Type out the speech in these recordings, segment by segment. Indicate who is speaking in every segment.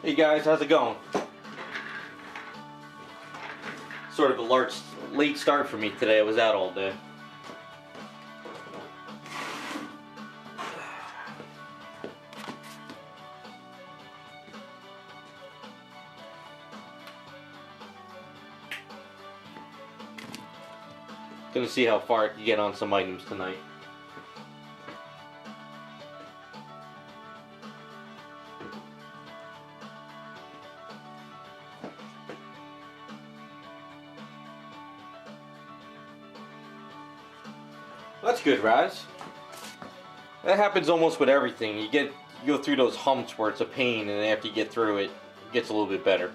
Speaker 1: Hey guys, how's it going? Sort of a late start for me today. I was out all day. Gonna see how far I can get on some items tonight. That's good, Raz. That happens almost with everything. You go through those humps where it's a pain, and after you get through it, it gets a little bit better.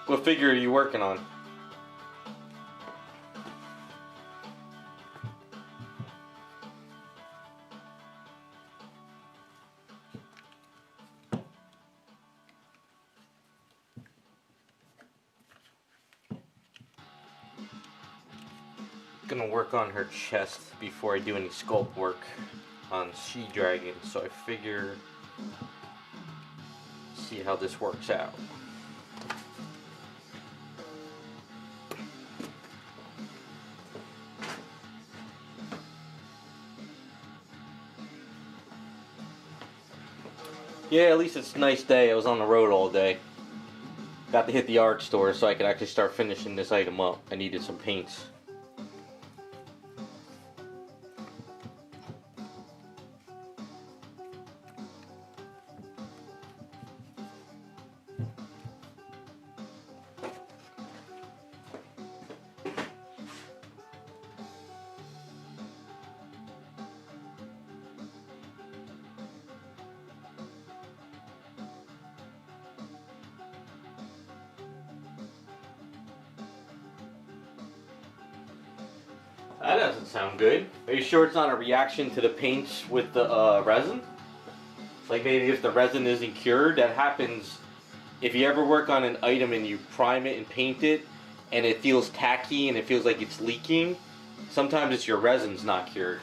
Speaker 1: What figure are you working on? Gonna work on her chest before I do any sculpt work on She-Dragon, so I figure see how this works out. Yeah, at least it's a nice day. I was on the road all day. Got to hit the art store so I could actually start finishing this item up. I needed some paints. That doesn't sound good. Are you sure it's not a reaction to the paints with the resin? Like maybe if the resin isn't cured, that happens if you ever work on an item and you prime it and paint it and it feels tacky and it feels like it's leaking. Sometimes it's your resin's not cured.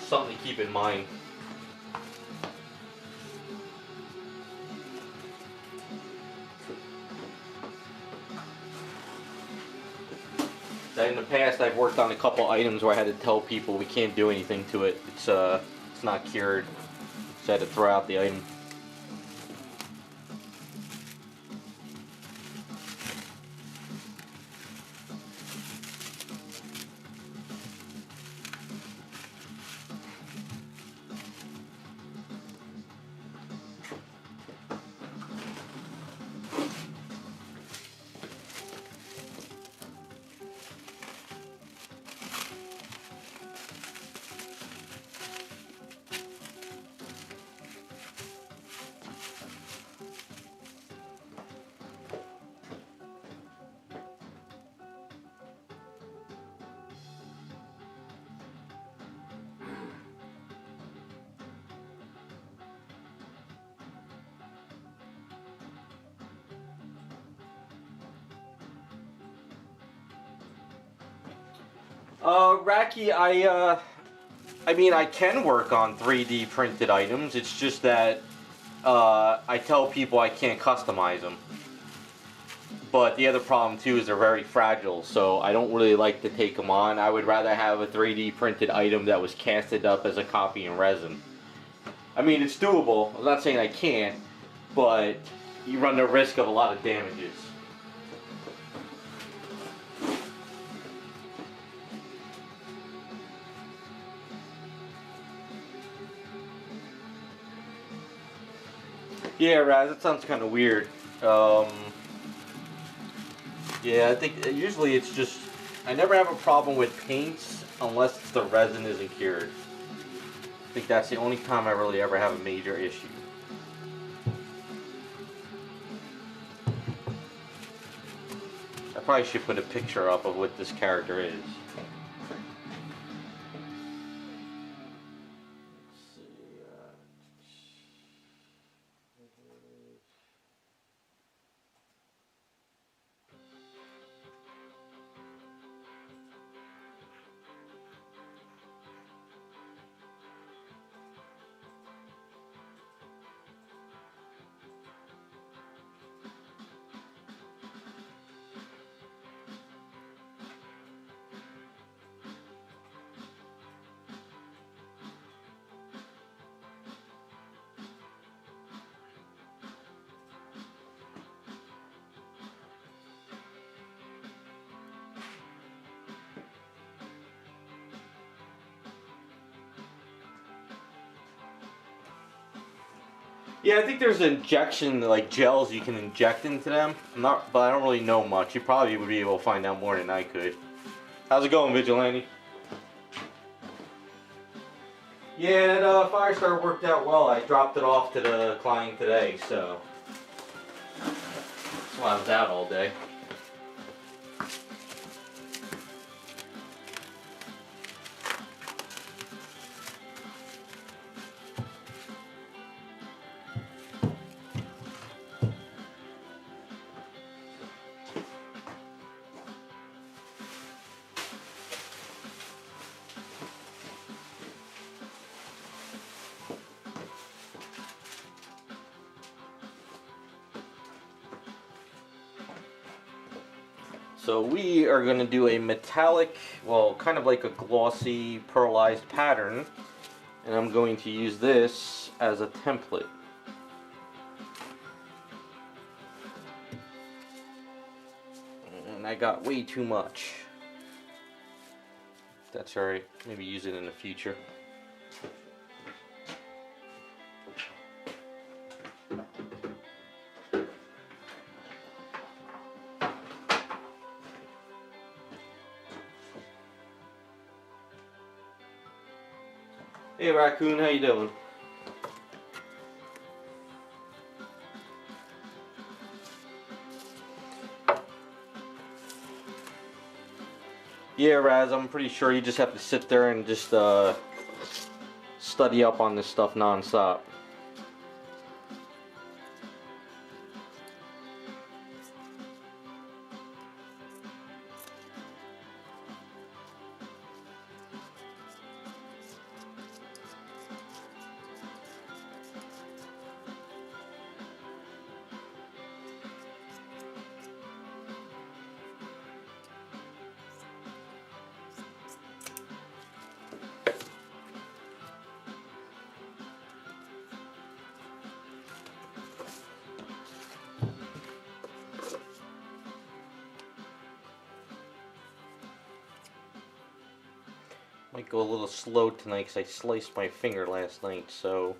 Speaker 1: Something to keep in mind. In the past, I've worked on a couple items where I had to tell people we can't do anything to it. It's not cured, so I had to throw out the item. Racky, I mean, I can work on 3D printed items. It's just that I tell people I can't customize them. But the other problem too is they're very fragile, so I don't really like to take them on. I would rather have a 3D printed item that was casted up as a copy in resin. I mean, it's doable. I'm not saying I can't, but you run the risk of a lot of damages. Yeah, Raz, that sounds kind of weird. Yeah, I think usually it's just, I never have a problem with paints unless the resin isn't cured. I think that's the only time I really ever have a major issue. I probably should put a picture up of what this character is. Yeah, I think there's injection, like gels you can inject into them. But I don't really know much. You probably would be able to find out more than I could. How's it going, Vigilante? Yeah, that fire starter worked out well. I dropped it off to the client today, so that's why I was out all day. So we are going to do a metallic, well, kind of like a glossy pearlized pattern, and I'm going to use this as a template. And I got way too much. That's alright, maybe use it in the future. Hey Raccoon, how you doing? Yeah, Raz, I'm pretty sure you just have to sit there and just study up on this stuff non-stop. Might go a little slow tonight because I sliced my finger last night, so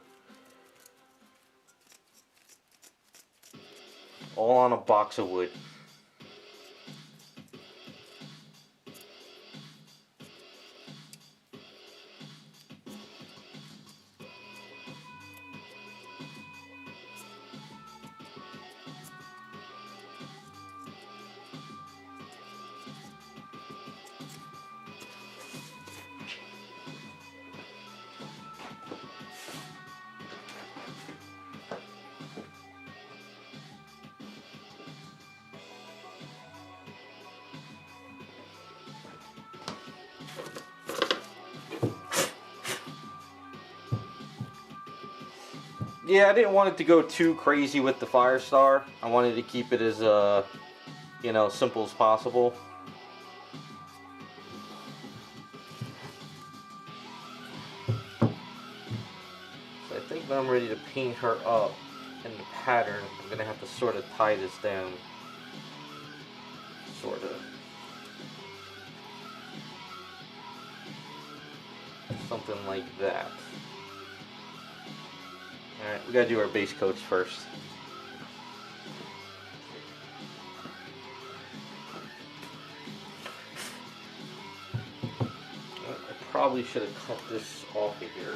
Speaker 1: all on a box of wood. Yeah, I didn't want it to go too crazy with the Firestar. I wanted to keep it as, you know, simple as possible. So I think when I'm ready to paint her up in the pattern, I'm going to have to sort of tie this down. Sort of. Something like that. Alright, we gotta do our base coats first. I probably should have cut this off of here.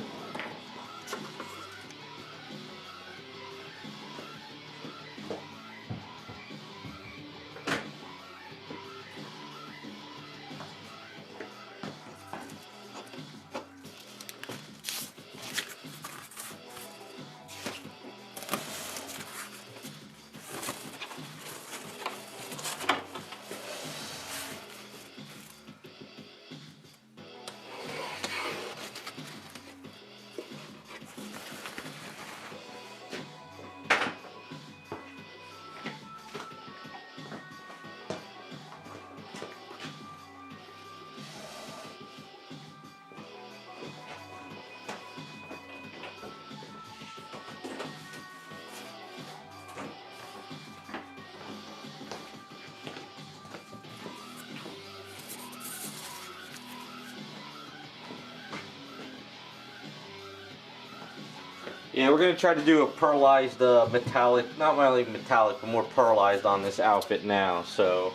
Speaker 1: Yeah, we're going to try to do a pearlized metallic, not really metallic, but more pearlized on this outfit now. So,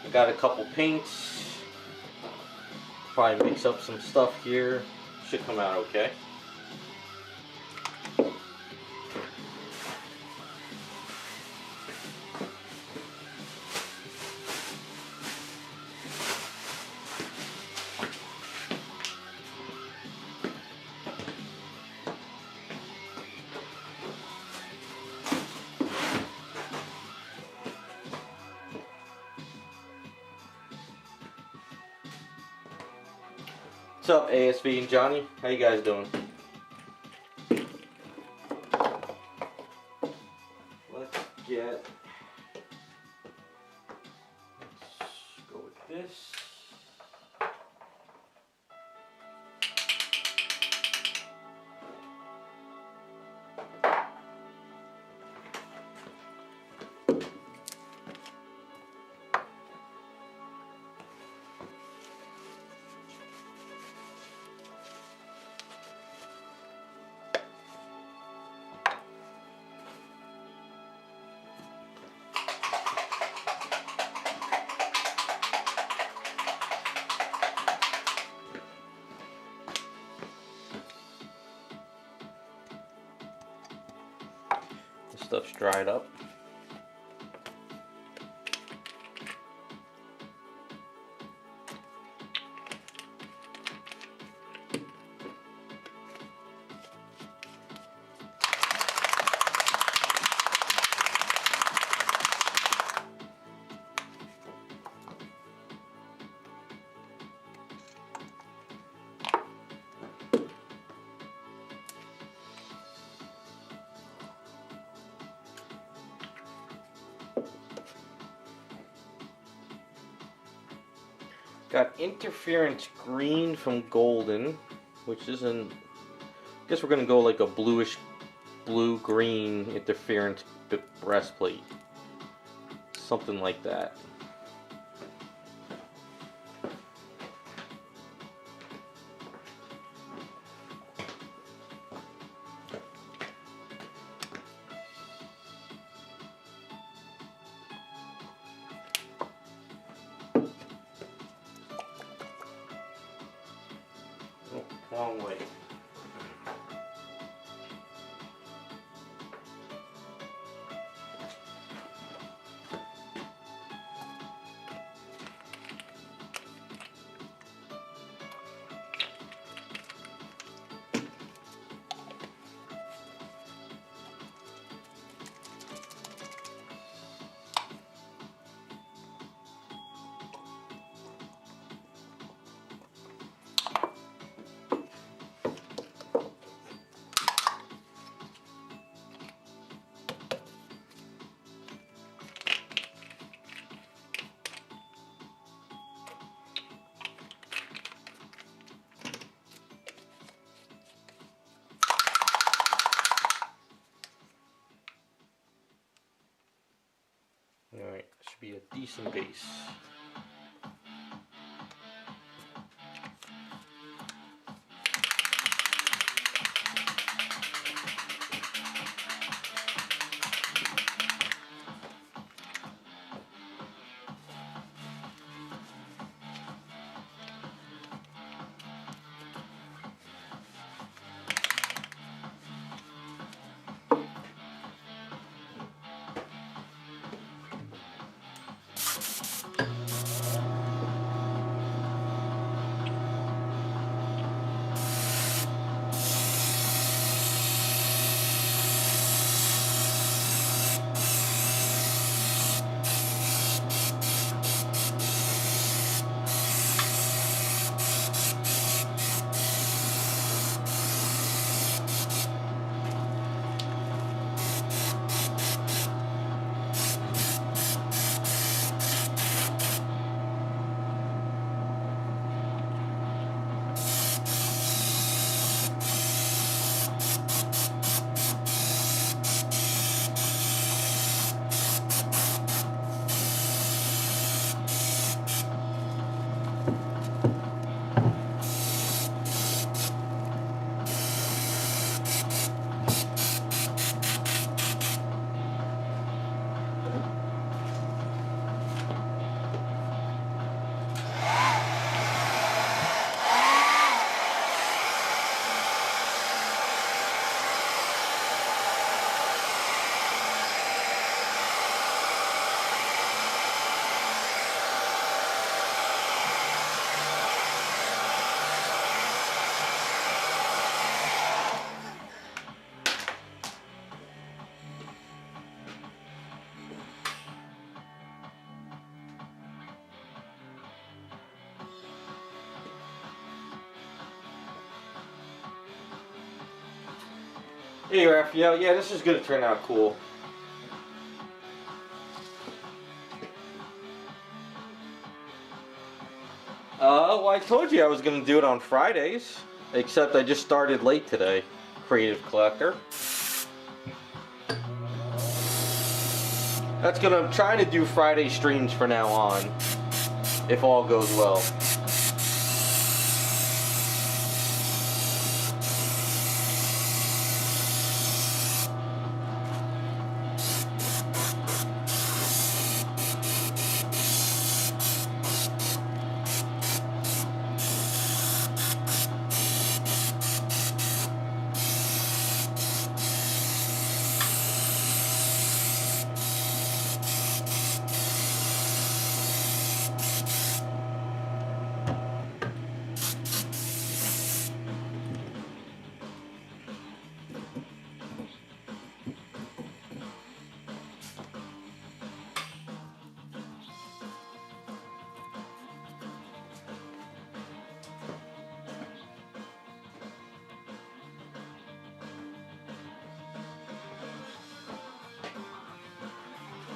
Speaker 1: I got a couple paints, probably mix up some stuff here, should come out okay. What's up, ASV and Johnny? How you guys doing? Let's go with this. Stuff's dried up. Got interference green from golden, which isn't. I guess we're gonna go like a bluish blue-green interference breastplate, something like that. Long way. decent base. Hey Raphael, yeah, this is gonna turn out cool. Well, I told you I was gonna do it on Fridays, except I just started late today. Creative Collector. That's gonna try to do Friday streams from now on, if all goes well.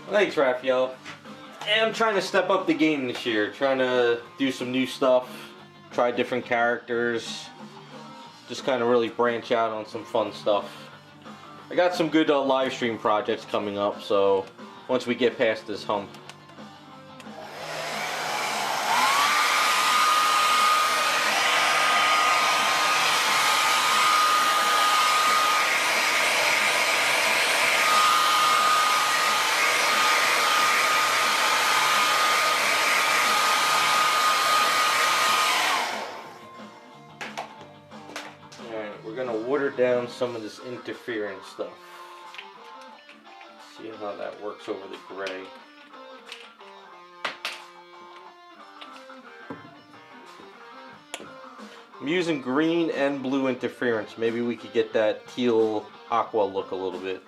Speaker 1: Thanks, Raphael. I'm trying to step up the game this year, trying to do some new stuff, try different characters, just kind of really branch out on some fun stuff. I got some good live stream projects coming up, so once we get past this hump. Down some of this interference stuff. See how that works over the gray. I'm using green and blue interference. Maybe we could get that teal aqua look a little bit.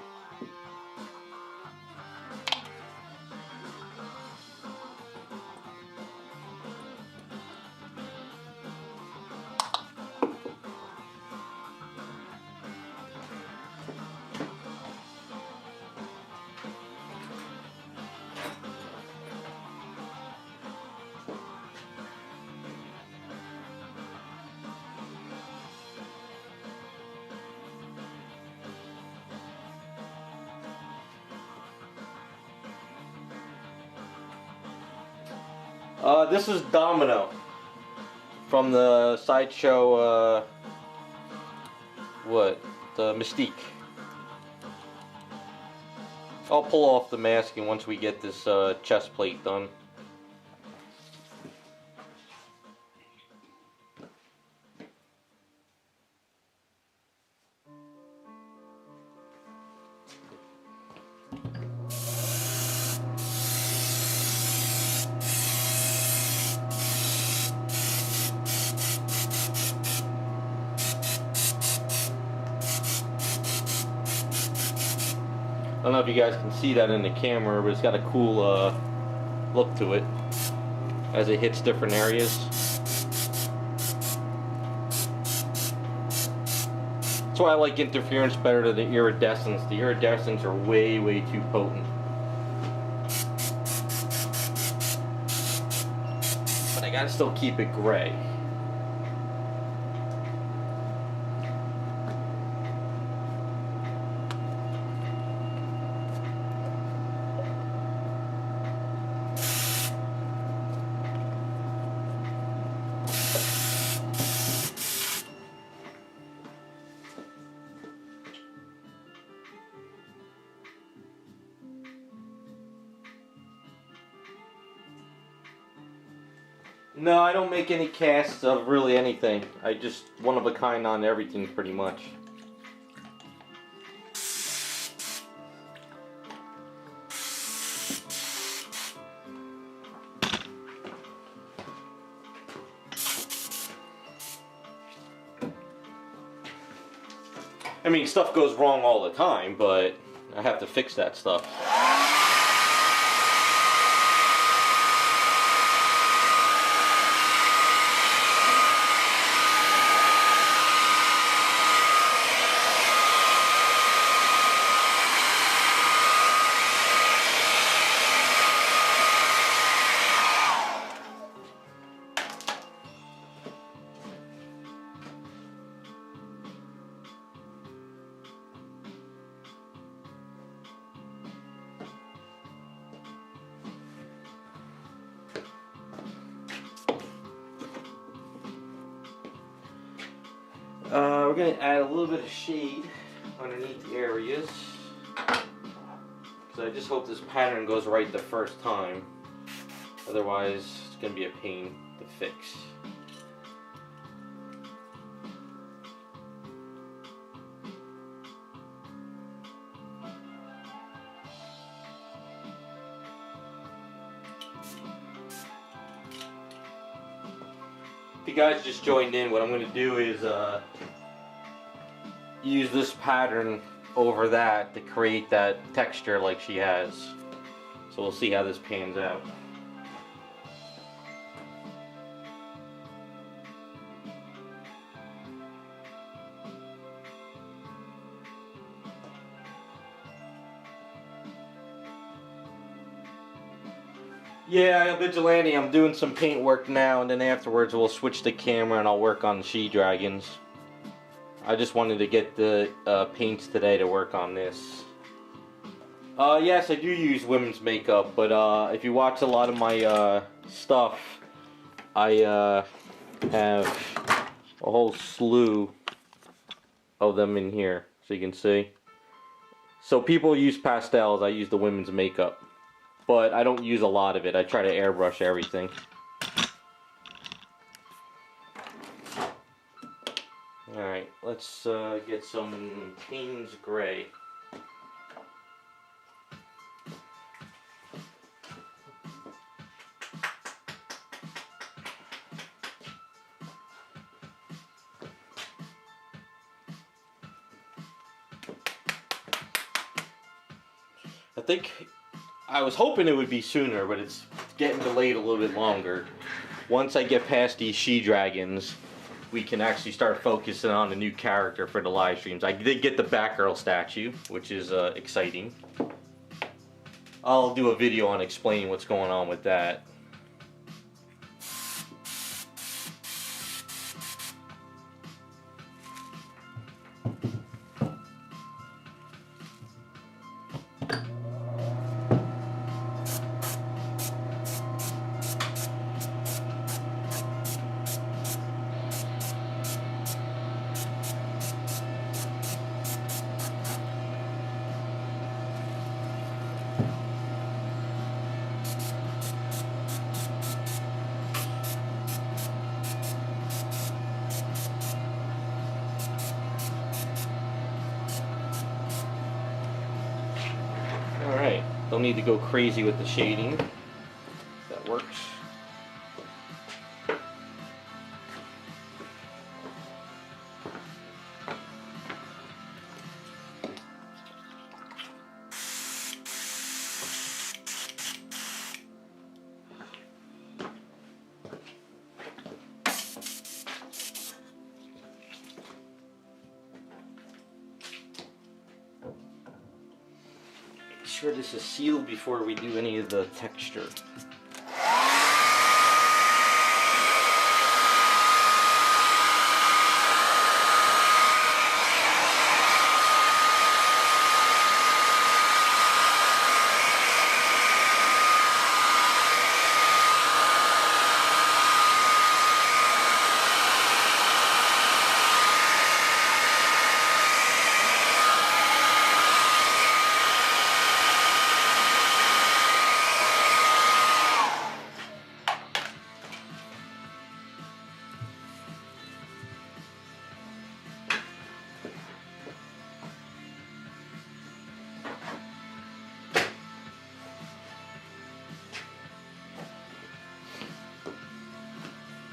Speaker 1: This is Domino from the sideshow, the Mystique. I'll pull off the masking once we get this chest plate done. I don't know if you guys can see that in the camera, but it's got a cool look to it as it hits different areas. That's why I like interference better than the iridescence. The iridescence are way too potent. But I gotta still keep it gray. No, I don't make any casts of really anything. I just one of a kind on everything pretty much. I mean, stuff goes wrong all the time, but I have to fix that stuff. We're going to add a little bit of shade underneath the areas. So I just hope this pattern goes right the first time. Otherwise, it's going to be a pain to fix. If you guys just joined in, what I'm going to do is use this pattern over that to create that texture like she has. So we'll see how this pans out. Yeah, Vigilante, I'm doing some paint work now, and then afterwards we'll switch the camera and I'll work on the she-dragons. I just wanted to get the paints today to work on this. Yes, I do use women's makeup, but if you watch a lot of my stuff, I have a whole slew of them in here, so you can see. So people use pastels, I use the women's makeup. But I don't use a lot of it. I try to airbrush everything. Alright, let's get some Payne's Gray. I was hoping it would be sooner, but it's getting delayed a little bit longer. Once I get past these she-dragons, we can actually start focusing on a new character for the live streams. I did get the Batgirl statue, which is exciting. I'll do a video on explaining what's going on with that. Don't need to go crazy with the shading. That works. Make sure this is sealed before we do any of the texture.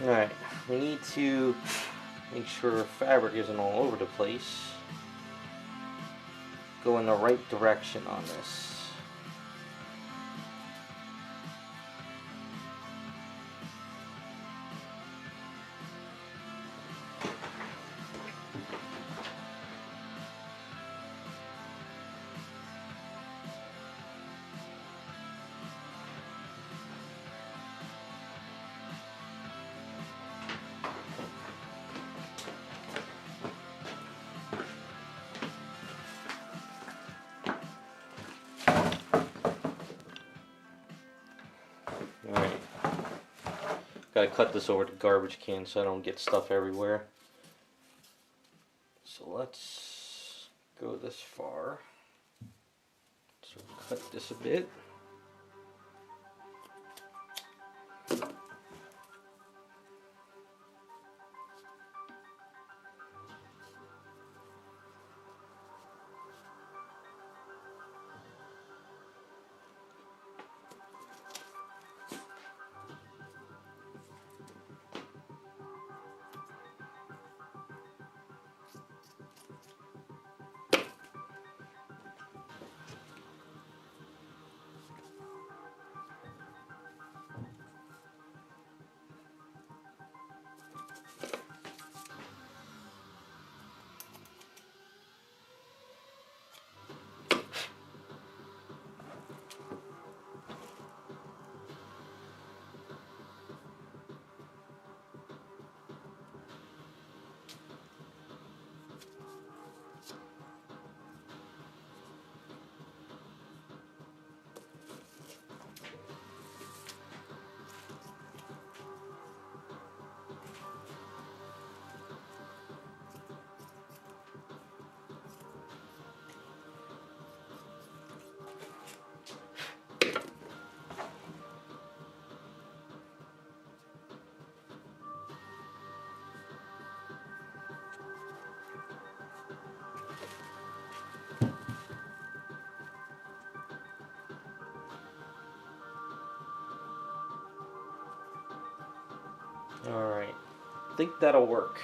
Speaker 1: Alright, we need to make sure fabric isn't all over the place. Go in the right direction on this. Alright, gotta cut this over the garbage can so I don't get stuff everywhere. So let's go this far. So cut this a bit. Alright, I think that'll work.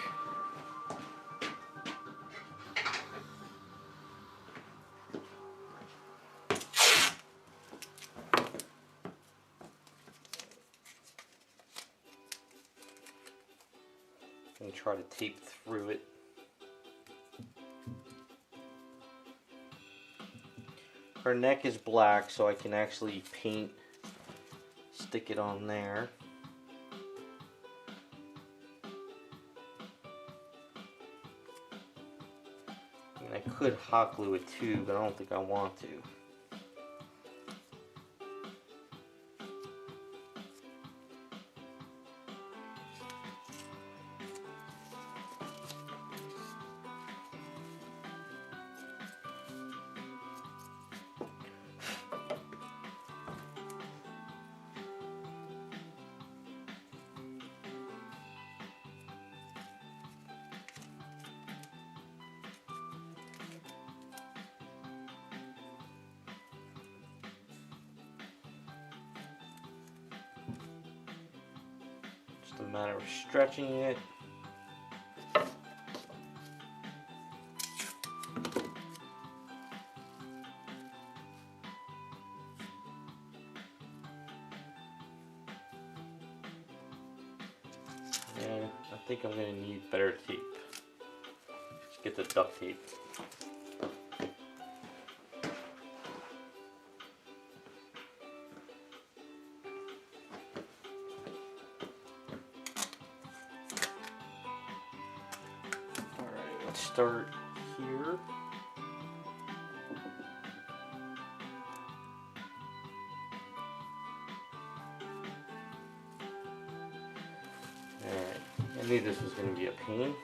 Speaker 1: And try to tape through it. Her neck is black, so I can actually stick it on there. I could hot glue it too, but I don't think I want to. Just a matter of stretching it. And I think I'm going to need better tape. Let's get the duct tape. Start here. Alright, I knew this was going to be a pain.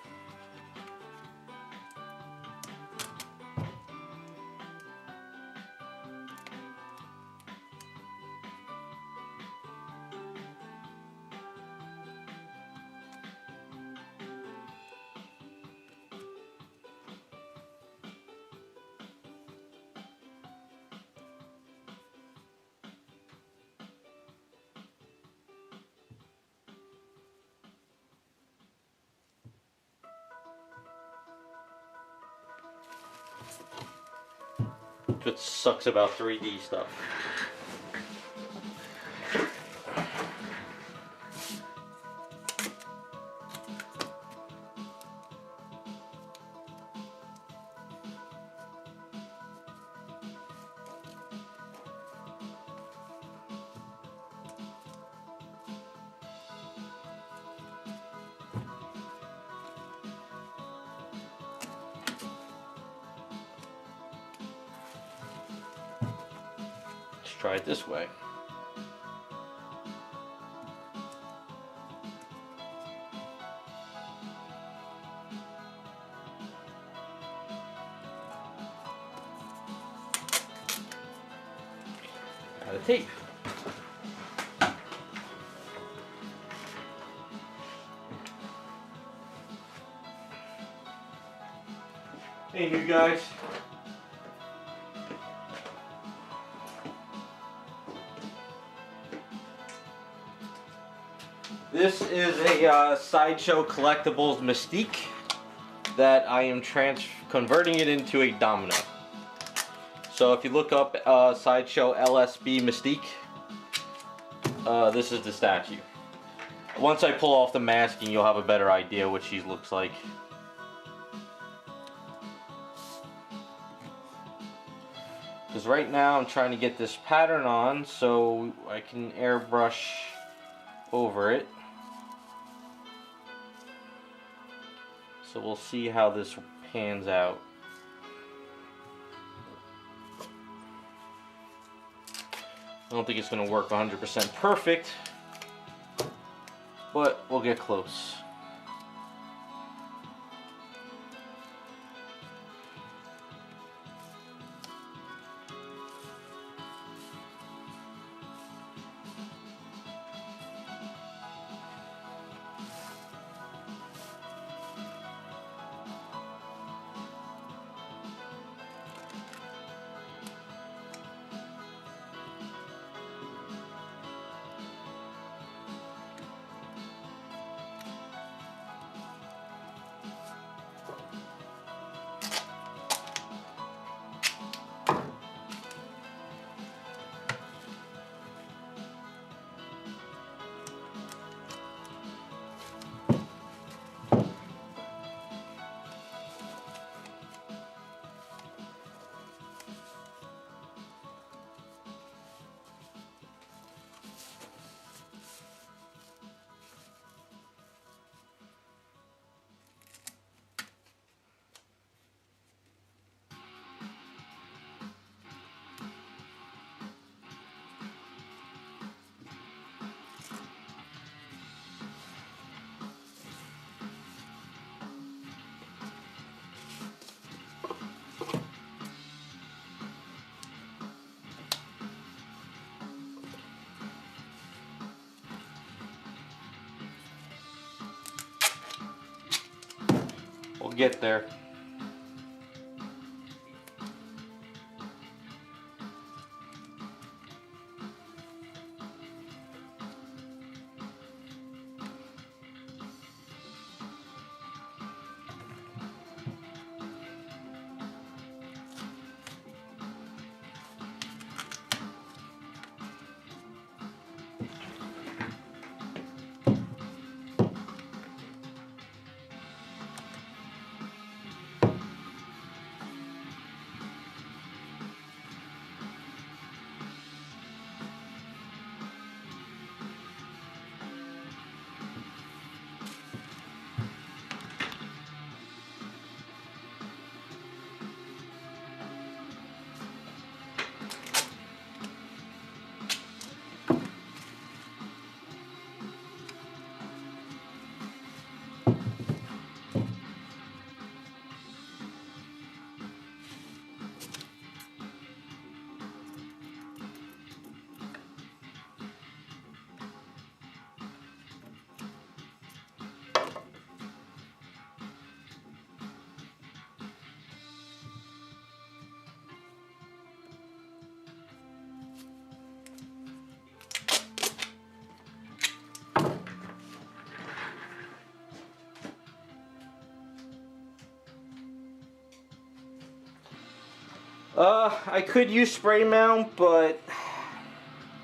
Speaker 1: What sucks about 3D stuff. Try it this way. Out of tape. Hey, you guys. This is a Sideshow Collectibles Mystique that I am converting it into a Domino. So if you look up Sideshow LSB Mystique, this is the statue. Once I pull off the masking, you'll have a better idea what she looks like. Because right now I'm trying to get this pattern on so I can airbrush over it. So we'll see how this pans out. I don't think it's going to work 100% perfect, but we'll get close. We'll get there. I could use spray mount, but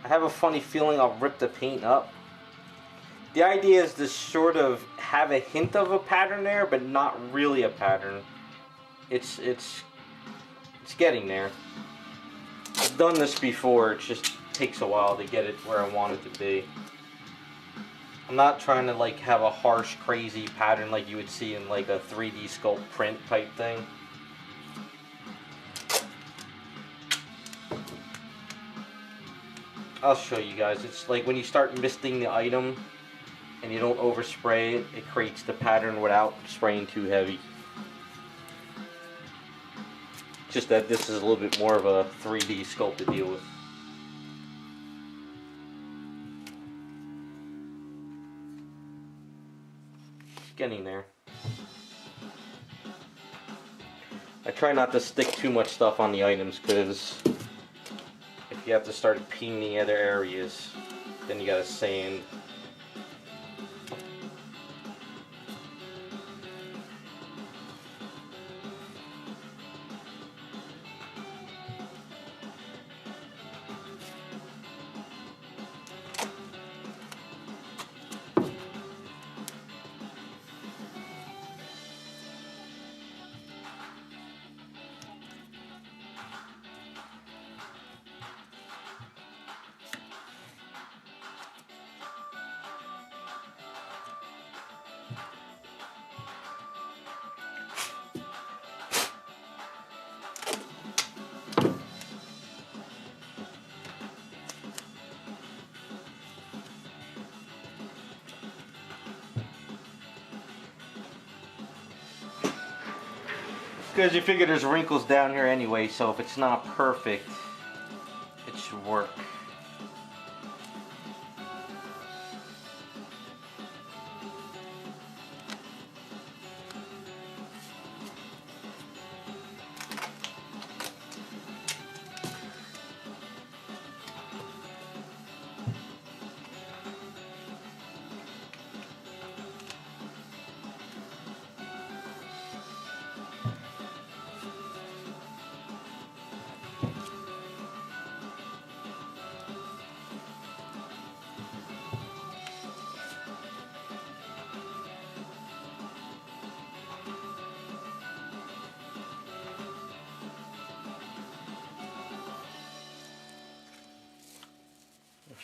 Speaker 1: I have a funny feeling I'll rip the paint up. The idea is to sort of have a hint of a pattern there, but not really a pattern. It's getting there. I've done this before, it just takes a while to get it where I want it to be. I'm not trying to like have a harsh, crazy pattern like you would see in like a 3D sculpt print type thing. I'll show you guys. It's like when you start misting the item and you don't overspray it, it creates the pattern without spraying too heavy. Just that this is a little bit more of a 3D sculpt to deal with. Getting there. I try not to stick too much stuff on the items because if you have to start painting the other areas, then you gotta sand. Because you figure there's wrinkles down here anyway, so if it's not perfect, it should work.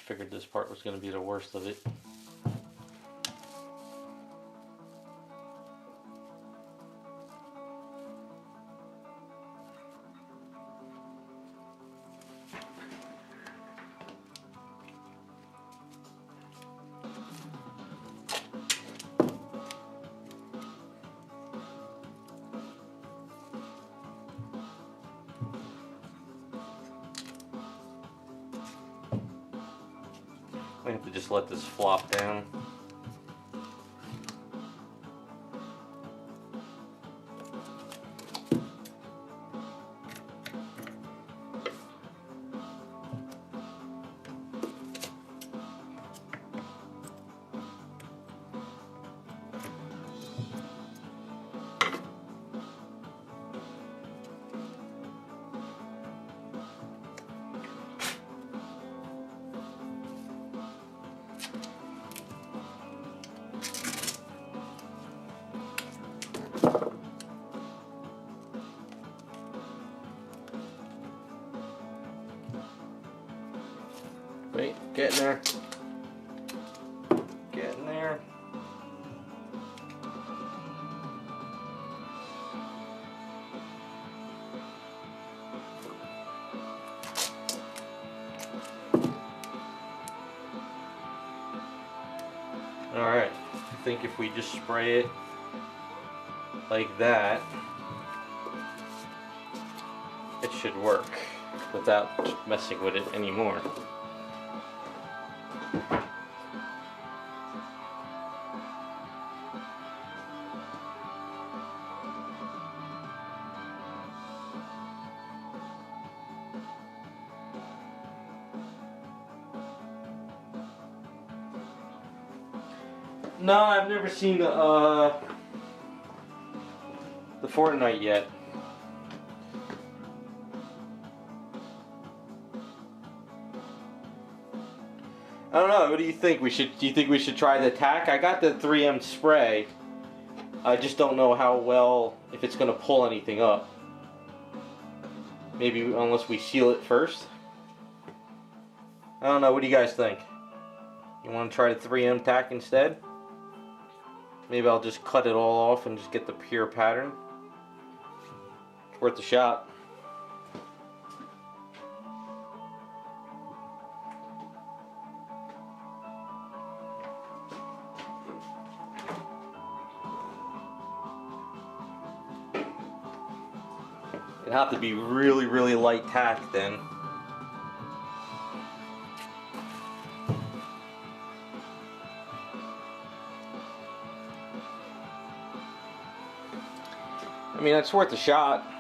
Speaker 1: Figured this part was going to be the worst of it. I have to just let this flop down. Wait, getting there. Getting there. Alright, I think if we just spray it like that, it should work without messing with it anymore. No, I've never seen the Fortnite yet. I don't know. What do you think? Do you think we should try the Tack? I got the 3M spray. I just don't know how well, if it's going to pull anything up. Maybe unless we seal it first. I don't know. What do you guys think? You want to try the 3M Tack instead? Maybe I'll just cut it all off and just get the pure pattern. It's worth a shot. It'd have to be really, really light tack then. I mean, it's worth a shot.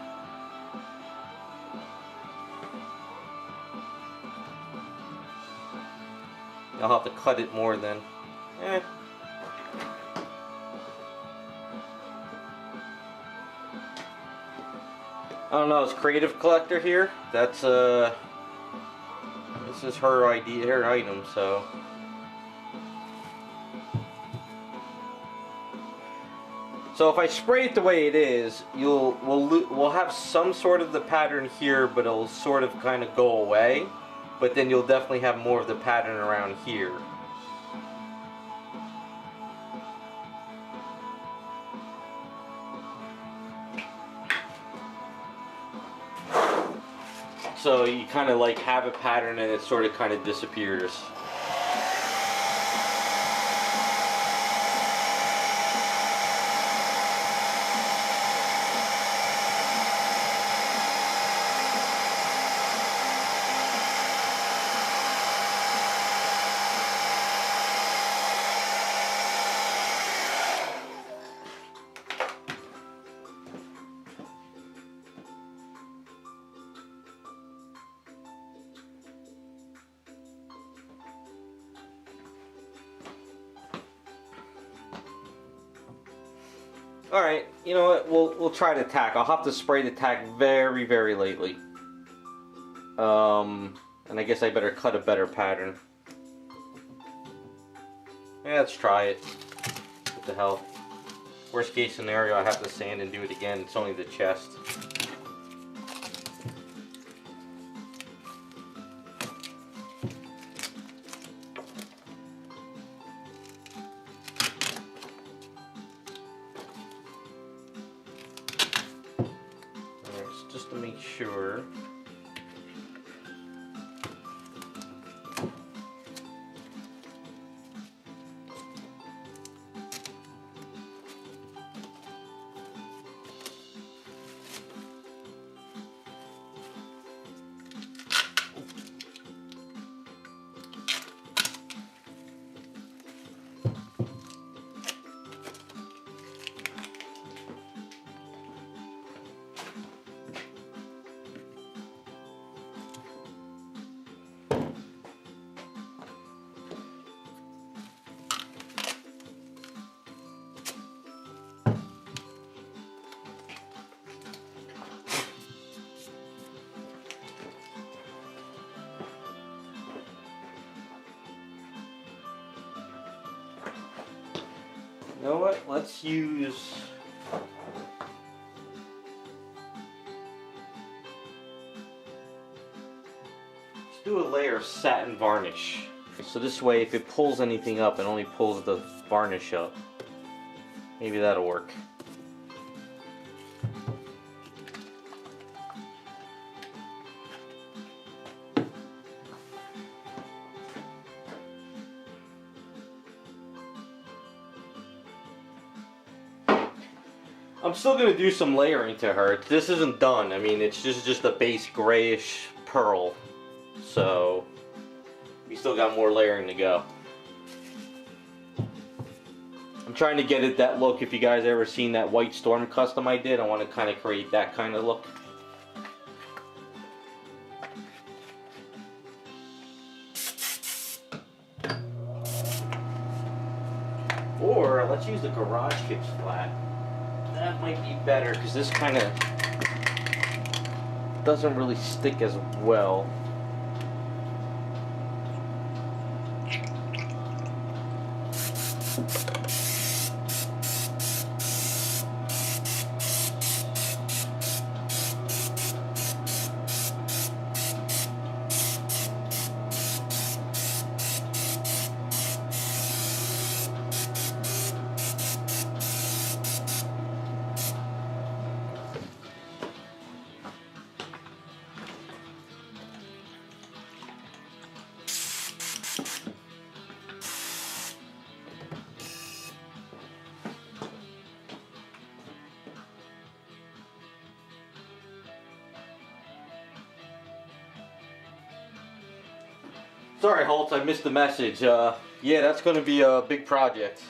Speaker 1: I'll have to cut it more then. I don't know, it's Creative Collector here. That's this is her idea, her item, so. So if I spray it the way it is, we'll have some sort of the pattern here, but it'll sort of kind of go away. But then you'll definitely have more of the pattern around here. So you kind of like have a pattern and it sort of kind of disappears. Alright, you know what, we'll try the Tack. I'll have to spray the Tack very, very lightly. And I guess I better cut a better pattern. Yeah, let's try it. What the hell. Worst case scenario, I have to sand and do it again. It's only the chest. Just to make sure. You know what? Let's use... Let's do a layer of satin varnish. So this way, if it pulls anything up, it only pulls the varnish up. Maybe that'll work. I'm still going to do some layering to her. This isn't done. I mean, it's just a base grayish pearl. So, we still got more layering to go. I'm trying to get it that look. If you guys ever seen that White Storm custom I did, I want to kind of create that kind of look. Or, let's use the Garage Kits flat. That might be better because this kind of doesn't really stick as well. Sorry, Holtz, I missed the message. Yeah, that's going to be a big project.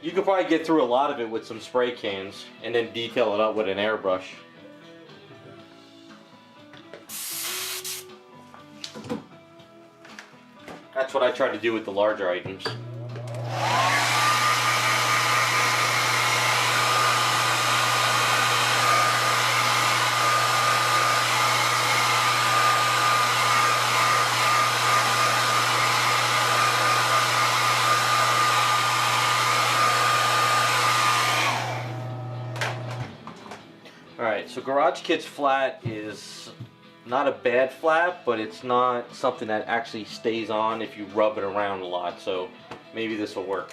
Speaker 1: You could probably get through a lot of it with some spray cans and then detail it up with an airbrush. That's what I try to do with the larger items. Alright, so Garage Kit's flat is not a bad flat, but it's not something that actually stays on if you rub it around a lot, so maybe this will work.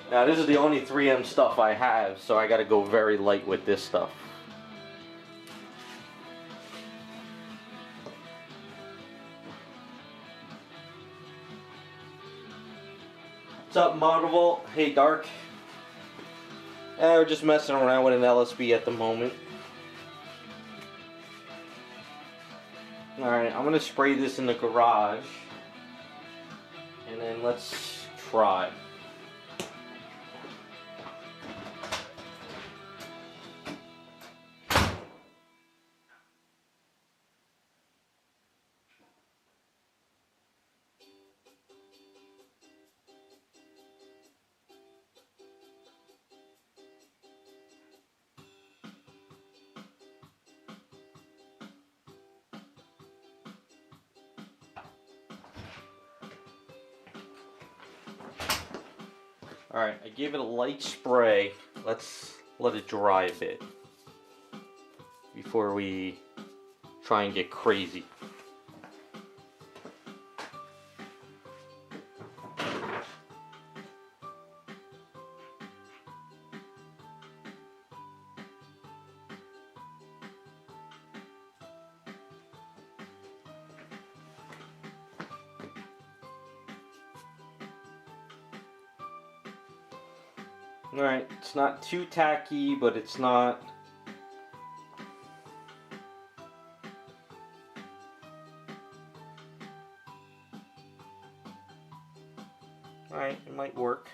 Speaker 1: Now this is the only 3M stuff I have, so I gotta go very light with this stuff. What's up, Monovolt? Hey, Dark. We're just messing around with an LSB at the moment. Alright, I'm gonna spray this in the garage. And then let's try. Alright, I gave it a light spray. Let's let it dry a bit before we try and get crazy. Alright, it's not too tacky, but it's not... Alright, it might work.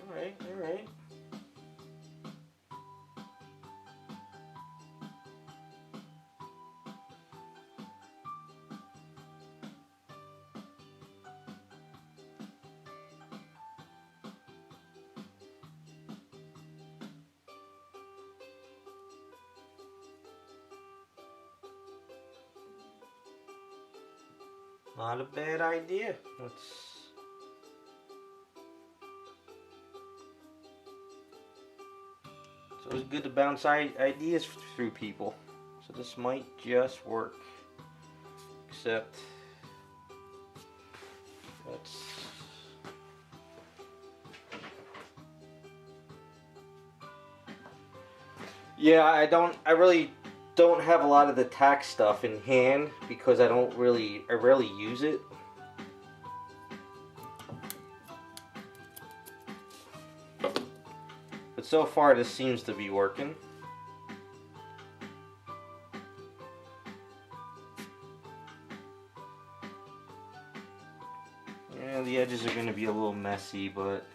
Speaker 1: Alright, alright. Not a bad idea. It's always good to bounce ideas through people. So this might just work. Except that's... Yeah, I really don't have a lot of the Tack stuff in hand because I rarely use it. But so far this seems to be working. Yeah, the edges are going to be a little messy, but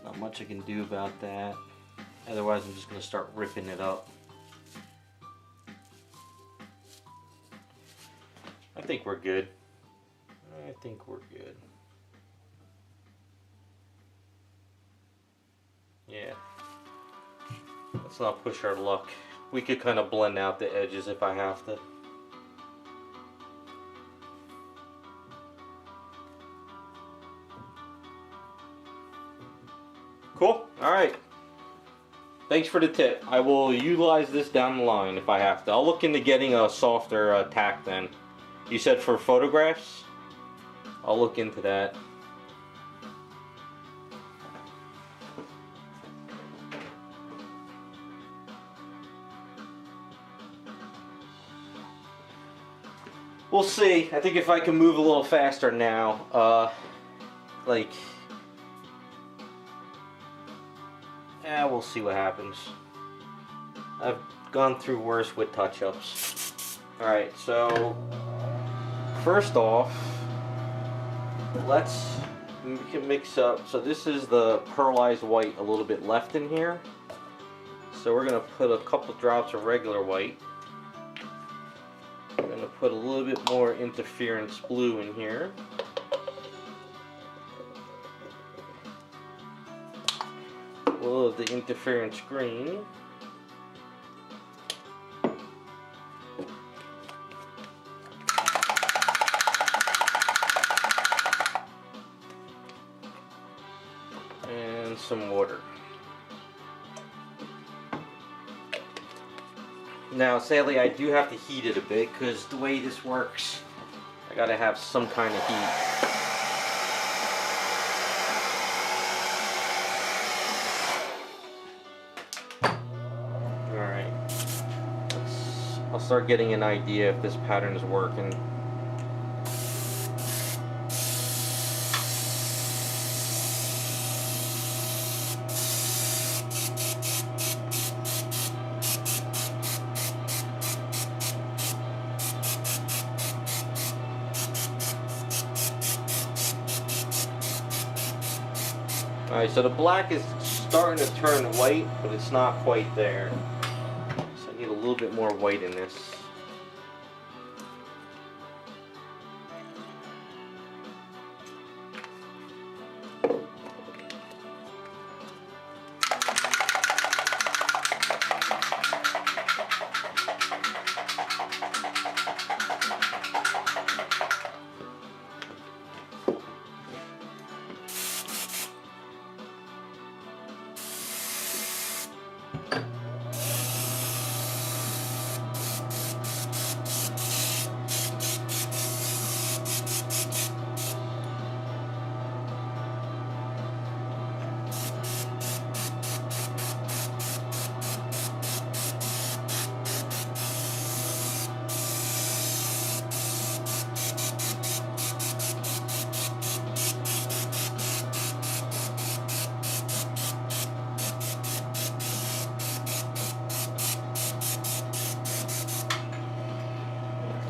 Speaker 1: not much I can do about that. Otherwise I'm just going to start ripping it up. I think we're good. I think we're good. Yeah. Let's not push our luck. We could kind of blend out the edges if I have to. Cool. Alright. Thanks for the tip. I will utilize this down the line if I have to. I'll look into getting a softer tack then. You said for photographs? I'll look into that. We'll see. I think if I can move a little faster now, yeah, we'll see what happens. I've gone through worse with touch-ups. Alright, so first off, let's mix up. So this is the pearlized white, a little bit left in here. So we're going to put a couple drops of regular white. I'm going to put a little bit more interference blue in here. A little of the interference green. And some water. Now, sadly, I do have to heat it a bit because the way this works, I gotta have some kind of heat. Alright. I'll start getting an idea if this pattern is working. Alright, so the black is starting to turn white, but it's not quite there. So I need a little bit more white in this.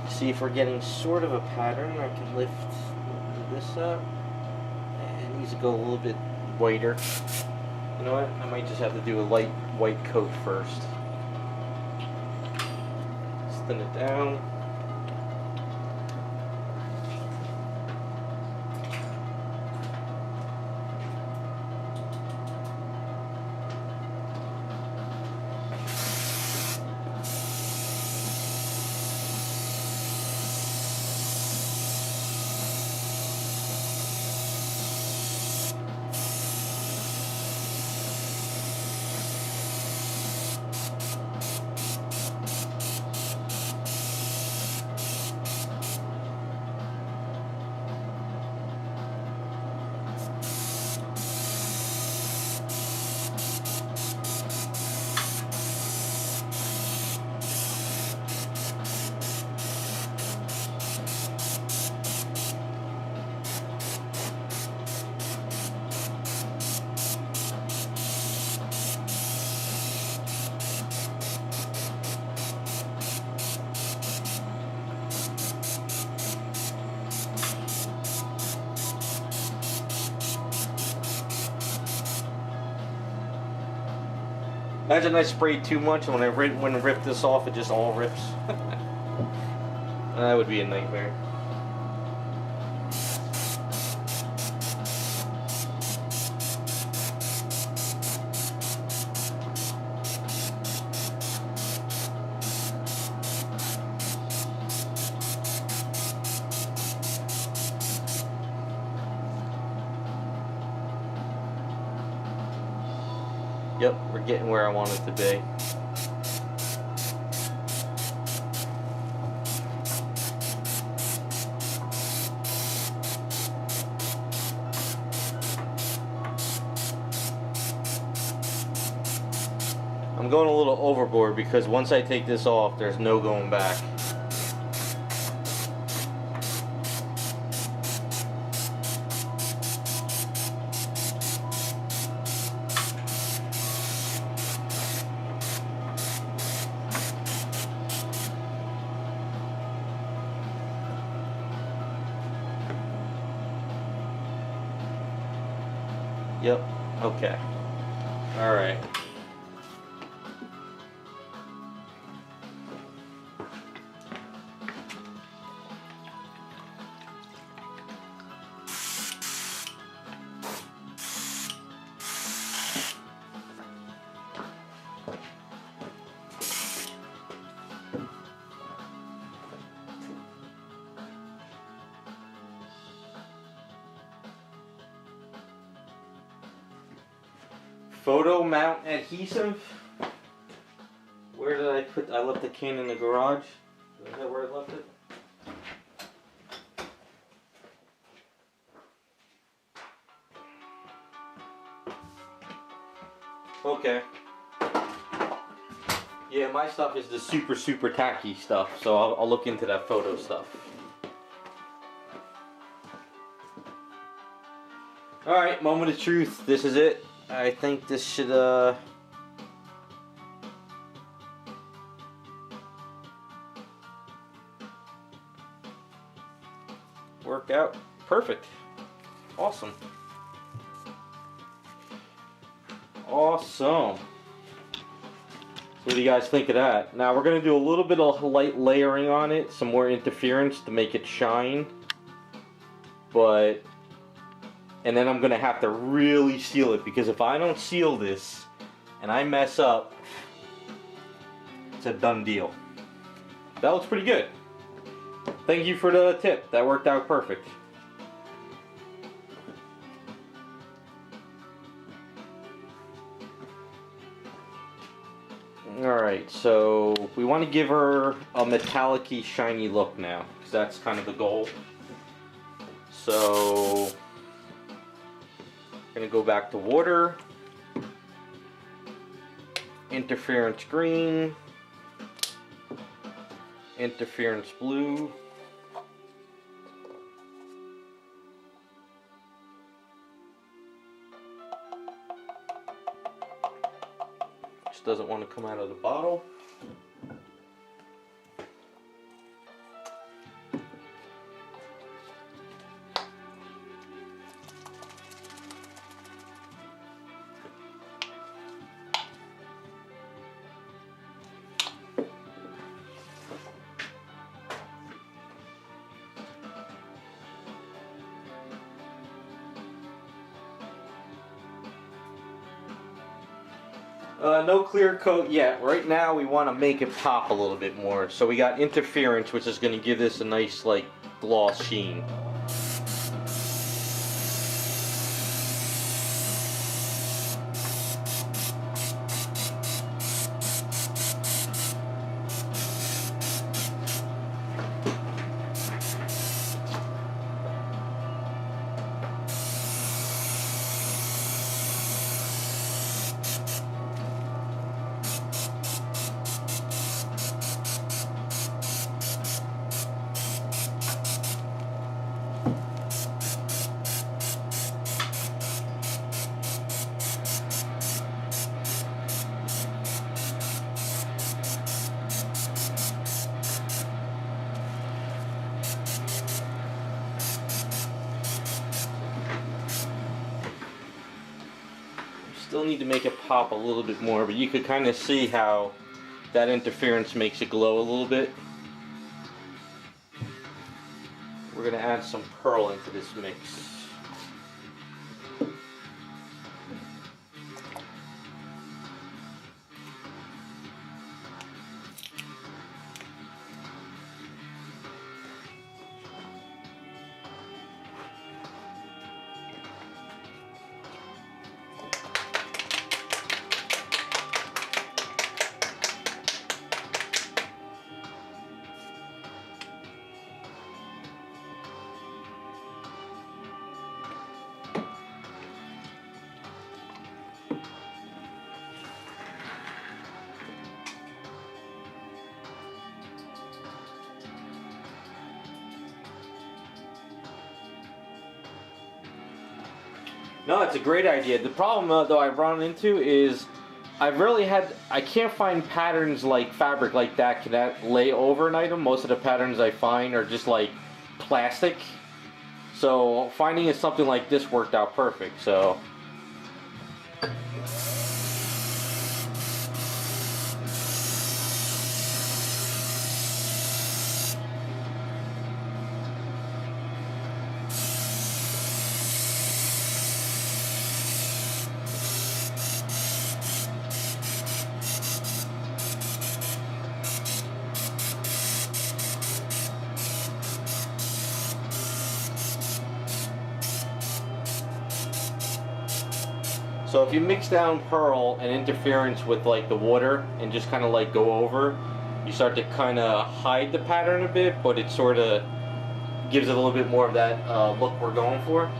Speaker 1: See if we're getting sort of a pattern. I can lift this up. It needs to go a little bit whiter. You know what? I might just have to do a light white coat first. Just thin it down. Imagine I sprayed too much and when I rip this off, it just all rips. That would be a nightmare. Yep, we're getting where I want it to be. I'm going a little overboard because once I take this off, there's no going back. Yep, okay. All right. Photo mount adhesive. Where did I put? I left the can in the garage. Is that where I left it? Okay. Yeah, my stuff is the super tacky stuff, so I'll look into that photo stuff. Alright, moment of truth. This is it. I think this should work out perfect. Awesome. Awesome. What do you guys think of that? Now we're going to do a little bit of light layering on it, some more interference to make it shine. And then I'm going to have to really seal it, because if I don't seal this and I mess up, it's a done deal. That looks pretty good. Thank you for the tip. That worked out perfect. Alright, so we want to give her a metallic-y, shiny look now, because that's kind of the goal. So I'm going to go back to water, interference green, interference blue, just doesn't want to come out of the bottle. No clear coat yet. Right now we want to make it pop a little bit more. So we got interference, which is going to give this a nice like gloss sheen. Still need to make it pop a little bit more, but you could kind of see how that interference makes it glow a little bit. We're going to add some pearl into this mix. No, it's a great idea. The problem though I've run into is I can't find patterns like fabric like that can lay over an item. Most of the patterns I find are just like plastic. So finding something like this worked out perfect. So. So if you mix down pearl and interference with like the water and just kind of like go over, you start to kind of hide the pattern a bit, but it sort of gives it a little bit more of that look we're going for.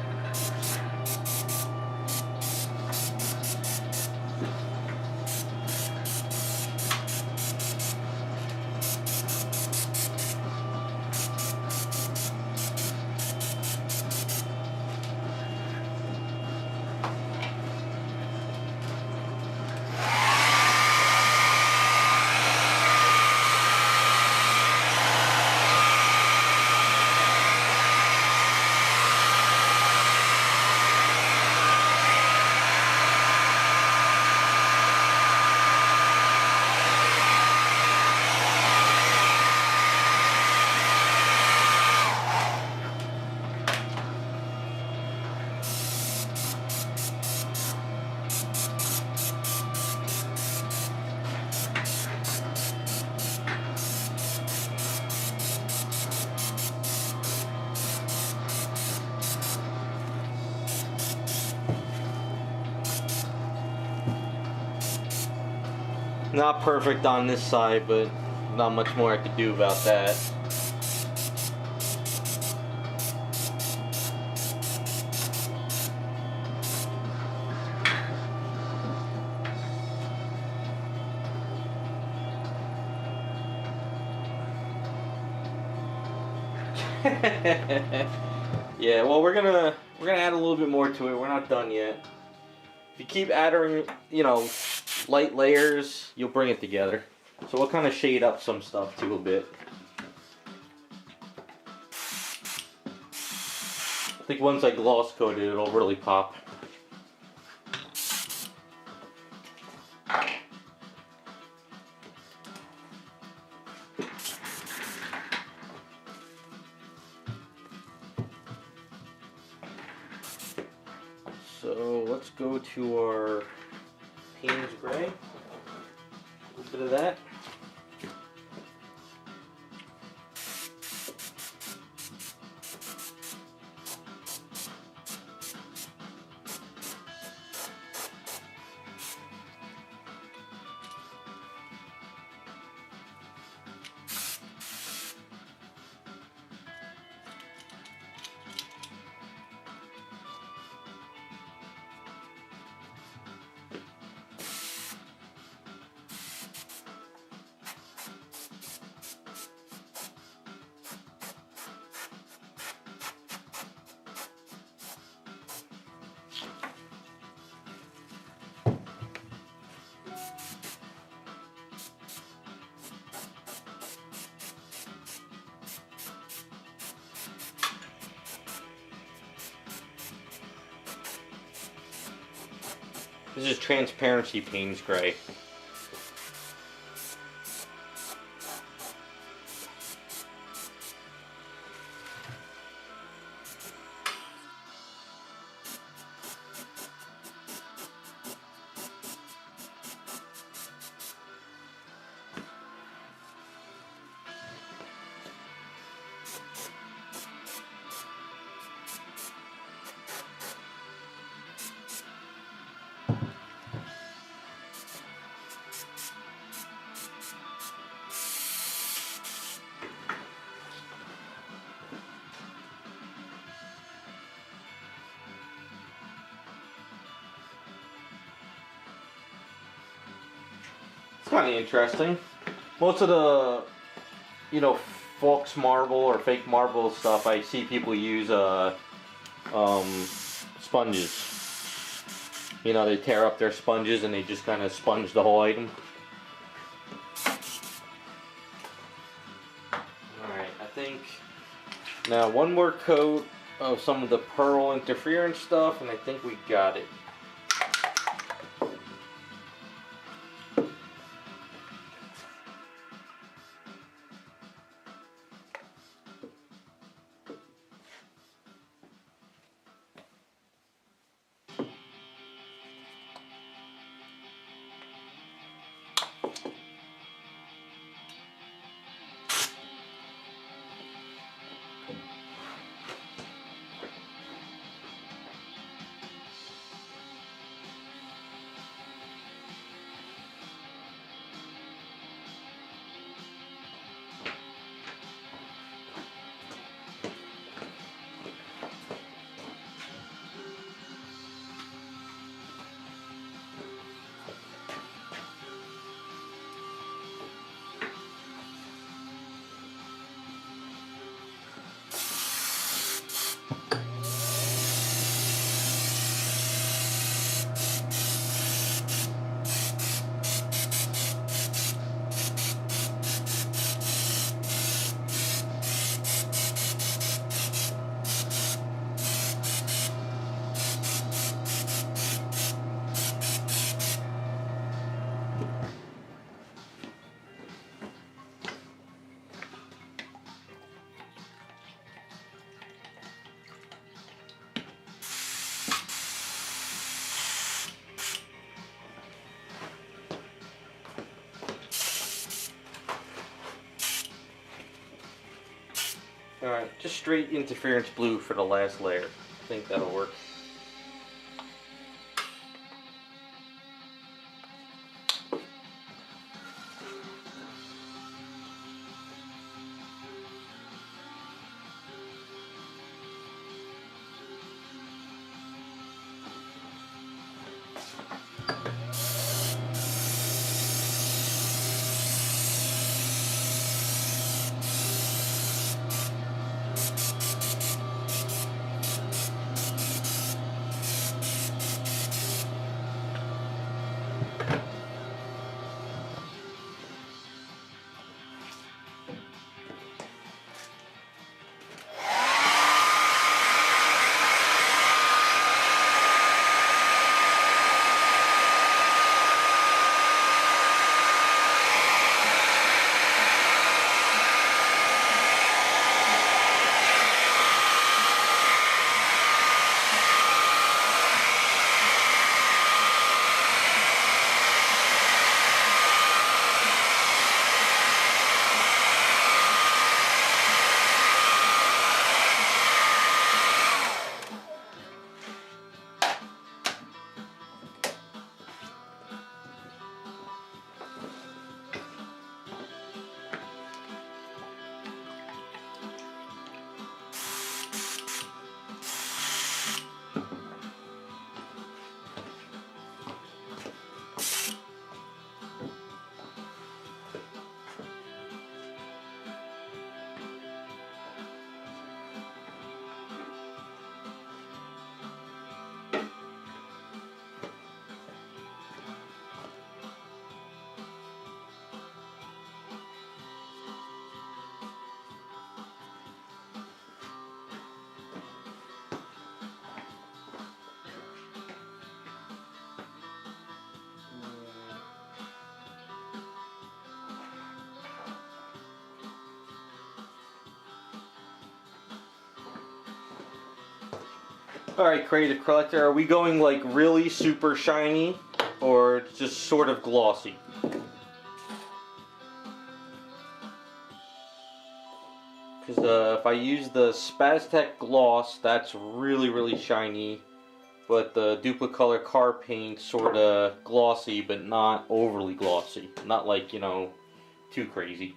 Speaker 1: Not perfect on this side, but not much more I could do about that. Yeah, well, we're gonna add a little bit more to it. We're not done yet. If you keep adding, you know, light layers, you'll bring it together. So we'll kind of shade up some stuff too a bit. I think once I gloss coat it, it'll really pop. So let's go to our Payne's Gray. A little bit of that. This is Transparency Payne's Gray. It's kind of interesting. Most of the, you know, false marble or fake marble stuff, I see people use sponges. You know, they tear up their sponges and they just kind of sponge the whole item. Alright, I think now one more coat of some of the pearl interference stuff and I think we got it. Alright, just straight interference blue for the last layer. I think that'll work. Alright, Creative Collector, are we going like really super shiny or just sort of glossy? Because if I use the Tack gloss, that's really shiny, but the Duplicolor car paint sort of glossy, but not overly glossy. Not like, you know, too crazy.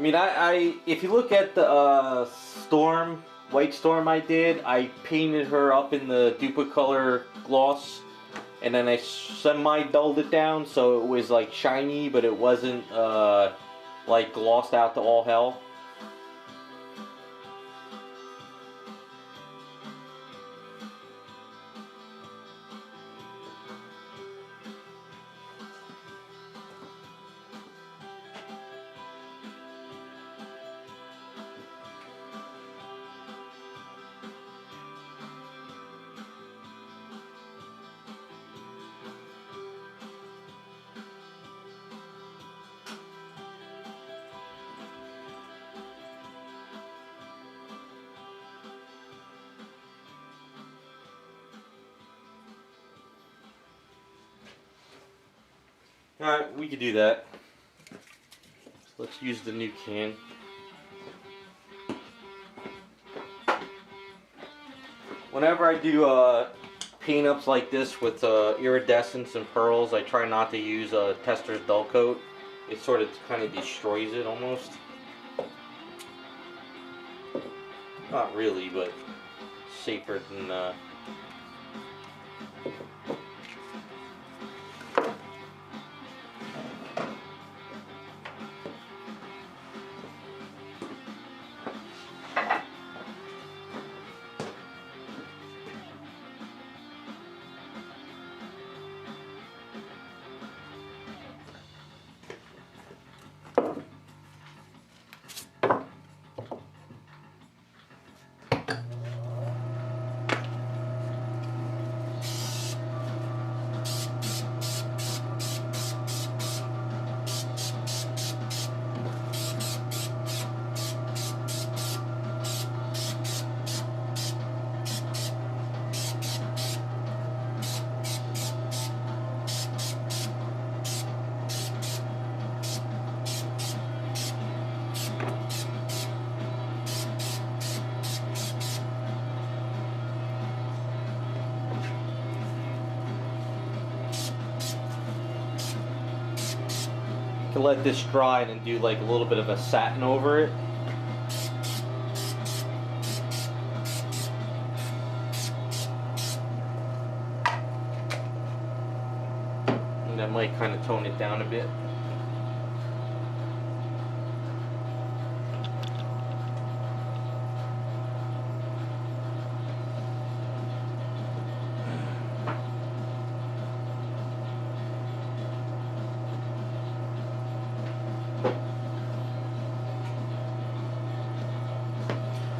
Speaker 1: mean, if you look at the White Storm I did, I painted her up in the Duplicolor gloss, and then I semi-dulled it down so it was like shiny, but it wasn't like glossed out to all hell. Alright, we could do that. Let's use the new can. Whenever I do paint ups like this with iridescence and pearls, I try not to use Tester's dull coat. It sort of kind of destroys it almost. Not really, but safer than to let this dry and then do like a little bit of a satin over it. And that might kind of tone it down a bit.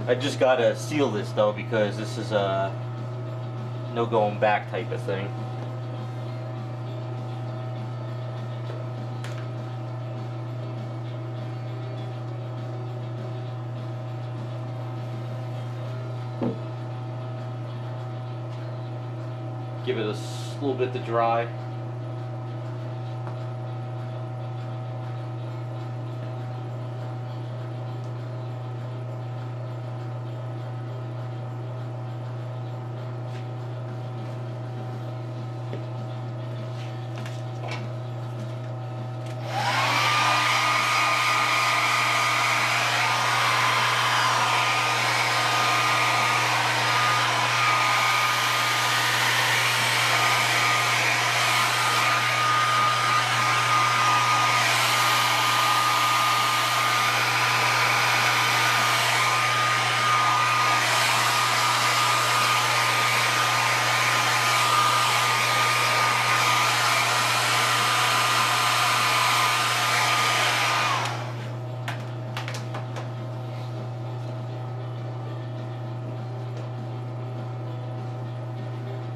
Speaker 1: I just gotta seal this though because this is a no going back type of thing. Give it a little bit to dry.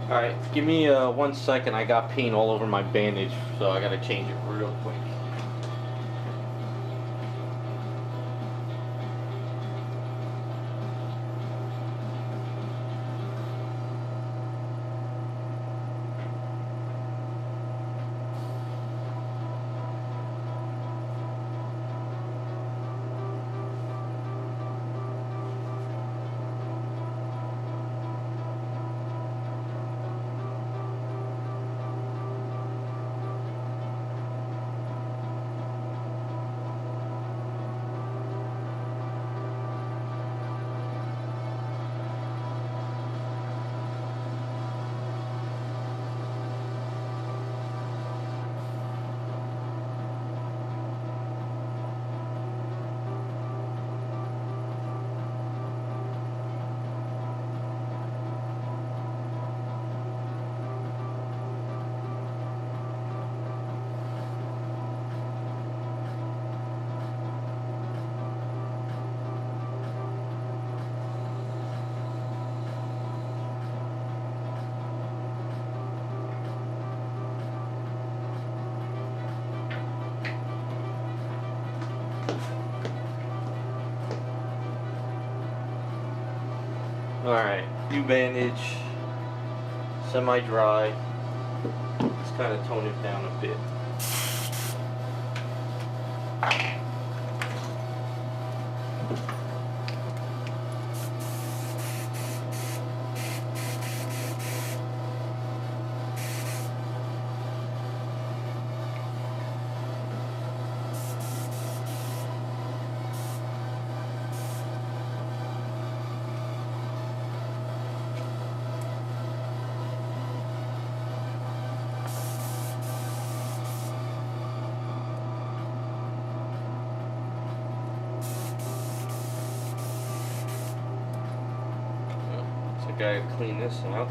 Speaker 1: Alright, give me 1 second. I got paint all over my bandage, so I gotta change it real quick. Alright, new bandage, semi-dry. Let's kind of tone it down a bit. I gotta clean this out.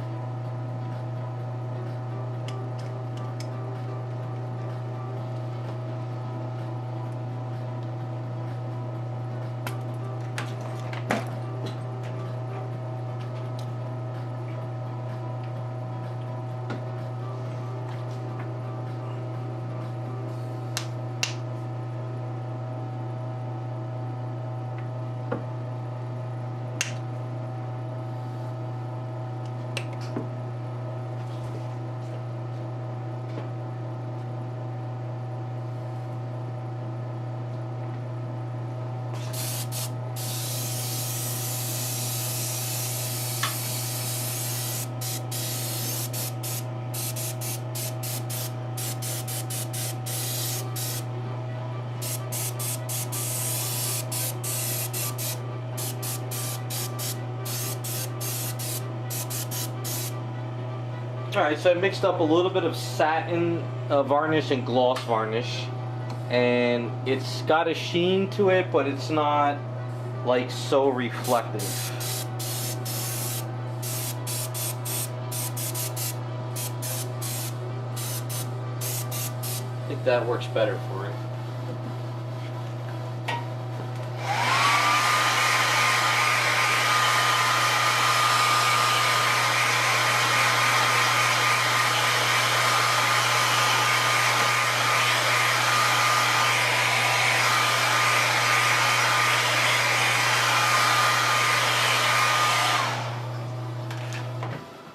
Speaker 1: Alright, so I mixed up a little bit of satin varnish and gloss varnish, and it's got a sheen to it, but it's not like so reflective. I think that works better for it.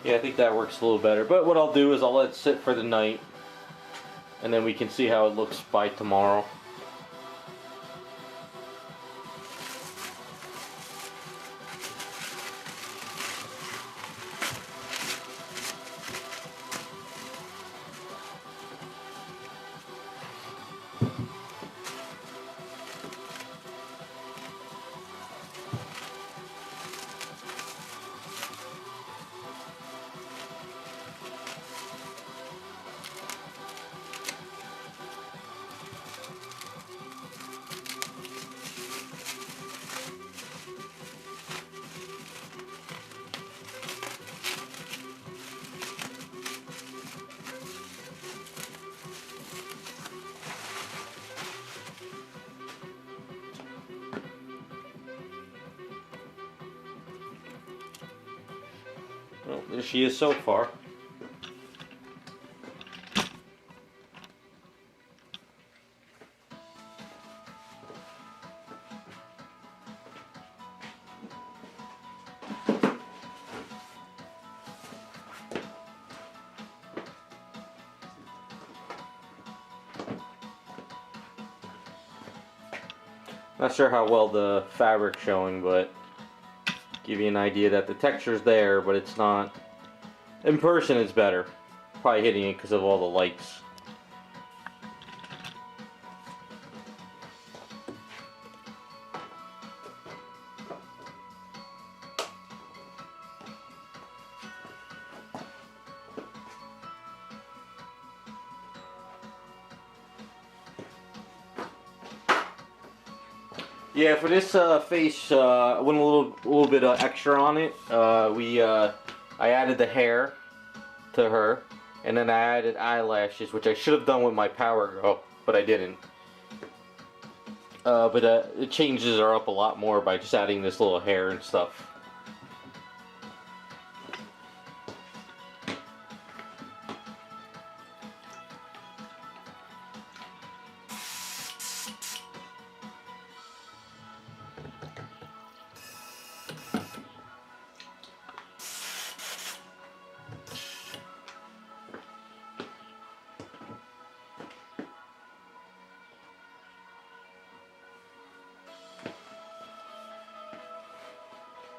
Speaker 1: Yeah, I think that works a little better. But what I'll do is I'll let it sit for the night, and then we can see how it looks by tomorrow. Well, there she is so far. Not sure how well the fabric's showing, but give you an idea that the texture's there, but it's not. In person, it's better. Probably hitting it because of all the lights. Yeah, for this face, I went a little bit extra on it. I added the hair to her, and then I added eyelashes, which I should have done with my Power Girl, but I didn't. But the changes are up a lot more by just adding this little hair and stuff.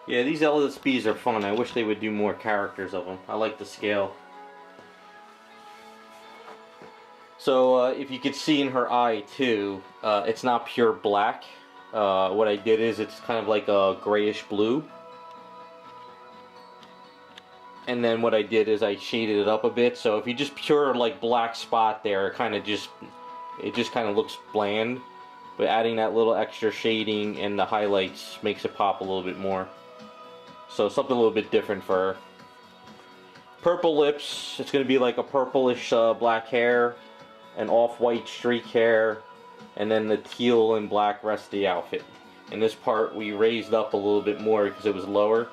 Speaker 1: Yeah, these LSBs are fun. I wish they would do more characters of them. I like the scale. So if you could see in her eye too, it's not pure black. What I did is it's kind of like a grayish blue. And then what I did is I shaded it up a bit. So if you just pure like black spot there, it just kind of looks bland. But adding that little extra shading and the highlights makes it pop a little bit more. So something a little bit different for her. Purple lips, it's going to be like a purplish black hair, an off-white streak hair, and then the teal and black rest of the outfit. In this part we raised up a little bit more because it was lower.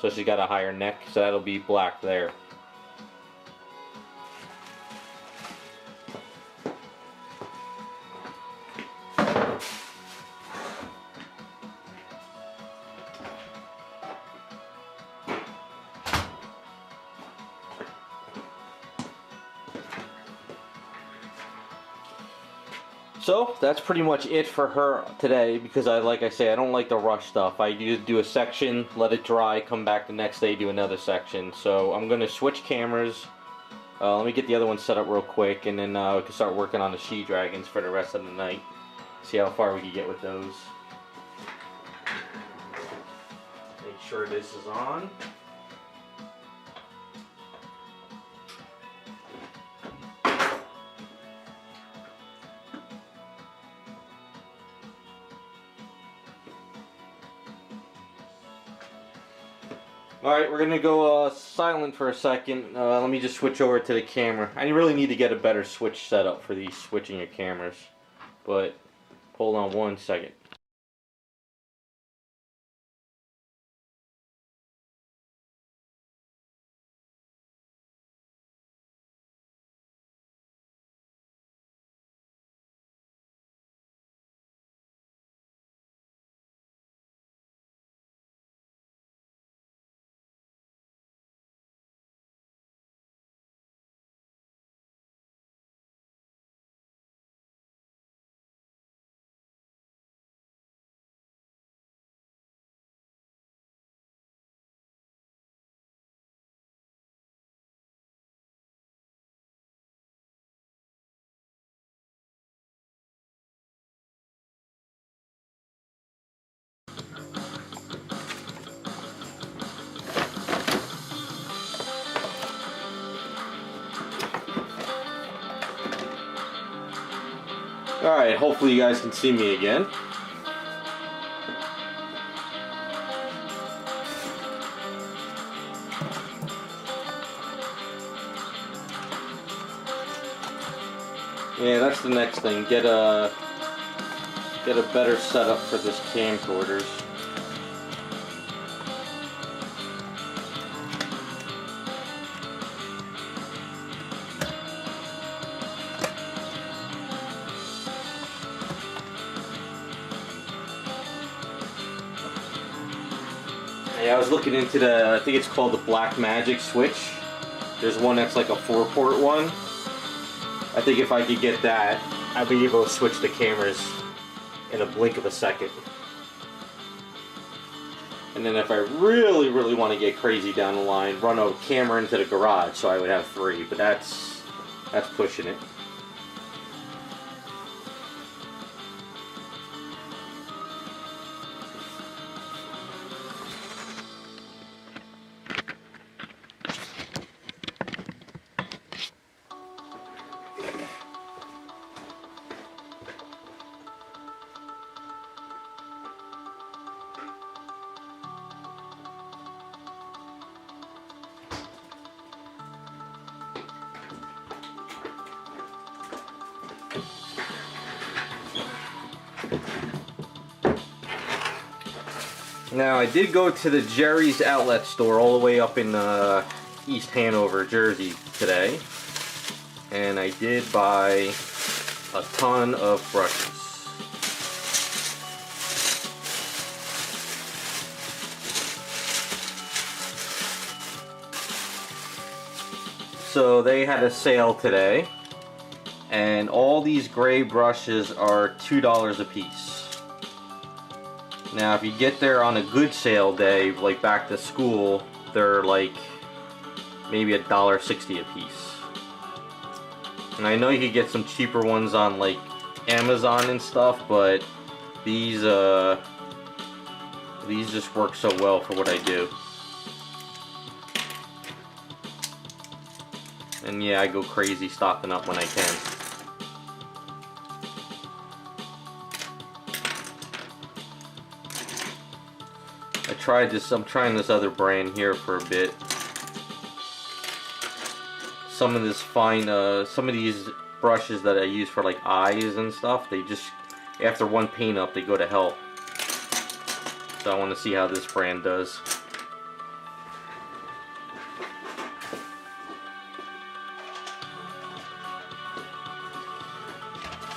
Speaker 1: So she's got a higher neck, so that'll be black there. So that's pretty much it for her today, because like I say, I don't like to rush stuff. I do a section, let it dry, come back the next day, do another section. So I'm going to switch cameras. Let me get the other one set up real quick, and then we can start working on the she-dragons for the rest of the night. See how far we can get with those. Make sure this is on. Alright, we're going to go silent for a second. Let me just switch over to the camera. I really need to get a better switch set up for these switching your cameras. But, hold on one second. Alright, hopefully you guys can see me again. Yeah, that's the next thing. Get a better setup for this camcorders. Yeah, I was looking into I think it's called the Black Magic switch. There's one that's like a 4-port one. I think if I could get that, I'd be able to switch the cameras in a blink of a second. And then if I really, really want to get crazy down the line, run a camera into the garage, so I would have 3, but that's pushing it. Now, I did go to the Jerry's outlet store all the way up in East Hanover, Jersey today, and I did buy a ton of brushes. So they had a sale today, and all these gray brushes are $2 a piece. Now if you get there on a good sale day, like back to school, they're like maybe $1.60 a piece. And I know you could get some cheaper ones on like Amazon and stuff, but these just work so well for what I do. And yeah, I go crazy stocking up when I can. I'm trying this other brand here for a bit. Some of these brushes that I use for like eyes and stuff, they just, after one paint up, they go to hell. So I want to see how this brand does.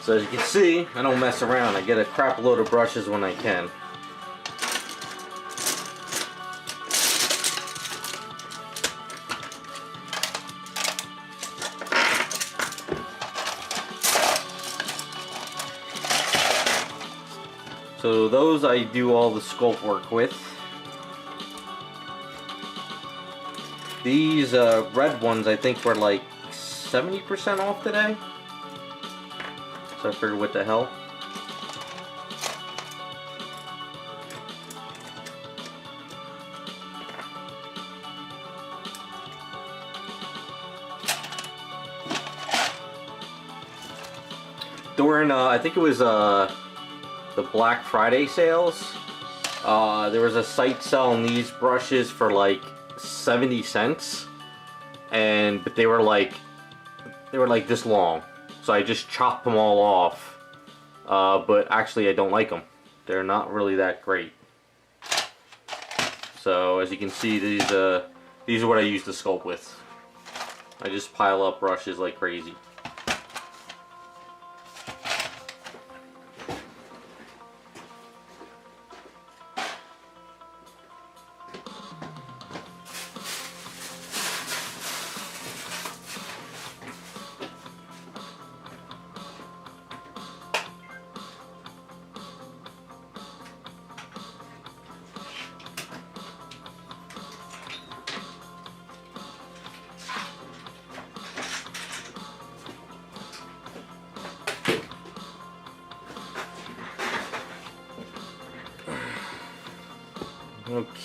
Speaker 1: So as you can see, I don't mess around. I get a crap load of brushes when I can. So those I do all the sculpt work with. These red ones I think were like 70% off today. So I figured what the hell. During I think it was the Black Friday sales, there was a site selling these brushes for like 70 cents, but they were like this long, so I just chopped them all off. But actually I don't like them. They're not really that great. So as you can see, these are what I use to sculpt with. I just pile up brushes like crazy.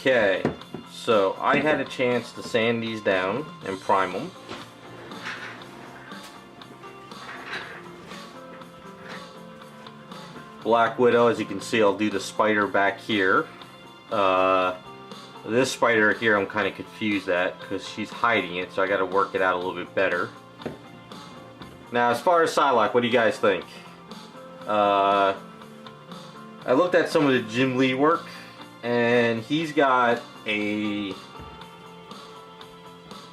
Speaker 1: Okay, so I had a chance to sand these down and prime them. Black Widow, as you can see, I'll do the spider back here. This spider here I'm kind of confused at because she's hiding it, so I got to work it out a little bit better. Now as far as Psylocke, what do you guys think? I looked at some of the Jim Lee work, and he's got a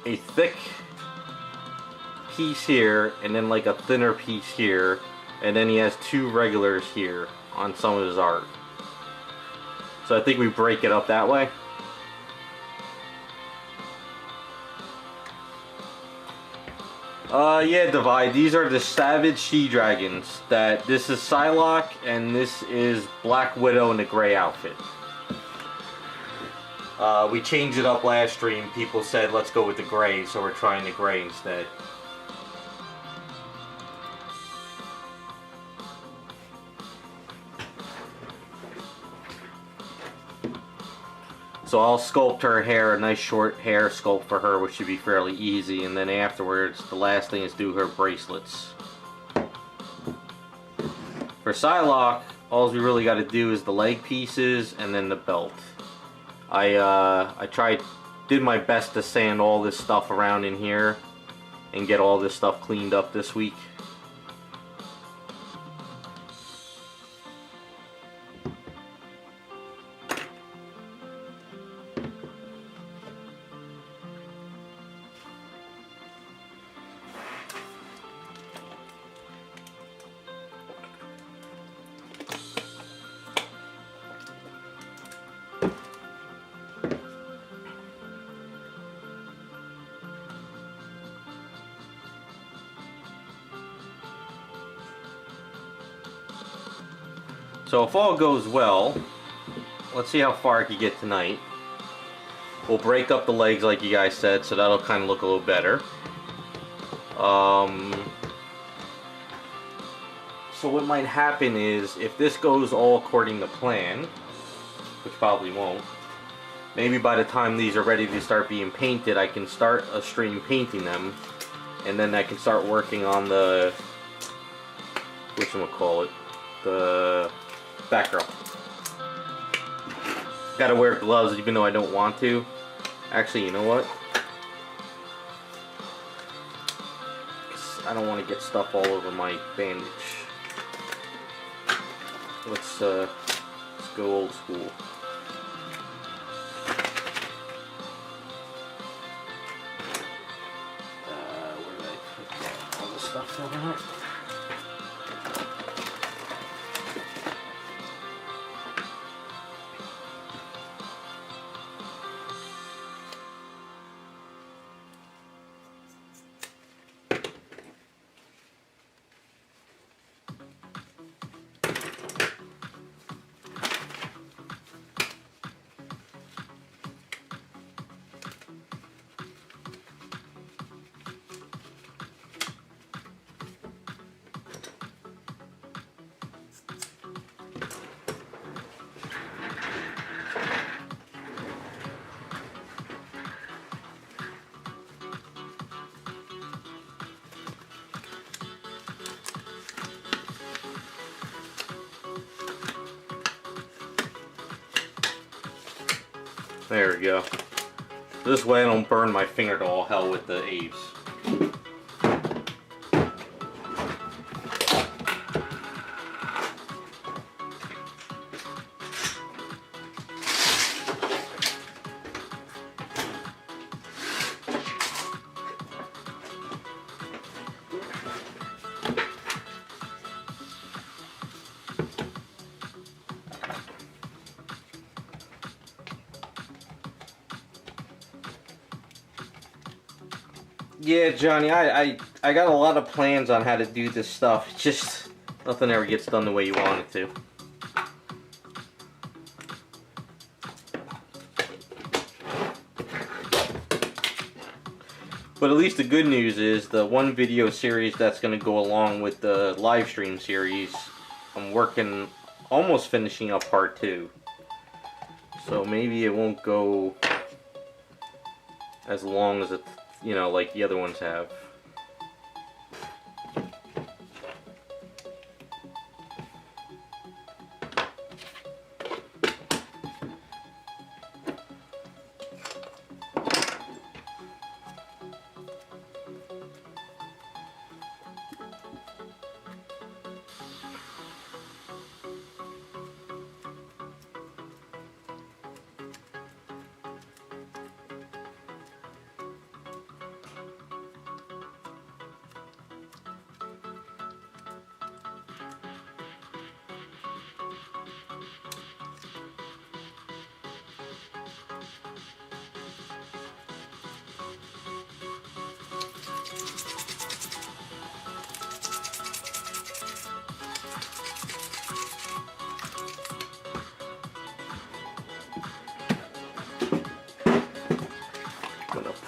Speaker 1: thick piece here and then like a thinner piece here, and then he has two regulars here on some of his art. So I think we break it up that way. Yeah, divide. These are the Savage She Dragons. This is Psylocke and this is Black Widow in the gray outfit. We changed it up last stream. People said let's go with the gray, so we're trying the gray instead. So I'll sculpt her hair, a nice short hair sculpt for her, which should be fairly easy, and then afterwards the last thing is do her bracelets. For Psylocke, all we really got to do is the leg pieces and then the belt. I did my best to sand all this stuff around in here and get all this stuff cleaned up this week. So if all goes well, let's see how far I can get tonight. We'll break up the legs like you guys said, so that'll kind of look a little better. So what might happen is, if this goes all according to plan, which probably won't, maybe by the time these are ready to start being painted, I can start a stream painting them, and then I can start working on the, whatchamacallit, the background. Gotta wear gloves even though I don't want to. Actually, you know what? I don't want to get stuff all over my bandage. Let's go old school. Where did I put all the stuff over here? There we go. This way I don't burn my finger to all hell with the Aves. Yeah, Johnny, I got a lot of plans on how to do this stuff. It's just nothing ever gets done the way you want it to. But at least the good news is the one video series that's going to go along with the live stream series, I'm working, almost finishing up part 2. So maybe it won't go as long as it, you know, like the other ones have.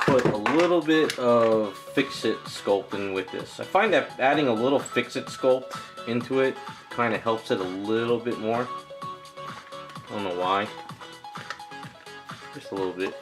Speaker 1: Put a little bit of Fix-It sculpting with this. I find that adding a little Fix-It sculpt into it kind of helps it a little bit more. I don't know why. Just a little bit.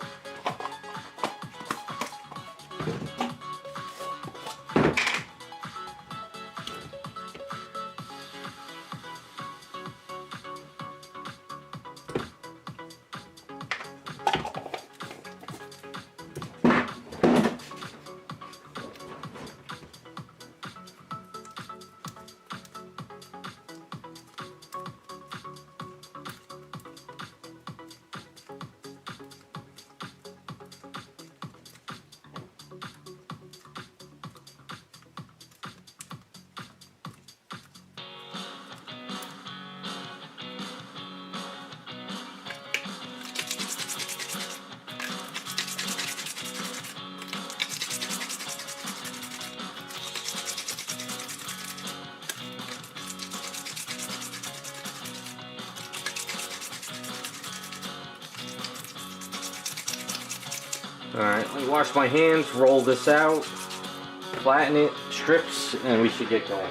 Speaker 1: Alright, let me wash my hands, roll this out, flatten it, strips, and we should get going.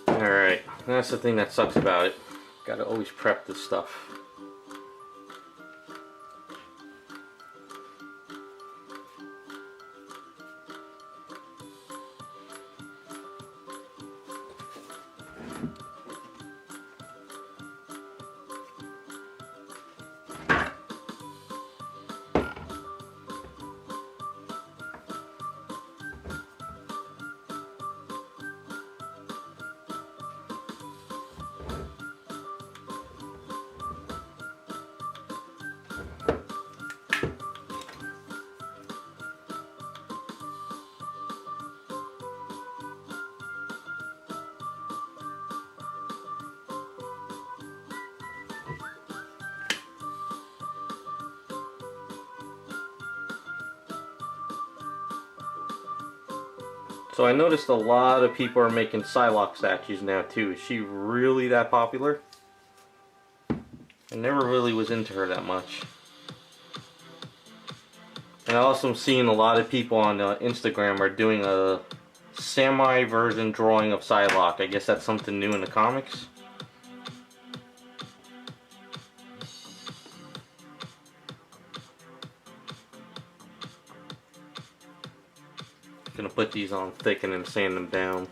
Speaker 1: Alright, that's the thing that sucks about it. Gotta always prep this stuff. So I noticed a lot of people are making Psylocke statues now too. Is she really that popular? I never really was into her that much. And I also am seeing a lot of people on Instagram are doing a samurai version drawing of Psylocke. I guess that's something new in the comics. Gonna put these on thick and then sand them down.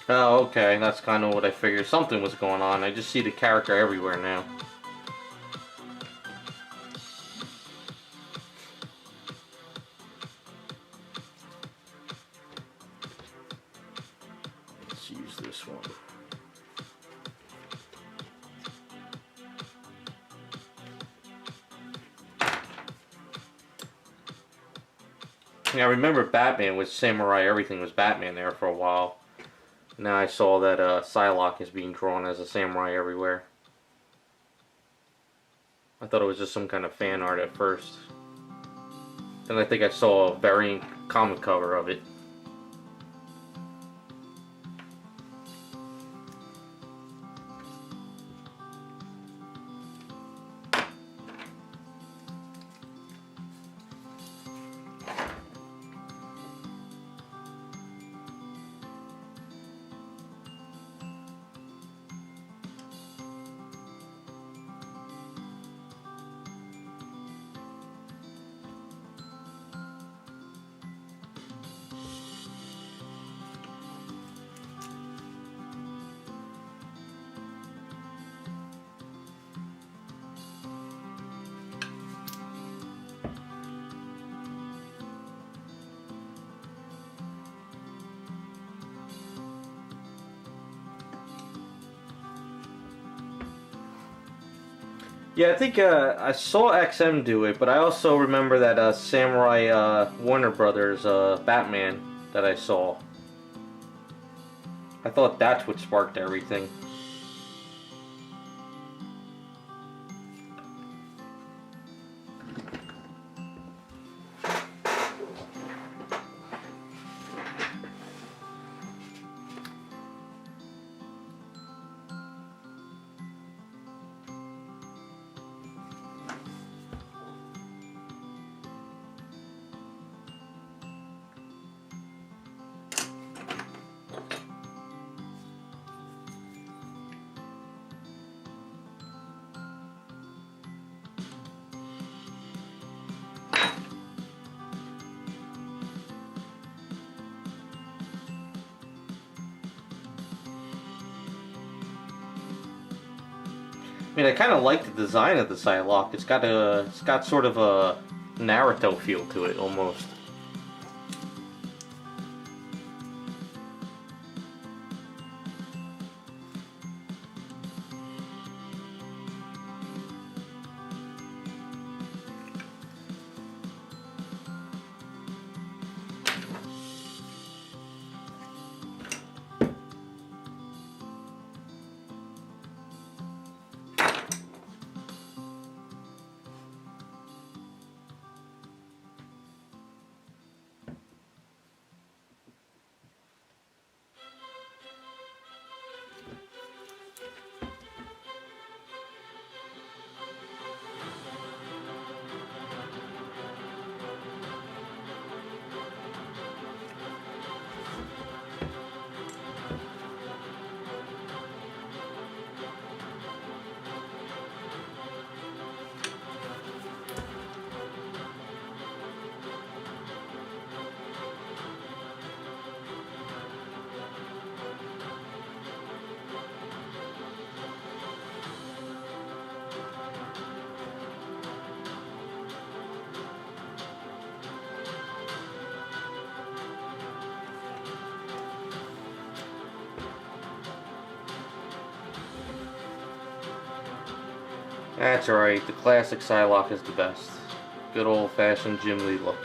Speaker 1: Oh, okay, that's kind of what I figured. Something was going on. I just see the character everywhere now. Let's use this one. Yeah, I remember Batman was samurai. Everything was Batman there for a while. Now I saw that Psylocke is being drawn as a samurai everywhere. I thought it was just some kind of fan art at first. and I think I saw a variant comic cover of it. Yeah, I think I saw XM do it, but I also remember that Samurai Warner Brothers Batman that I saw. I thought that's what sparked everything. I mean, I kind of like the design of the Psylocke. It's got sort of a Naruto feel to it, almost. That's alright, the classic Psylocke is the best. Good old-fashioned Jim Lee look.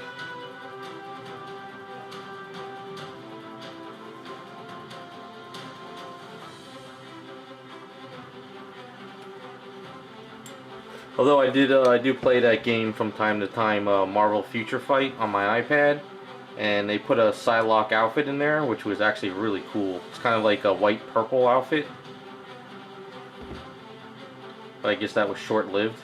Speaker 1: Although I do play that game from time to time, Marvel Future Fight on my iPad, and they put a Psylocke outfit in there, which was actually really cool. It's kind of like a white-purple outfit. But I guess that was short-lived.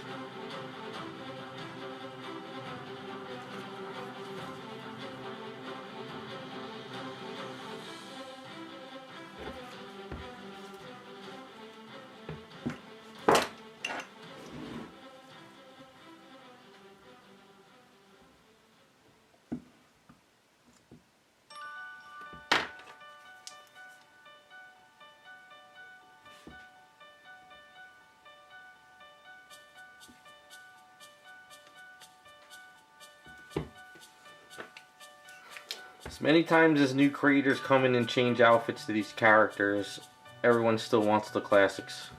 Speaker 1: As many times as new creators come in and change outfits to these characters, everyone still wants the classics.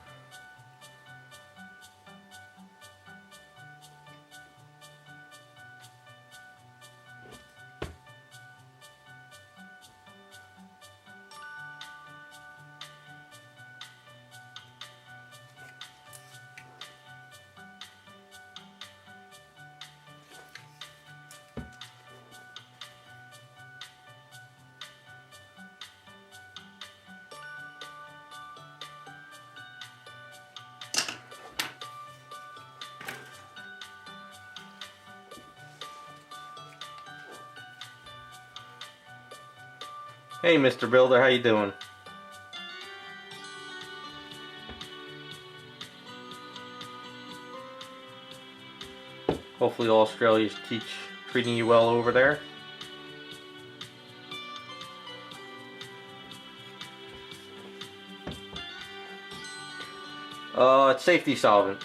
Speaker 1: Hey, Mr. Builder, how you doing? Hopefully Australia's treating you well over there. It's safety solvent.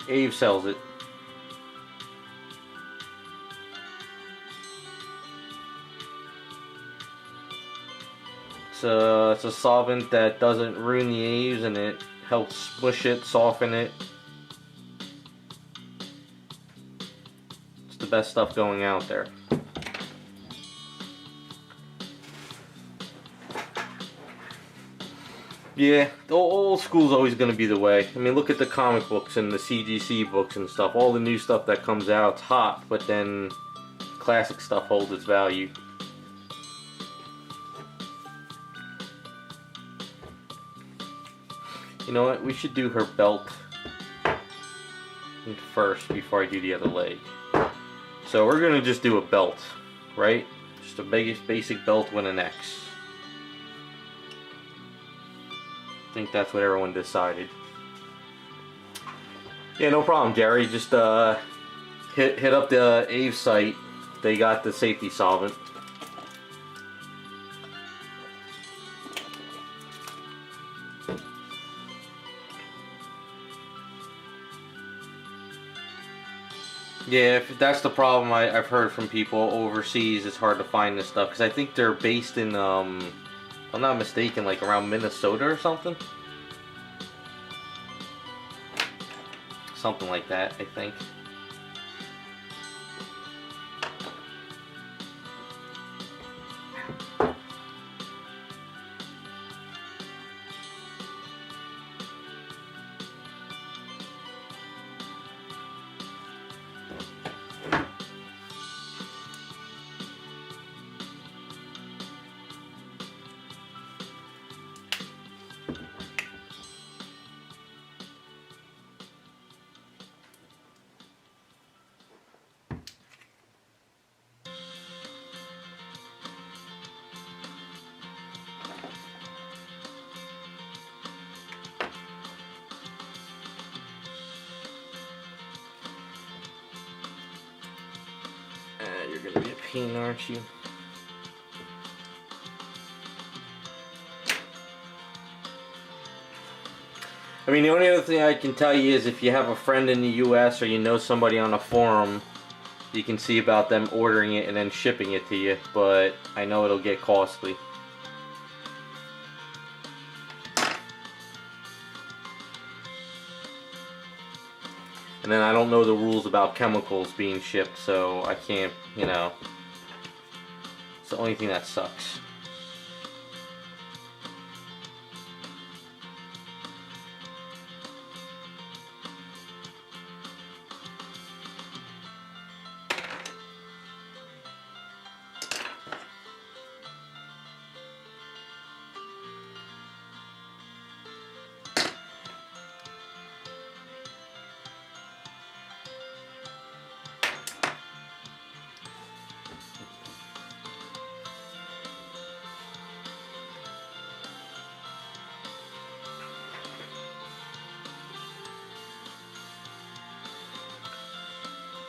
Speaker 1: Ave sells it. It's a solvent that doesn't ruin the Aves, and it helps smush it, soften it. It's the best stuff going out there. Yeah, the old school's always going to be the way. I mean, look at the comic books and the CGC books and stuff. All the new stuff that comes out, it's hot, but then classic stuff holds its value. You know what? We should do her belt first before I do the other leg. So we're going to just do a belt, right? Just a basic belt with an X. I think that's what everyone decided. Yeah, no problem, Jerry. Just hit up the Ave site. They got the safety solvent. Yeah, if that's the problem I've heard from people overseas, it's hard to find this stuff because I think they're based in if I'm not mistaken, like around Minnesota or something. Something like that, I think. You're gonna be a pain, aren't you? I mean, the only other thing I can tell you is if you have a friend in the US or you know somebody on a forum, you can see about them ordering it and then shipping it to you, but I know it'll get costly. And then I don't know the rules about chemicals being shipped, so I can't, you know. It's the only thing that sucks.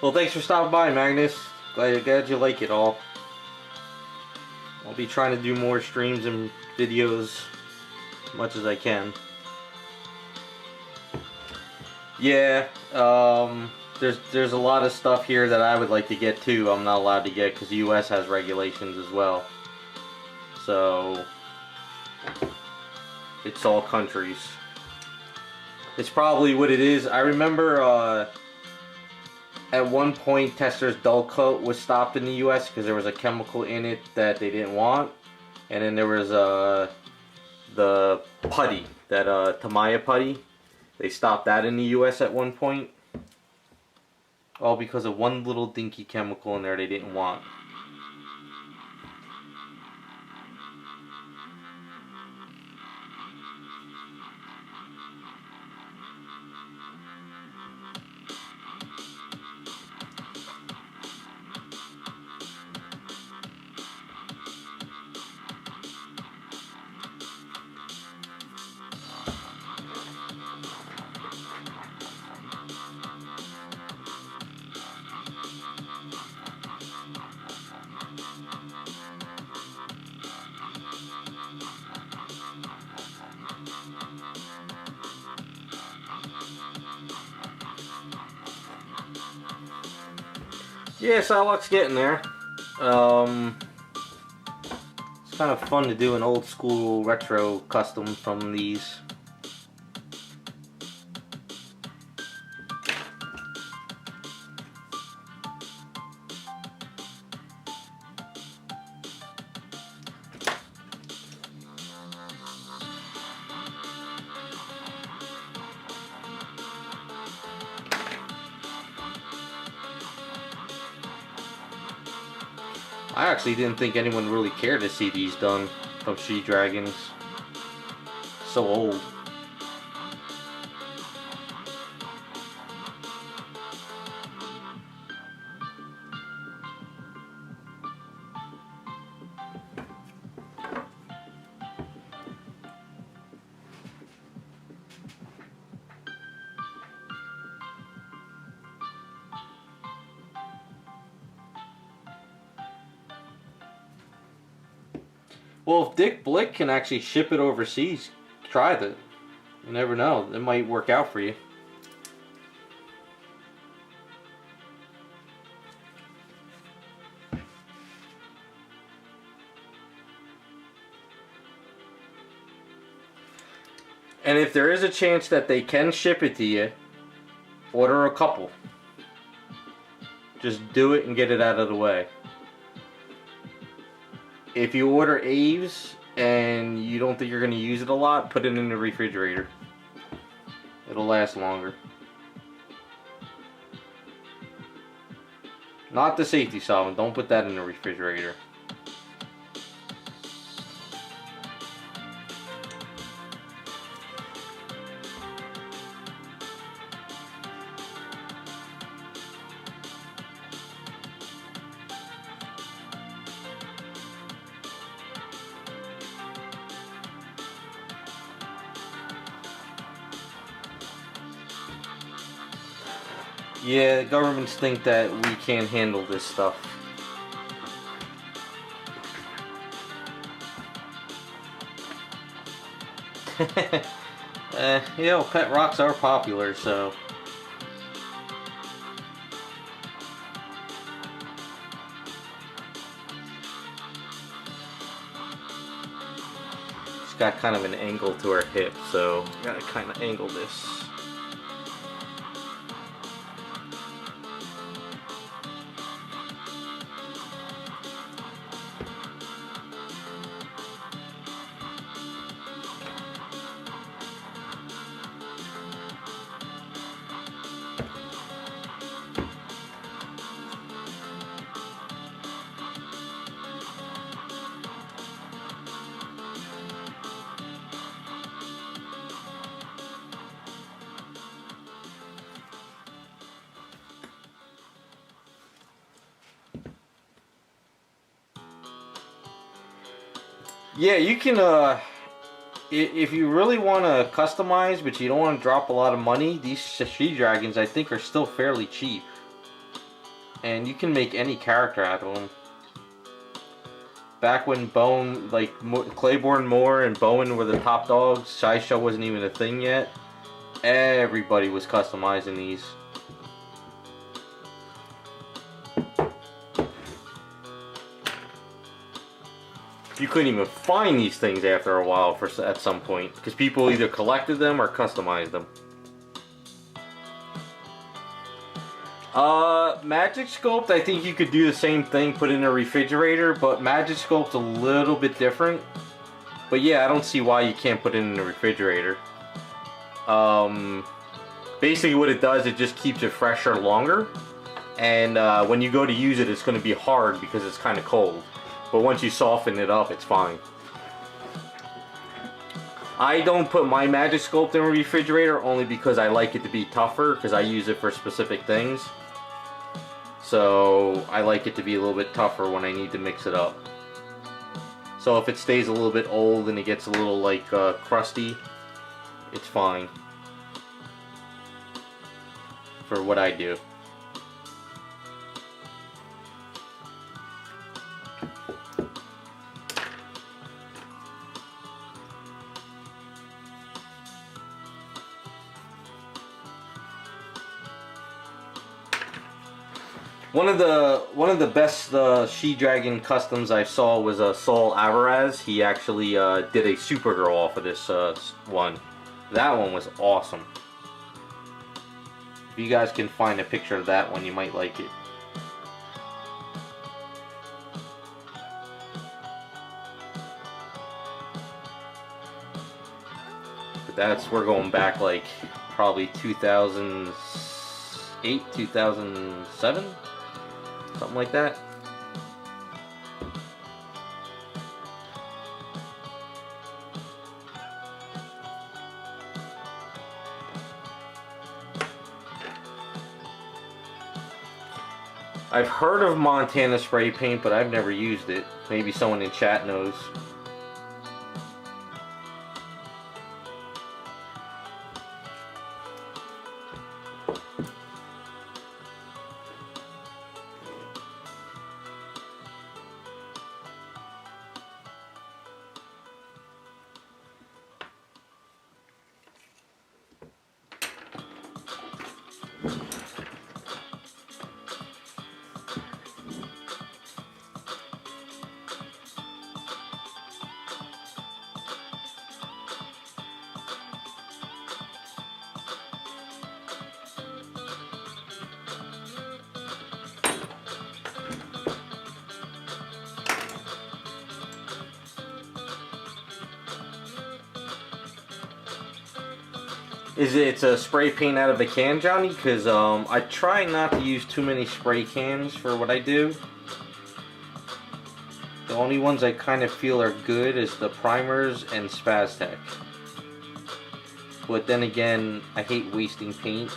Speaker 1: Well, thanks for stopping by, Magnus. Glad you like it all. I'll be trying to do more streams and videos as much as I can. Yeah, there's a lot of stuff here that I would like to get too. I'm not allowed to get because the US has regulations as well. So it's all countries. It's probably what it is. I remember at one point Tester's dull coat was stopped in the US because there was a chemical in it that they didn't want. And then there was the putty, that Tamiya putty. They stopped that in the US at one point. All because of one little dinky chemical in there they didn't want. Yeah, Psylocke's getting there. It's kind of fun to do an old school retro custom from these. I actually didn't think anyone really cared to see these done from She Dragons. So old. Well, if Dick Blick can actually ship it overseas, try that. You never know. It might work out for you. And if there is a chance that they can ship it to you, order a couple. Just do it and get it out of the way. If you order Aves and you don't think you're going to use it a lot, put it in the refrigerator. It'll last longer. Not the safety solvent. Don't put that in the refrigerator. Yeah, the governments think that we can't handle this stuff. You know, pet rocks are popular, so... She's got kind of an angle to her hip, so gotta kind of angle this. Yeah, you can, if you really want to customize, but you don't want to drop a lot of money, these She Dragons, I think, are still fairly cheap. And you can make any character out of them. Back when Bone, like, Claiborne Moore and Bowen were the top dogs, Sideshow wasn't even a thing yet, everybody was customizing these. You couldn't even find these things after a while at some point, because people either collected them or customized them. Magic Sculpt, I think you could do the same thing, put it in a refrigerator, but Magic Sculpt's a little bit different. But yeah, I don't see why you can't put it in the refrigerator. Basically what it does, it just keeps it fresher longer, and when you go to use it, it's going to be hard because it's kind of cold. But once you soften it up, it's fine. I don't put my Magic Sculpt in a refrigerator only because I like it to be tougher, because I use it for specific things. So I like it to be a little bit tougher when I need to mix it up. So if it stays a little bit old and it gets a little like crusty, it's fine for what I do. One of the best She Dragon customs I saw was Saul Alvarez. He actually did a Supergirl off of this one. That one was awesome. If you guys can find a picture of that one, you might like it. But that's, we're going back like probably 2008, 2007, something like that. I've heard of Montana spray paint, but I've never used it. Maybe someone in chat knows. It's a spray paint out of a can, Johnny? Because I try not to use too many spray cans for what I do. The only ones I kind of feel are good is the primers and Tack. But then again, I hate wasting paint.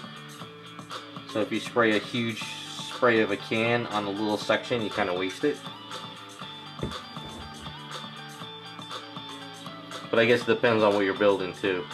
Speaker 1: So if you spray a huge spray of a can on a little section, you kind of waste it. But I guess it depends on what you're building too.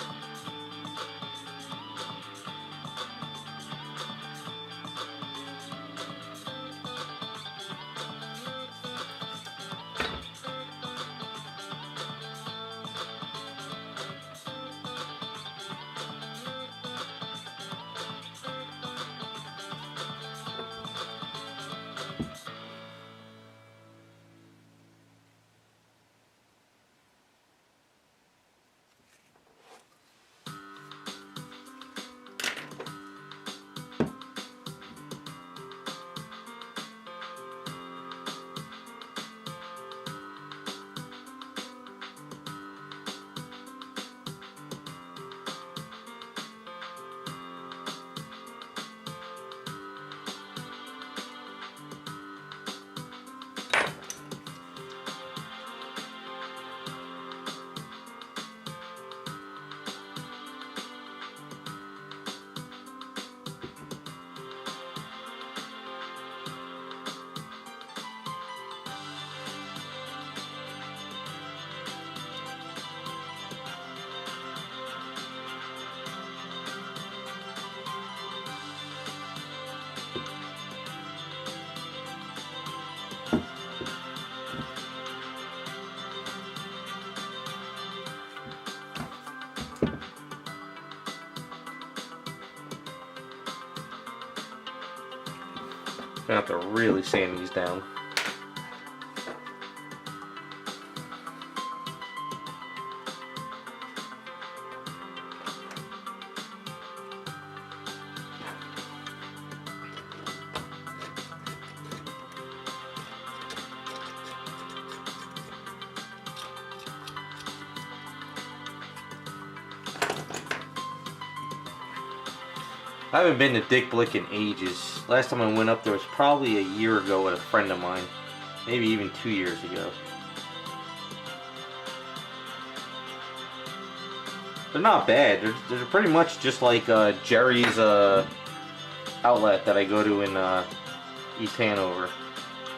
Speaker 1: I have to really sand these down. I haven't been to Dick Blick in ages. Last time I went up there was probably a year ago with a friend of mine. Maybe even 2 years ago. They're not bad. They're pretty much just like Jerry's outlet that I go to in East Hanover.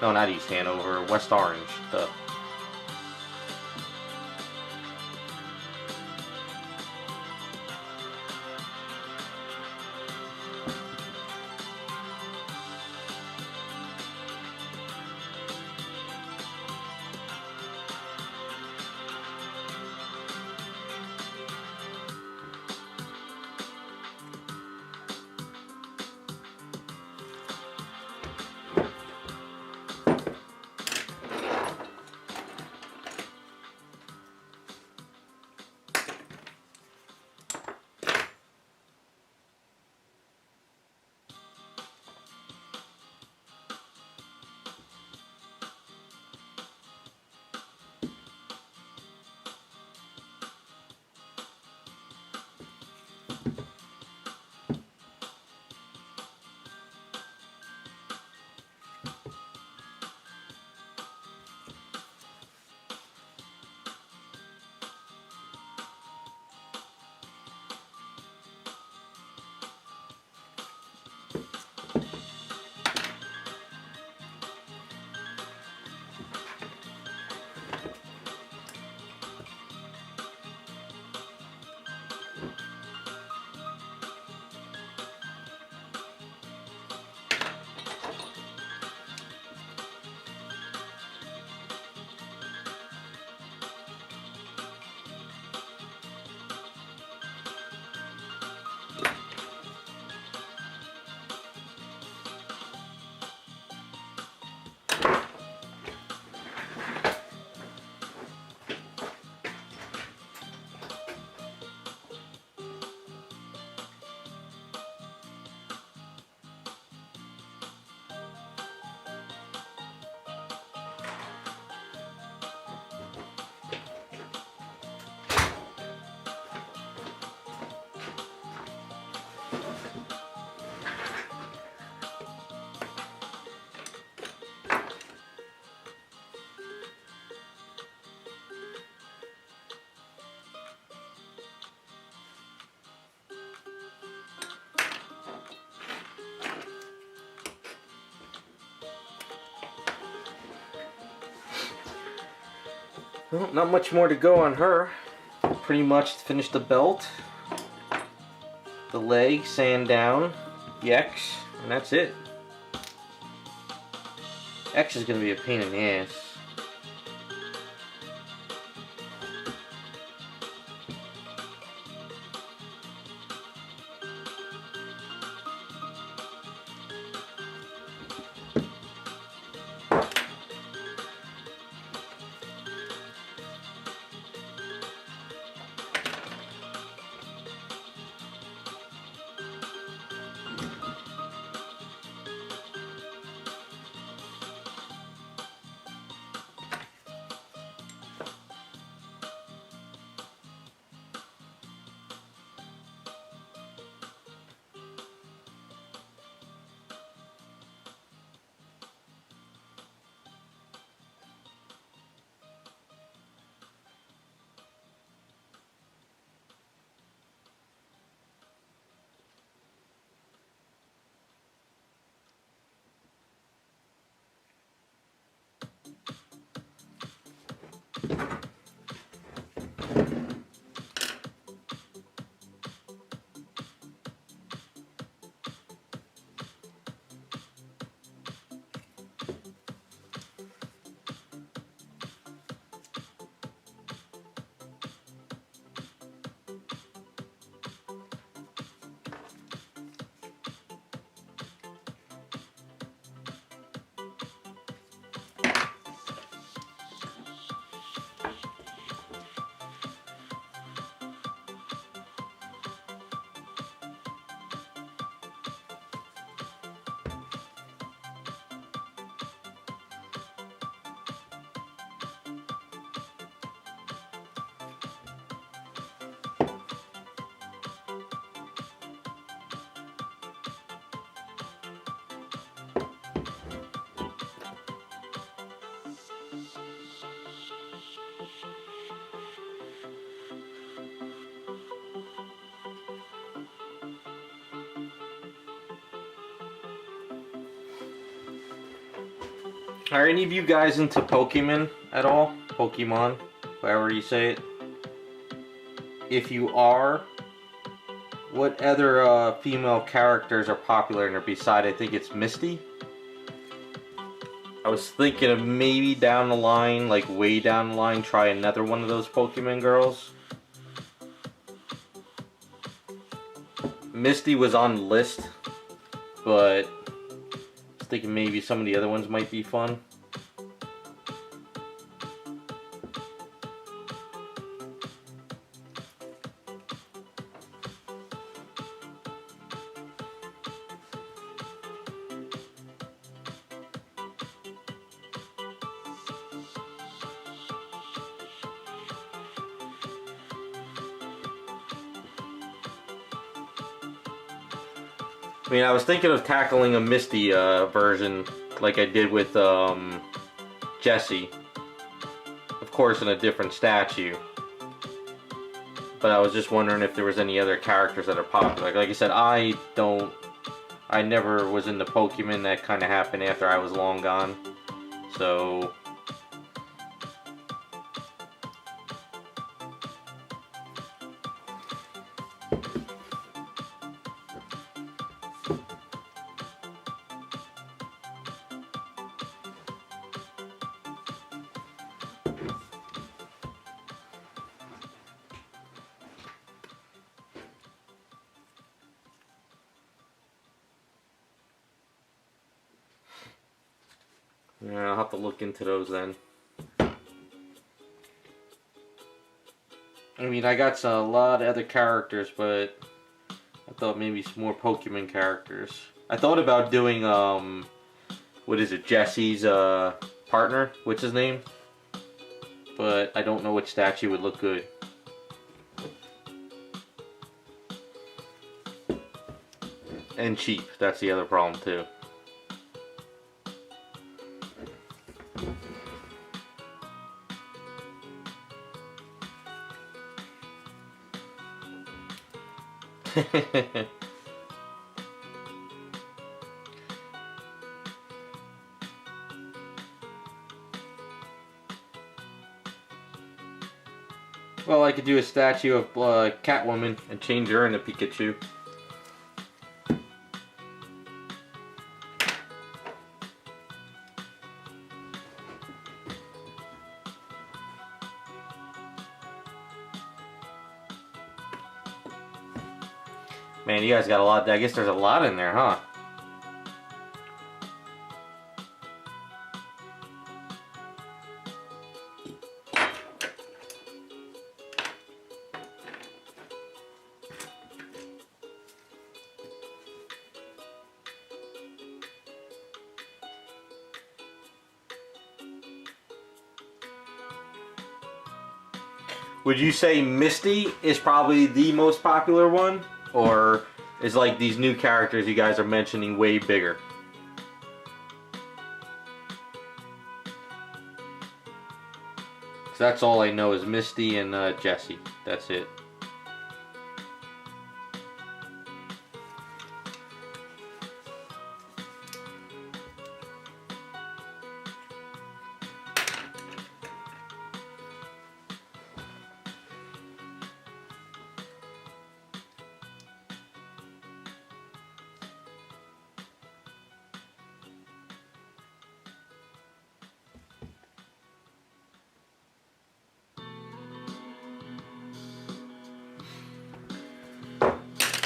Speaker 1: No, not East Hanover. West Orange. Well, not much more to go on her. Pretty much finished the belt, the leg, sand down, the X, and that's it. X is going to be a pain in the ass. Are any of you guys into Pokemon at all? Pokemon, however you say it. If you are, what other female characters are popular in there beside, I think it's Misty? I was thinking of maybe down the line, like way down the line, try another one of those Pokemon girls. Misty was on the list, but I was thinking maybe some of the other ones might be fun. I mean, I was thinking of tackling a Misty version like I did with Jessie. Of course, in a different statue. But I was just wondering if there was any other characters that are popular. Like I said, I never was into Pokemon. That kind of happened after I was long gone. So... yeah, I'll have to look into those then. I mean, I got a lot of other characters, but I thought maybe some more Pokemon characters. I thought about doing, what is it, Jessie's partner, what's his name? But I don't know which statue would look good. And cheap, that's the other problem too. Well, I could do a statue of Catwoman and change her into Pikachu. Man, you guys got a lot. I guess there's a lot in there, huh? Would you say Misty is probably the most popular one? Or is like these new characters you guys are mentioning way bigger? So that's all I know is Misty and Jessie. That's it.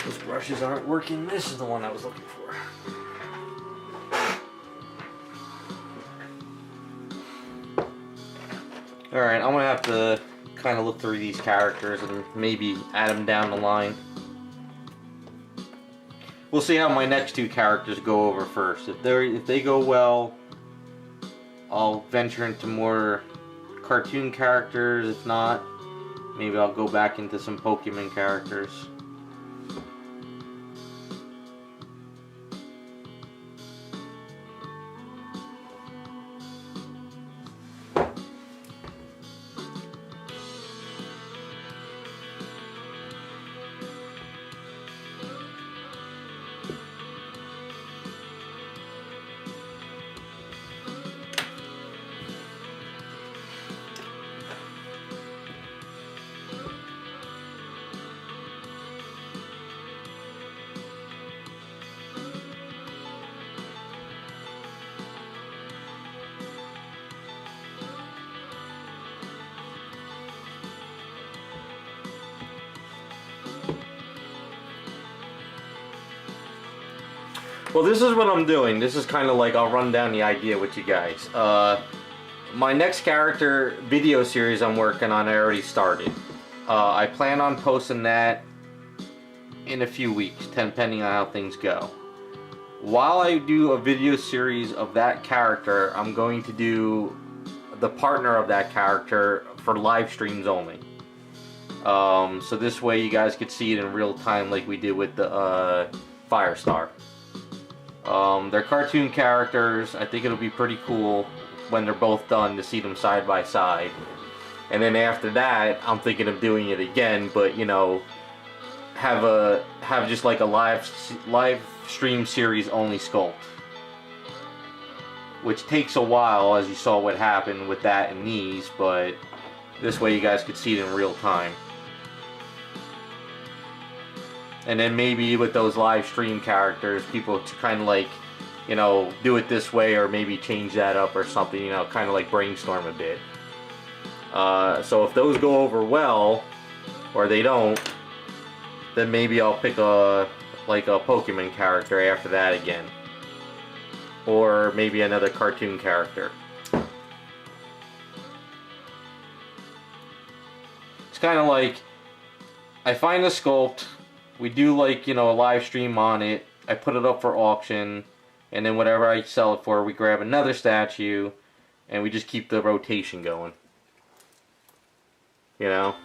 Speaker 1: Those brushes aren't working. This is the one I was looking for. Alright, I'm gonna have to kind of look through these characters and maybe add them down the line. We'll see how my next two characters go over first. If they go well, I'll venture into more cartoon characters. If not, maybe I'll go back into some Pokemon characters. Well, this is what I'm doing. This is kind of like, I'll run down the idea with you guys. My next character video series I'm working on, I already started. I plan on posting that in a few weeks, depending on how things go. While I do a video series of that character, I'm going to do the partner of that character for live streams only. So this way you guys could see it in real time like we did with the Firestar. They're cartoon characters. I think it'll be pretty cool when they're both done to see them side by side. And then after that, I'm thinking of doing it again, but you know, have just like a live stream series only sculpt, which takes a while, as you saw what happened with that and these, but this way you guys could see it in real time. And then maybe with those live stream characters, people to kind of like, you know, do it this way or maybe change that up or something, you know, kind of like brainstorm a bit. So if those go over well, or they don't, then maybe I'll pick a Pokemon character after that again. Or maybe another cartoon character. It's kind of like, I find a sculpt, we do like, you know, a live stream on it, I put it up for auction, and then whatever I sell it for, we grab another statue, and we just keep the rotation going. You know?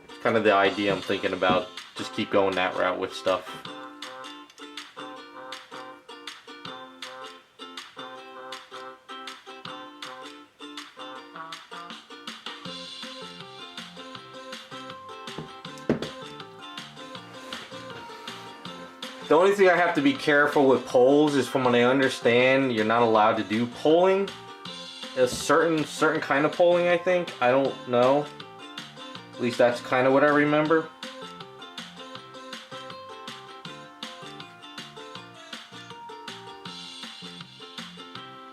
Speaker 1: It's kind of the idea I'm thinking about, just keep going that route with stuff. The only thing I have to be careful with polls is, from what I understand, you're not allowed to do polling. A certain kind of polling, I think. I don't know. At least that's kind of what I remember.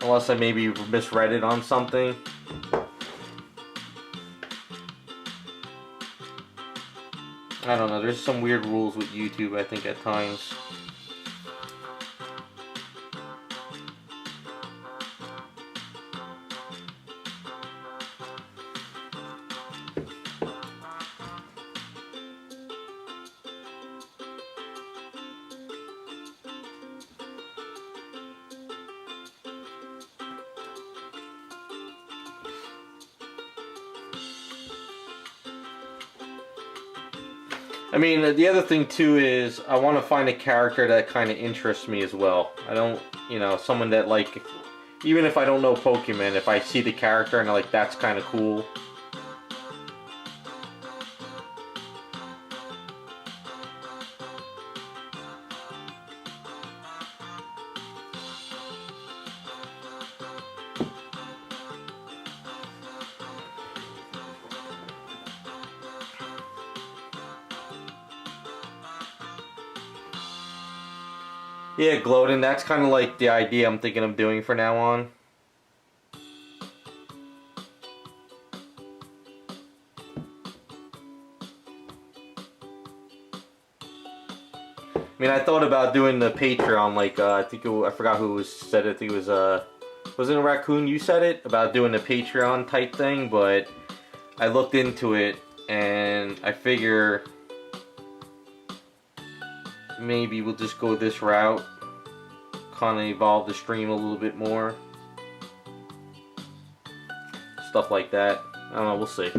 Speaker 1: Unless I maybe misread it on something. I don't know, there's some weird rules with YouTube, I think, at times. I mean, the other thing too is I want to find a character that kind of interests me as well. I don't, you know, someone that, like, even if I don't know Pokemon, if I see the character and I'm like, that's kind of cool. Yeah, gloating, that's kind of like the idea I'm thinking of doing from now on. I mean, I thought about doing the Patreon, like, I forgot who said it, I think it wasn't a Raccoon, you said it? About doing the Patreon type thing, but I looked into it, and I figure maybe we'll just go this route, kind of evolve the stream a little bit more, stuff like that. I don't know, we'll see.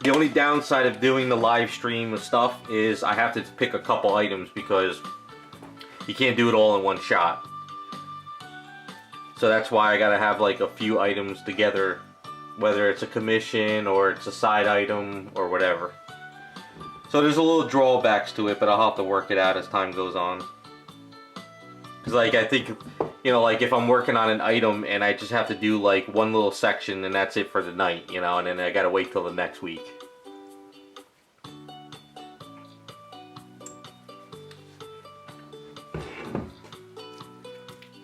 Speaker 1: The only downside of doing the live stream of stuff is I have to pick a couple items because you can't do it all in one shot. So that's why I gotta have like a few items together, whether it's a commission or it's a side item or whatever. So there's a little drawbacks to it, but I'll have to work it out as time goes on. Cause like I think, you know, like if I'm working on an item and I just have to do like one little section and that's it for the night, you know, and then I gotta wait till the next week.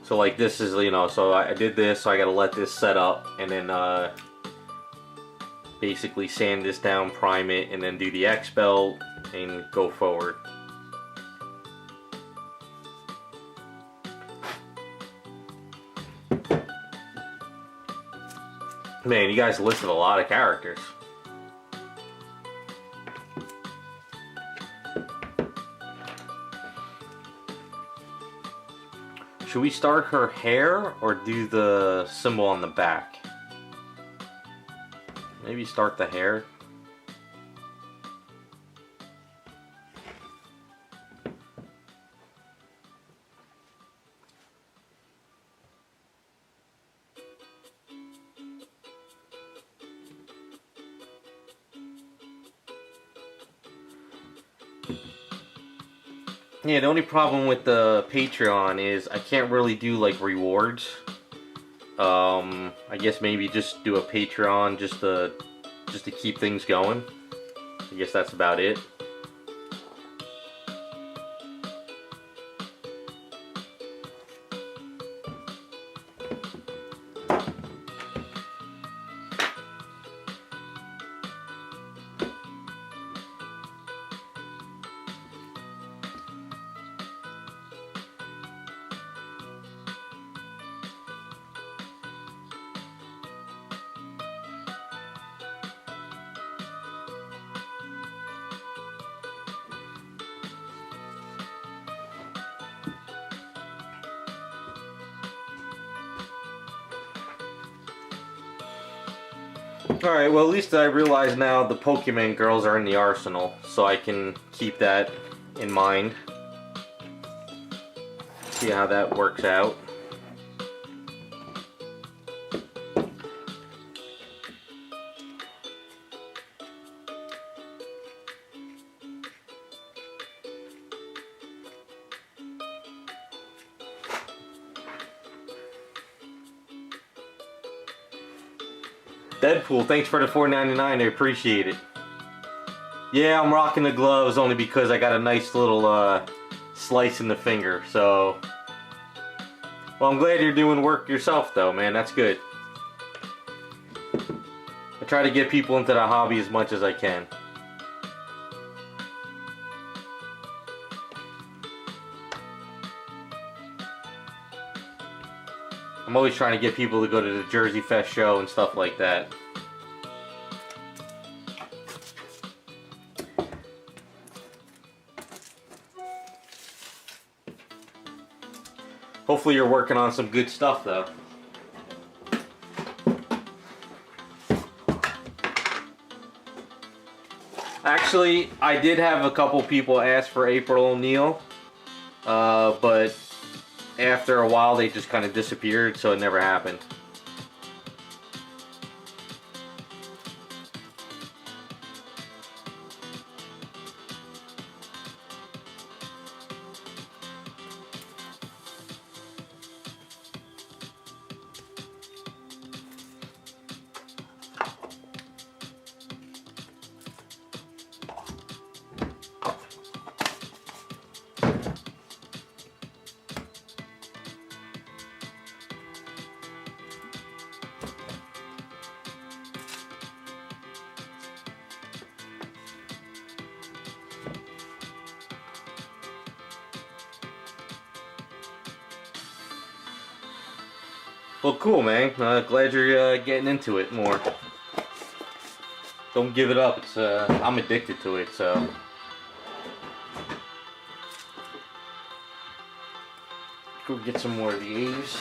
Speaker 1: So like this is, you know, so I did this, so I gotta let this set up and then basically sand this down, prime it, and then do the X belt and go forward. Man, you guys listed a lot of characters. Should we start her hair or do the symbol on the back? Maybe start the hair. Yeah, the only problem with the Patreon is I can't really do like rewards. I guess maybe just do a Patreon just to keep things going. I guess that's about it. Alright, well at least I realize now the Pokemon girls are in the arsenal, so I can keep that in mind. See how that works out. Deadpool, thanks for the $4.99. I appreciate it. Yeah, I'm rocking the gloves only because I got a nice little slice in the finger. So, well, I'm glad you're doing work yourself, though, man. That's good. I try to get people into the hobby as much as I can. I'm always trying to get people to go to the Jersey Fest show and stuff like that. Hopefully you're working on some good stuff though. Actually, I did have a couple people ask for April O'Neil, but after a while they just kind of disappeared, so it never happened. Well, cool, man. Glad you're getting into it more. Don't give it up. It's I'm addicted to it, so. Go get some more of these.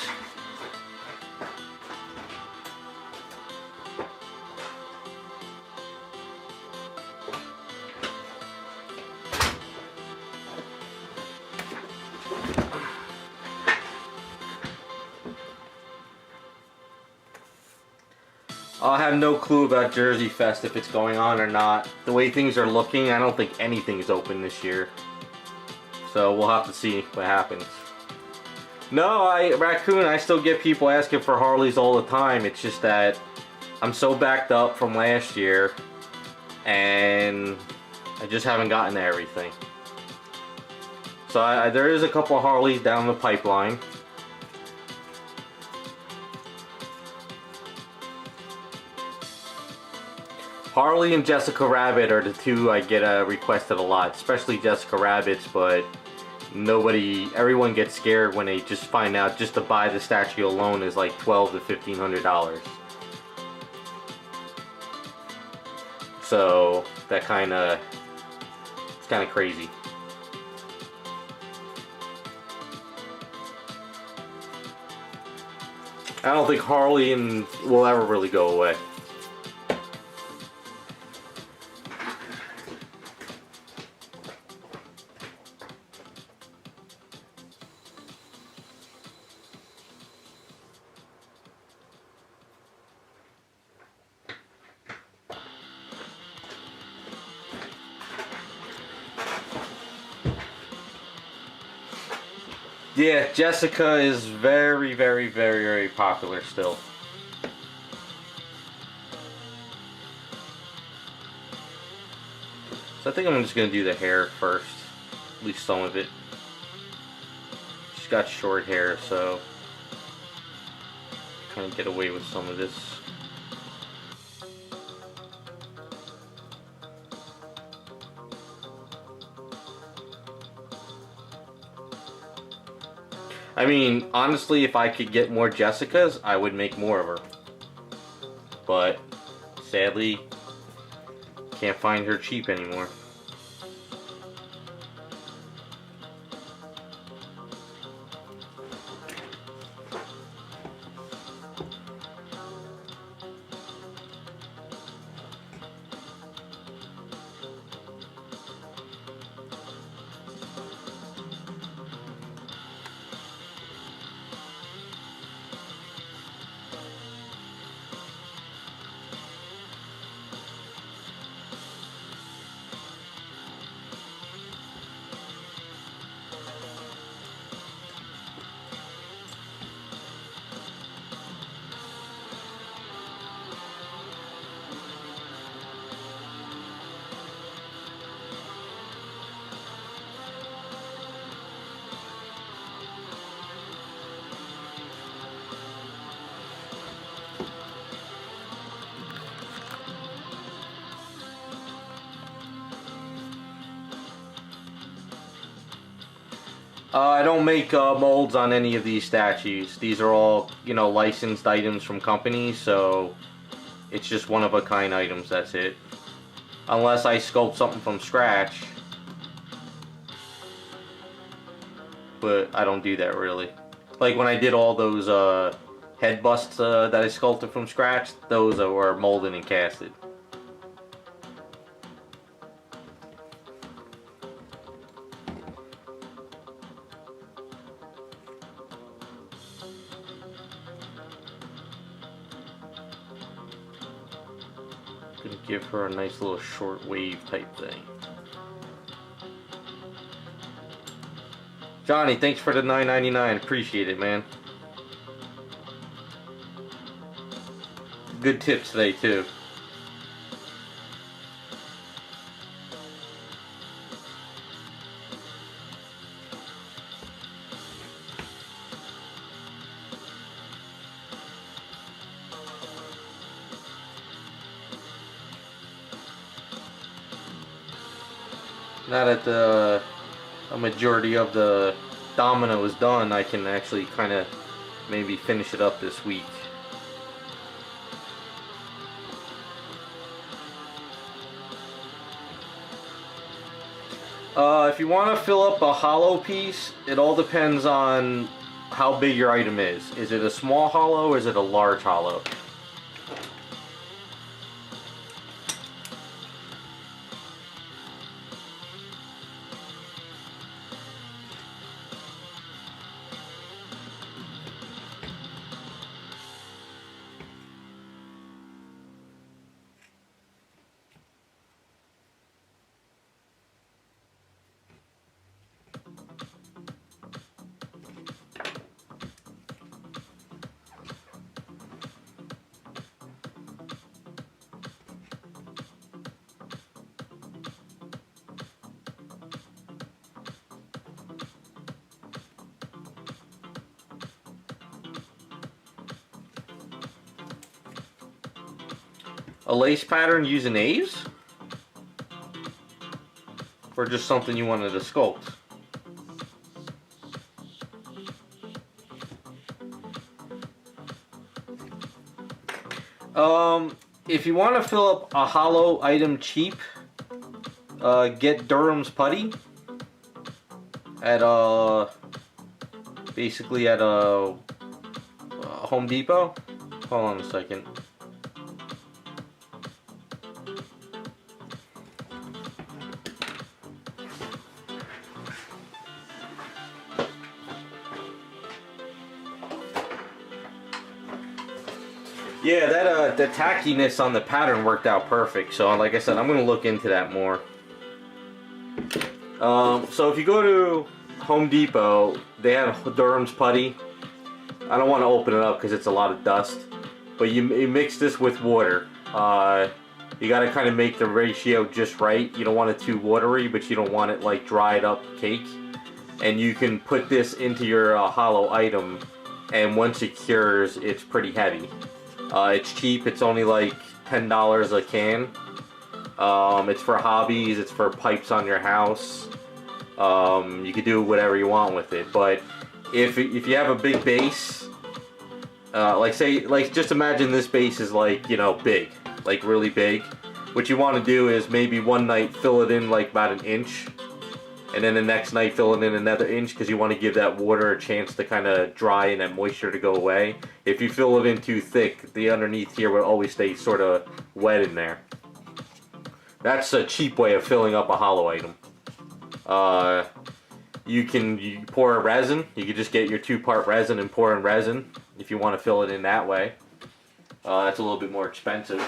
Speaker 1: I have no clue about Jersey Fest, if it's going on or not. The way things are looking, I don't think anything's open this year. So we'll have to see what happens. No, Raccoon, I still get people asking for Harleys all the time. It's just that I'm so backed up from last year and I just haven't gotten to everything. So there is a couple of Harleys down the pipeline. Harley and Jessica Rabbit are the two I get requested a lot, especially Jessica Rabbit's, but everyone gets scared when they just find out just to buy the statue alone is like $1,200 to $1,500. So that it's kind of crazy. I don't think Harley will ever really go away. Yeah, Jessica is very, very, very, very popular still. So I think I'm just going to do the hair first, at least some of it. She's got short hair, so kind of get away with some of this. I mean, honestly, if I could get more Jessicas, I would make more of her. But, sadly, can't find her cheap anymore. I don't make molds on any of these statues. These are all, you know, licensed items from companies, so it's just one-of-a-kind items, that's it. Unless I sculpt something from scratch. But I don't do that really. Like when I did all those head busts that I sculpted from scratch, those were molded and casted. Gonna give her a nice little short wave type thing. Johnny, thanks for the $9.99. Appreciate it, man. Good tips today, too. Now that a majority of the Domino is done, I can actually kind of maybe finish it up this week. If you want to fill up a hollow piece, it all depends on how big your item is. Is it a small hollow or is it a large hollow? A lace pattern using A's? Or just something you wanted to sculpt? If you want to fill up a hollow item cheap, get Durham's putty at basically at Home Depot. Hold on a second. Yeah, that the tackiness on the pattern worked out perfect. So, like I said, I'm gonna look into that more. So if you go to Home Depot, they have Durham's putty. I don't want to open it up because it's a lot of dust. But you mix this with water. You got to kind of make the ratio just right. You don't want it too watery, but you don't want it like dried up cake. And you can put this into your hollow item, and once it cures, it's pretty heavy. It's cheap. It's only like $10 a can. It's for hobbies. It's for pipes on your house. You can do whatever you want with it. But if you have a big base, like just imagine this base is like, you know, big, like really big. What you want to do is maybe one night fill it in like about an inch, and then the next night fill it in another inch, because you want to give that water a chance to kind of dry and that moisture to go away. If you fill it in too thick, the underneath here will always stay sort of wet in there. That's a cheap way of filling up a hollow item. You pour a resin. You can just get your 2-part resin and pour in resin if you want to fill it in that way. That's a little bit more expensive.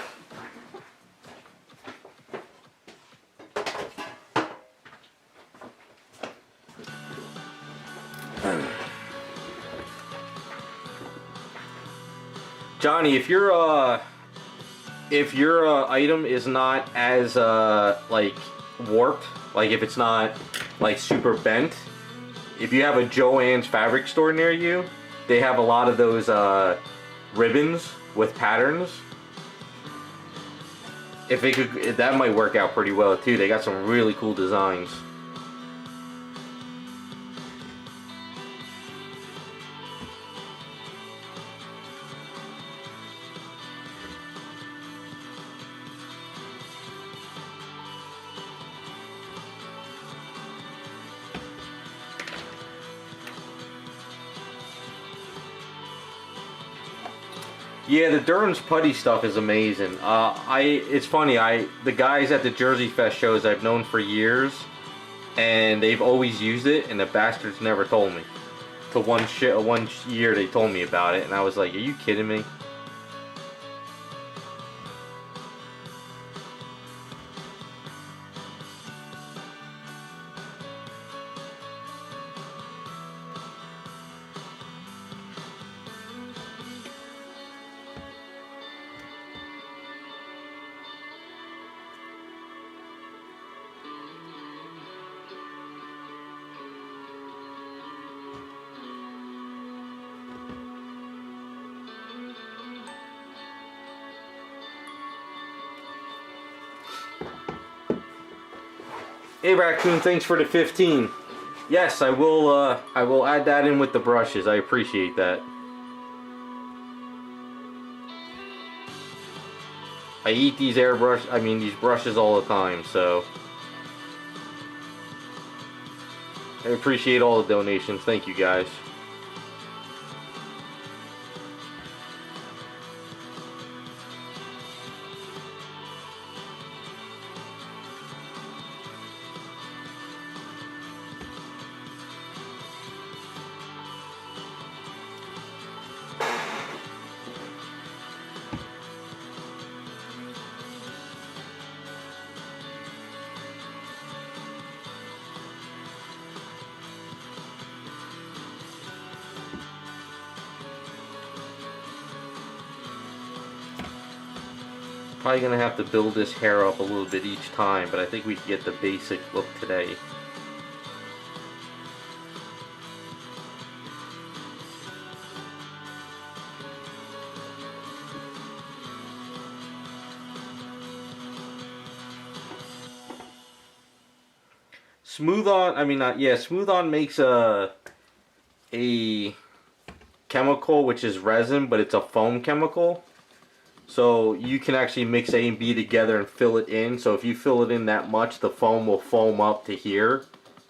Speaker 1: Johnny, if your item is not as like warped, like if it's not like super bent, if you have a Joann's fabric store near you, they have a lot of those ribbons with patterns. If it could, that might work out pretty well too. They got some really cool designs. Yeah, the Durham's putty stuff is amazing. It's funny. The guys at the Jersey Fest shows I've known for years, and they've always used it, and the bastards never told me. Till one year they told me about it, and I was like, "Are you kidding me?" Hey Raccoon, thanks for the 15. Yes, I will add that in with the brushes. I appreciate that. I eat these these brushes all the time, so I appreciate all the donations. Thank you guys. Probably gonna have to build this hair up a little bit each time, but I think we can get the basic look today. Smooth On makes a chemical which is resin, but it's a foam chemical. So you can actually mix A and B together and fill it in. So if you fill it in that much, the foam will foam up to here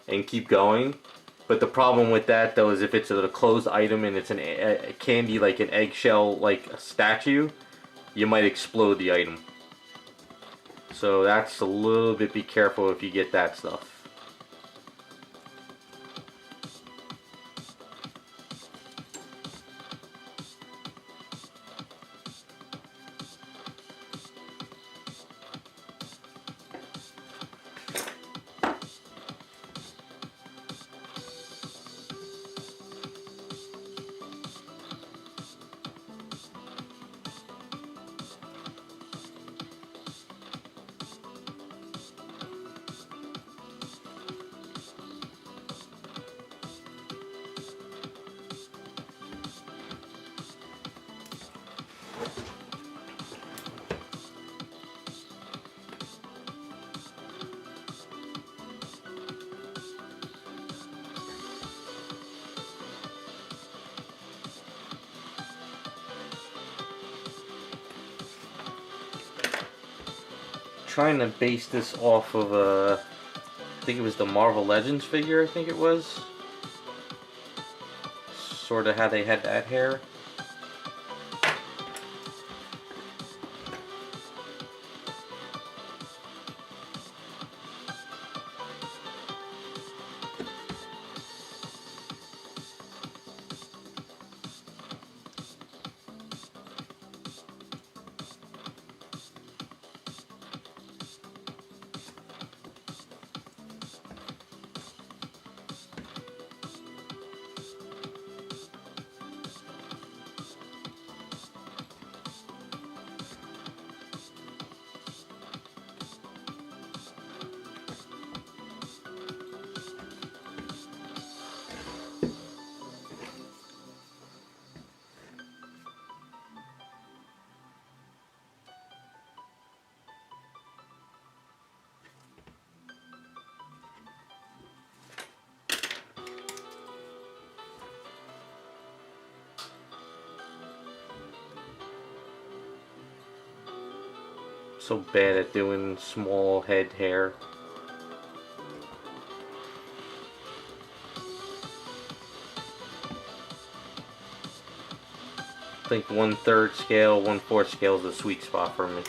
Speaker 1: and keep going. But the problem with that though is if it's a closed item and it's a candy like an eggshell like a statue, you might explode the item. So that's a little bit, be careful if you get that stuff. Trying to base this off of I think it was the Marvel Legends figure, I think it was. Sort of how they had that hair. So bad at doing small head hair. think 1/3 scale, 1/4 scale is the sweet spot for me.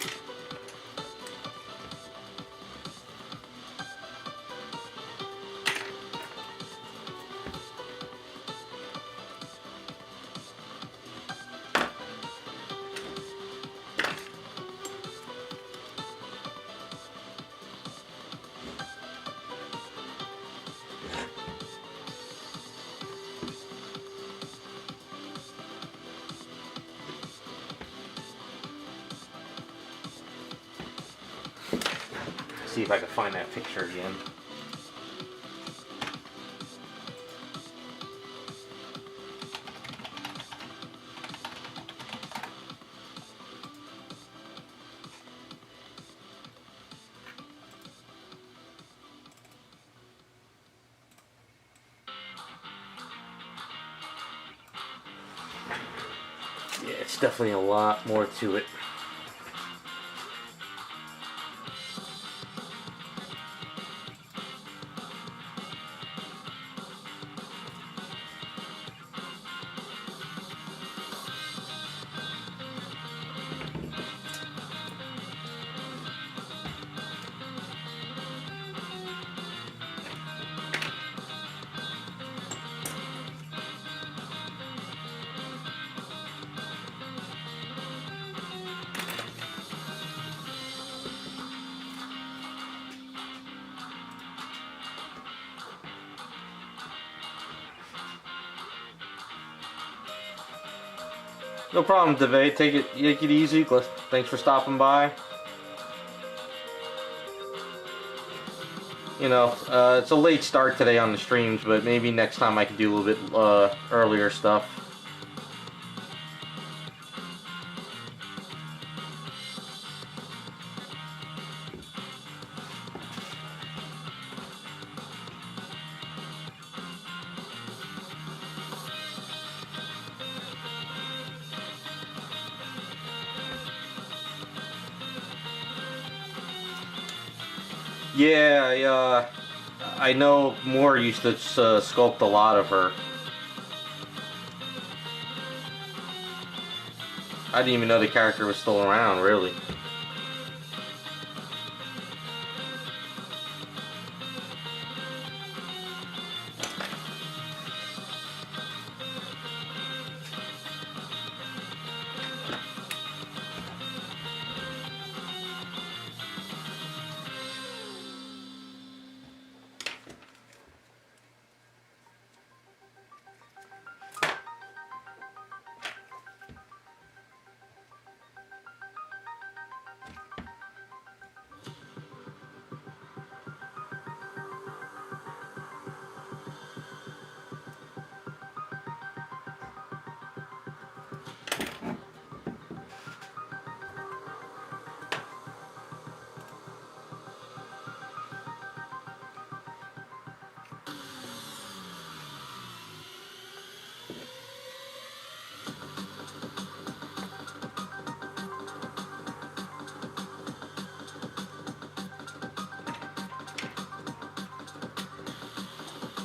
Speaker 1: See if I can find that picture again. Yeah, it's definitely a lot more to it. No problem, Dave. Take it easy. Thanks for stopping by. You know, it's a late start today on the streams, but maybe next time I can do a little bit earlier stuff. Yeah, I know Moore used to sculpt a lot of her. I didn't even know the character was still around, really.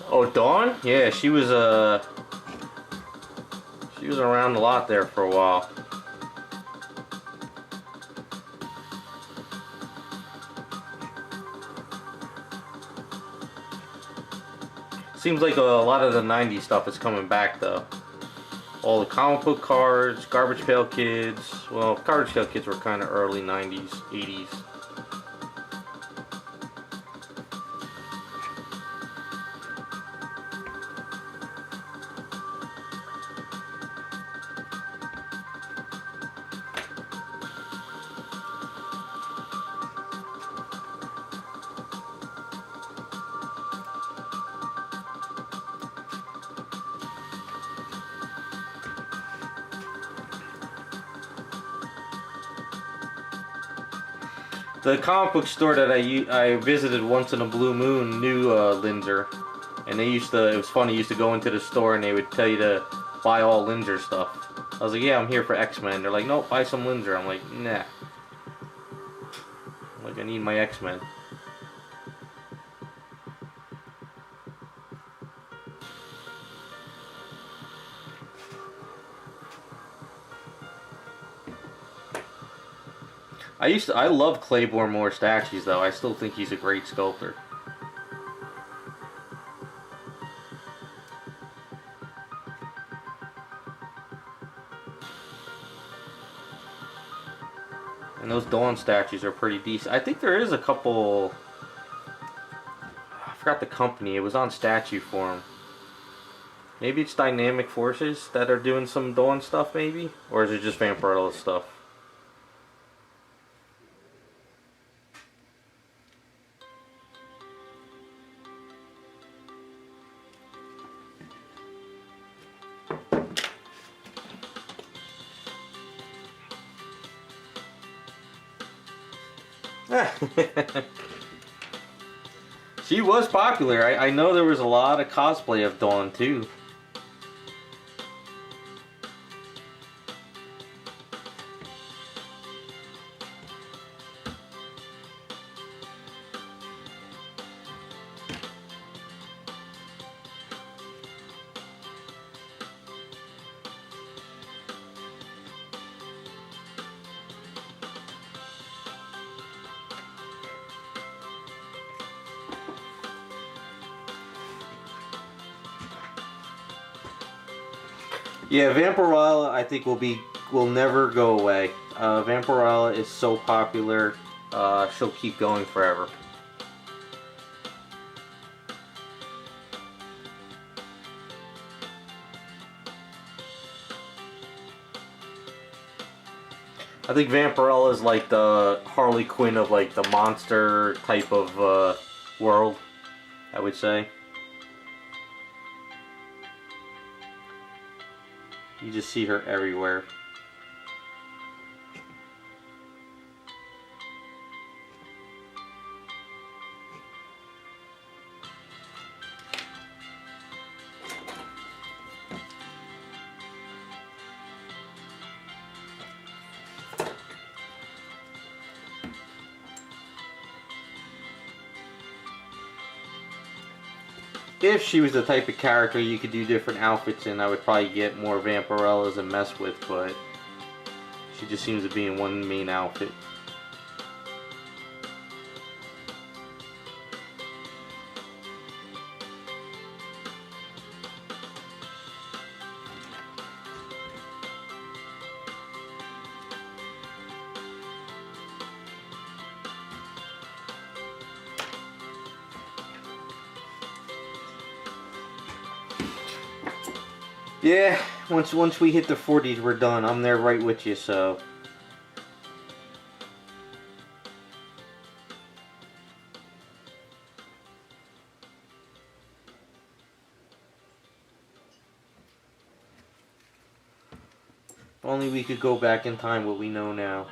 Speaker 1: Oh, Dawn? Yeah, she was around a lot there for a while. Seems like a lot of the 90s stuff is coming back though. All the comic book cards, Garbage Pail Kids. Well, Garbage Pail Kids were kind of early 90s, 80s. The comic book store that I visited once in a blue moon knew Linzer, and they used to. It was funny. You used to go into the store and they would tell you to buy all Linzer stuff. I was like, yeah, I'm here for X-Men. They're like, nope, buy some Linzer. I'm like, nah. I'm like, I need my X-Men. I love Claiborne Moore statues though. I still think he's a great sculptor. And those Dawn statues are pretty decent. I think there is a couple. I forgot the company. It was on statue form. Maybe it's Dynamic Forces that are doing some Dawn stuff, maybe? Or is it just Vampirella stuff? She was popular. I know there was a lot of cosplay of Dawn too. Yeah, Vampirella I think will never go away. Vampirella is so popular, she'll keep going forever. I think Vampirella is like the Harley Quinn of like the monster type of world, I would say. You just see her everywhere. If she was the type of character you could do different outfits in, I would probably get more Vampirellas and mess with, but she just seems to be in one main outfit. Yeah, once we hit the 40s, we're done. I'm there right with you, so. If only we could go back in time what we know now.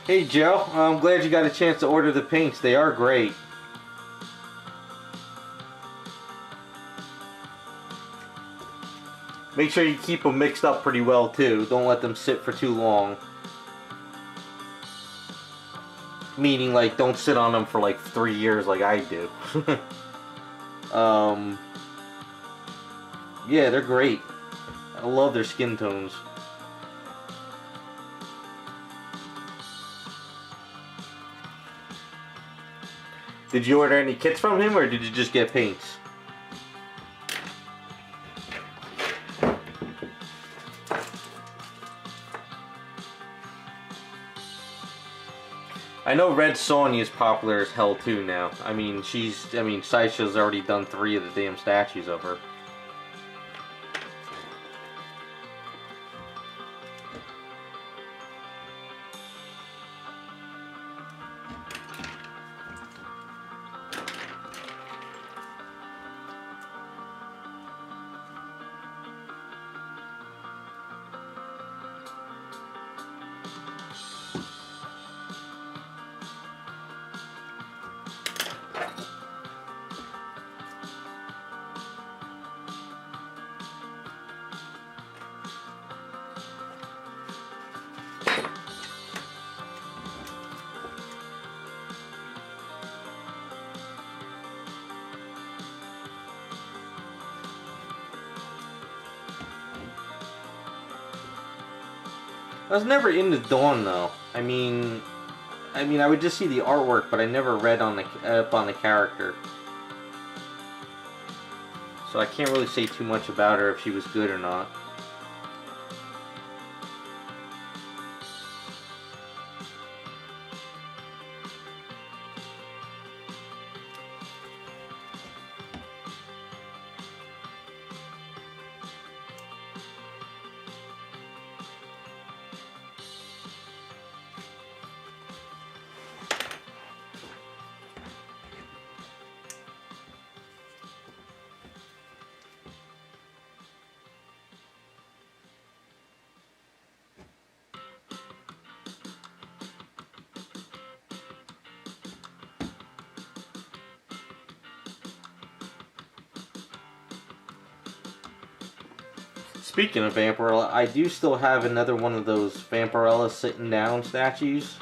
Speaker 1: Hey Joe, I'm glad you got a chance to order the paints. They are great. Make sure you keep them mixed up pretty well too. Don't let them sit for too long. Meaning like don't sit on them for like 3 years like I do. Yeah, they're great. I love their skin tones. Did you order any kits from him, or did you just get paints? I know Red Sonja is popular as hell too now. I mean, Sideshow's already done 3 of the damn statues of her. I was never into Dawn though. I mean, I would just see the artwork, but I never read on the up on the character. So I can't really say too much about her if she was good or not. Speaking of Vampirella, I do still have another one of those Vampirella sitting down statues.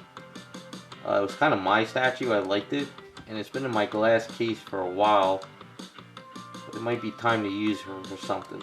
Speaker 1: It was kind of my statue, I liked it, and it's been in my glass case for a while. But it might be time to use her for something.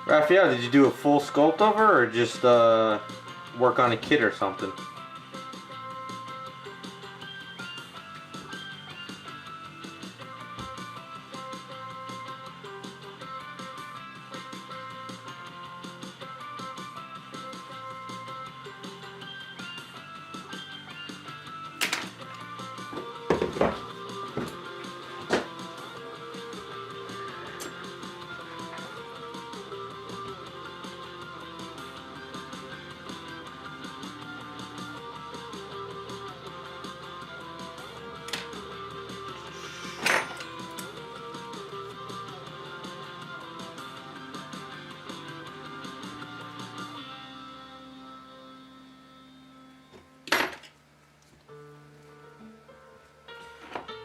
Speaker 1: Raphael, did you do a full sculpt of her, or just work on a kit or something?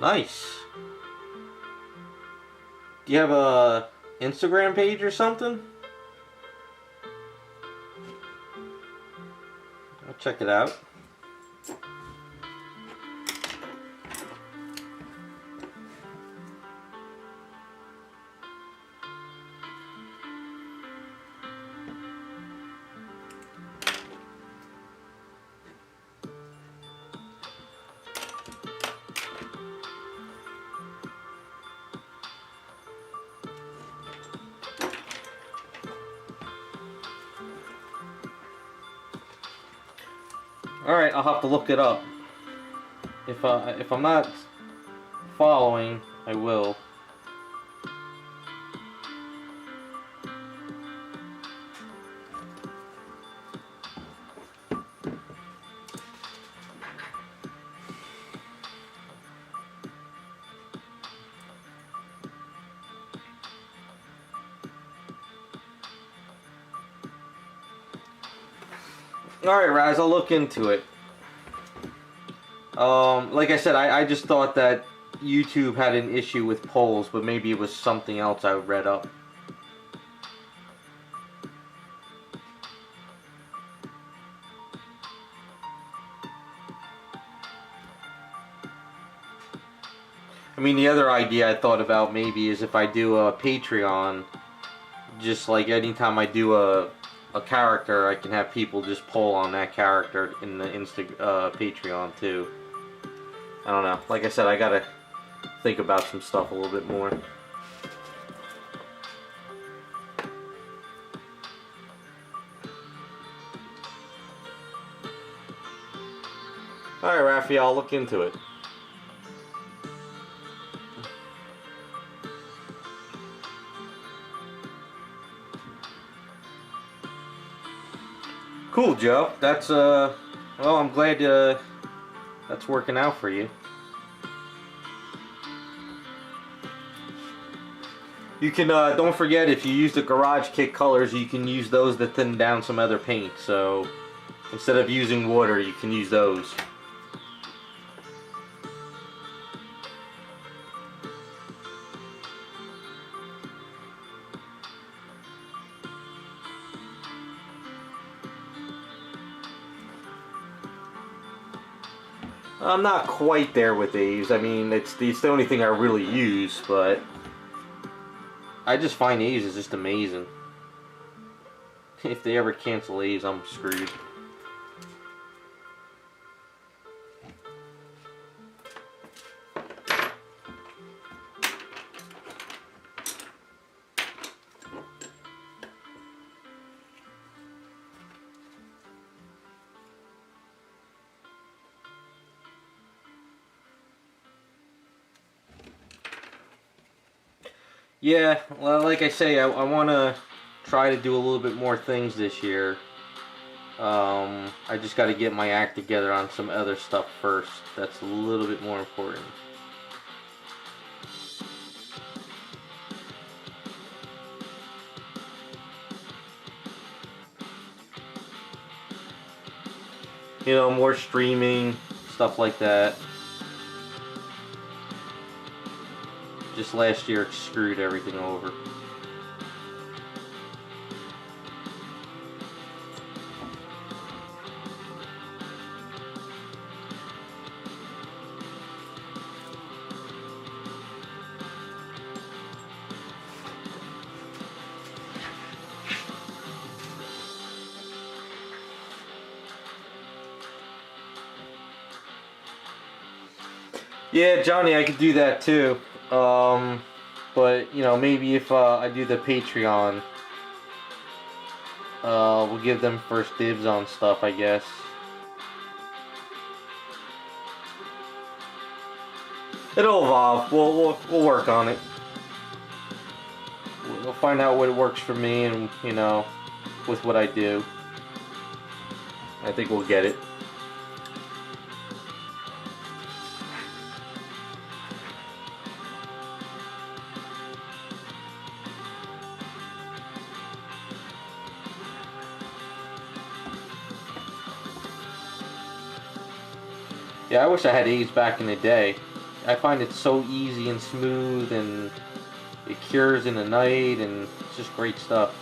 Speaker 1: Nice. Do you have a Instagram page or something? I'll check it out. Alright, I'll have to look it up. If I'm not following, I will. Alright, Raz, I'll look into it. Like I said, I just thought that YouTube had an issue with polls, but maybe it was something else I read up. I mean, the other idea I thought about maybe is if I do a Patreon, just like anytime I do a character, I can have people just poll on that character in the Patreon too. I don't know. Like I said, I gotta think about some stuff a little bit more. Alright, Raphael, I'll look into it. Cool, Joe. That's, well, I'm glad that's working out for you. You can, don't forget, if you use the Garage Kit colors, you can use those to thin down some other paint. So, instead of using water, you can use those. I'm not quite there with these. I mean, it's the only thing I really use, but I just find these is just amazing. If they ever cancel these, I'm screwed. Yeah, well, like I say, I want to try to do a little bit more things this year. I just got to get my act together on some other stuff first. That's a little bit more important. You know, more streaming, stuff like that. Just last year it screwed everything over. Yeah, Johnny, I could do that too. But you know, maybe if I do the Patreon, we'll give them first dibs on stuff, I guess. It'll evolve. We'll work on it. We'll find out what works for me, and you know, with what I do, I think we'll get it. Yeah, I wish I had these back in the day. I find it so easy and smooth, and it cures in the night, and it's just great stuff.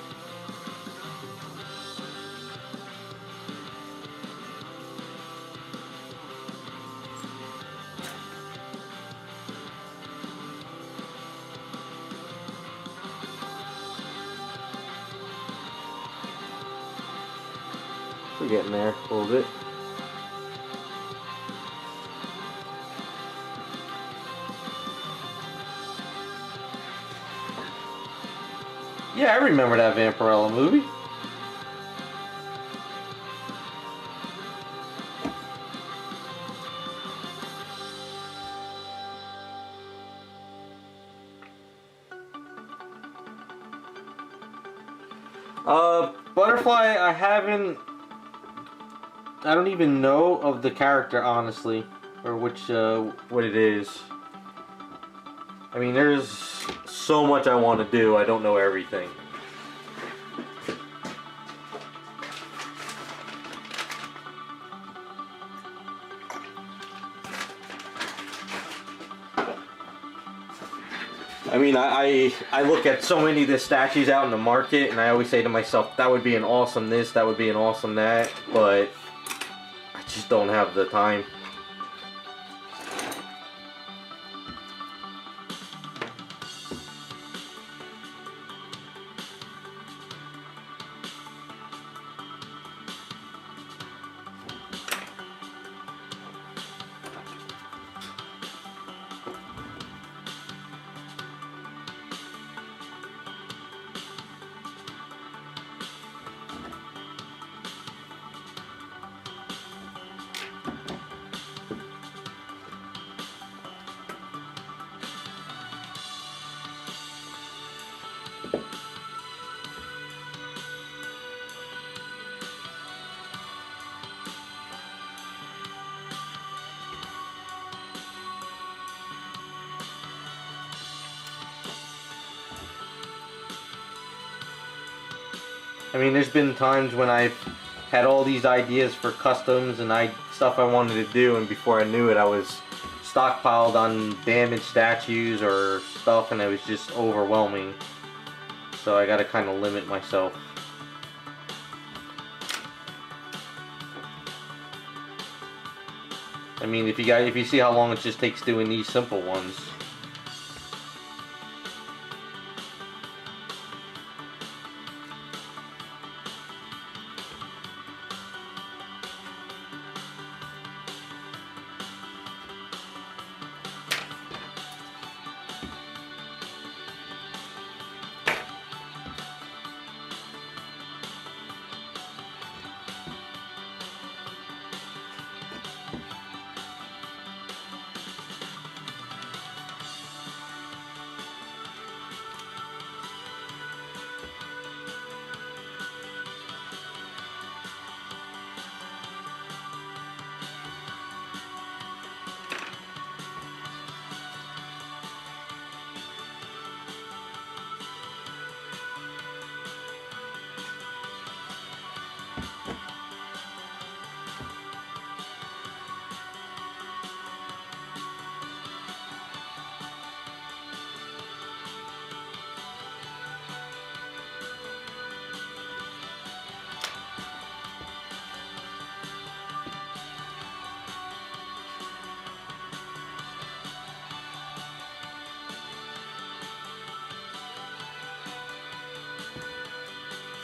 Speaker 1: We're getting there a little bit. Yeah, I remember that Vampirella movie. Butterfly, I don't even know of the character, honestly, or what it is. I mean, there's so much I want to do, I don't know everything. I mean, I look at so many of the statues out in the market, and I always say to myself, that would be an awesome this, that would be an awesome that, but I just don't have the time. I mean, there's been times when I've had all these ideas for customs and stuff I wanted to do, and before I knew it, I was stockpiled on damaged statues or stuff, and it was just overwhelming. So I gotta kind of limit myself. I mean, if you see how long it just takes doing these simple ones.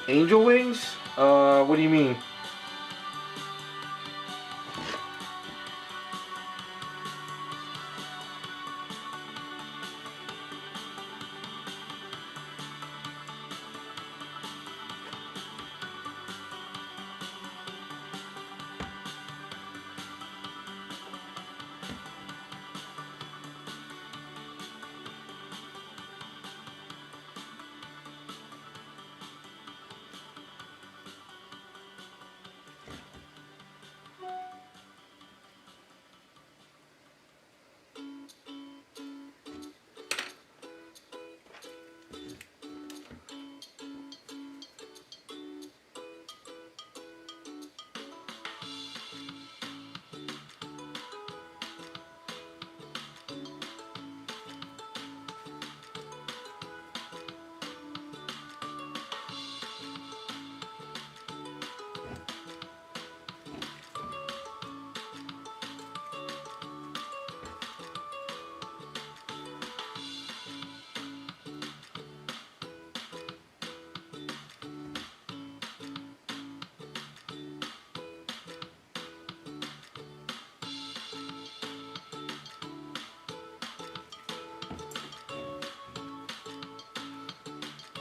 Speaker 1: Angel wings? What do you mean?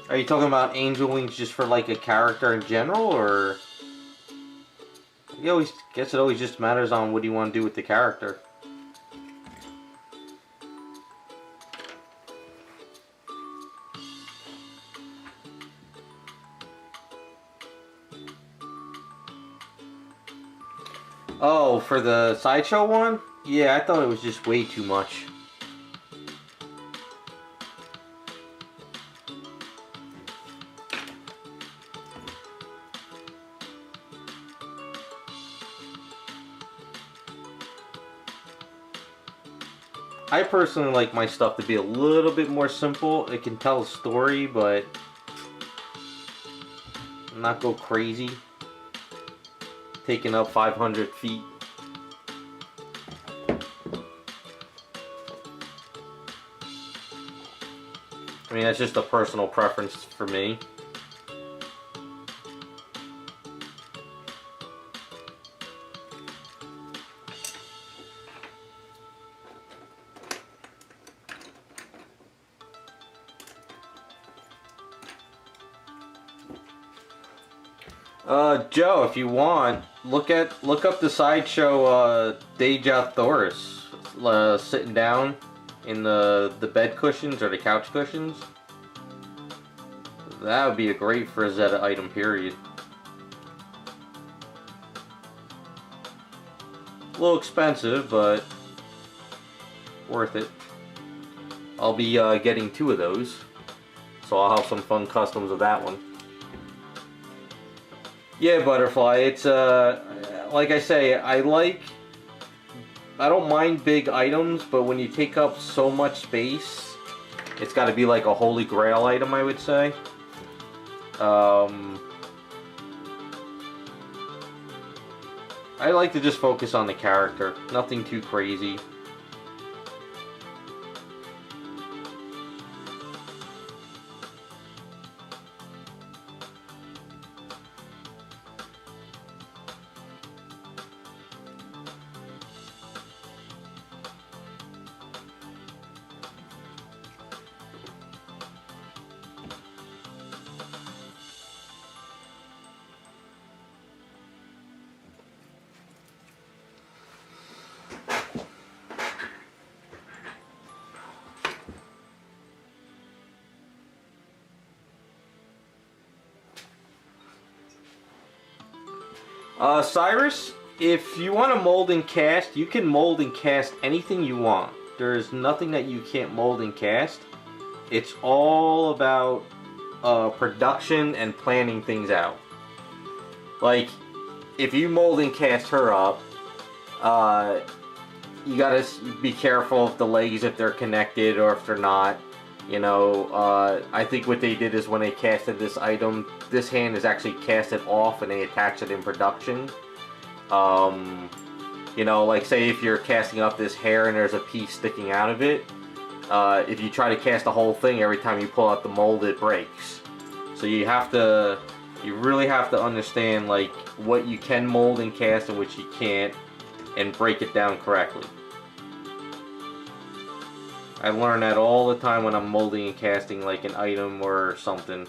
Speaker 1: Are you talking about angel wings just for like a character in general, or you guess it always just matters on what you want to do with the character? Oh, for the sideshow one? Yeah, I thought it was just way too much. I personally like my stuff to be a little bit more simple. It can tell a story, but not go crazy. Taking up 500 feet. I mean, that's just a personal preference for me. Joe, if you want, look up the sideshow Deja Thoris sitting down in the bed cushions or the couch cushions. That would be a great Frazetta item, period. A little expensive, but worth it. I'll be getting 2 of those, so I'll have some fun customs of that one. Yeah, Butterfly, it's like I say, I don't mind big items, but when you take up so much space, it's got to be like a holy grail item, I would say. I like to just focus on the character, nothing too crazy. Cyrus, if you want to mold and cast, you can mold and cast anything you want. There's nothing that you can't mold and cast. It's all about production and planning things out. Like, if you mold and cast her up, you gotta be careful of the legs, if they're connected or if they're not. You know, I think what they did is when they casted this item, this hand is actually casted off and they attach it in production. You know, like say if you're casting up this hair and there's a piece sticking out of it, if you try to cast the whole thing, every time you pull out the mold it breaks. So you really have to understand like what you can mold and cast and what you can't, and break it down correctly. I learn that all the time when I'm molding and casting like an item or something.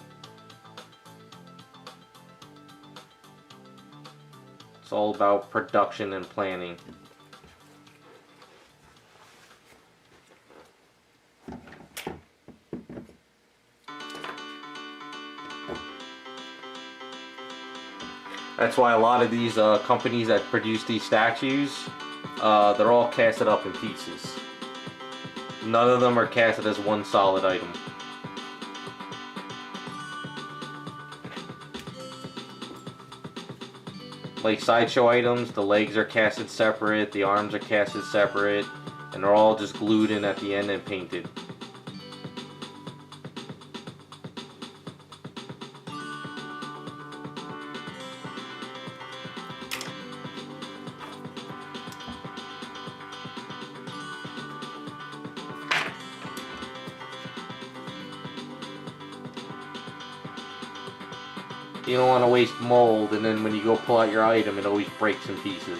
Speaker 1: It's all about production and planning. That's why a lot of these companies that produce these statues, they're all casted up in pieces. None of them are casted as one solid item. Like sideshow items, the legs are casted separate, the arms are casted separate, and they're all just glued in at the end and painted. You don't want to waste mold, and then when you go pull out your item, it always breaks in pieces.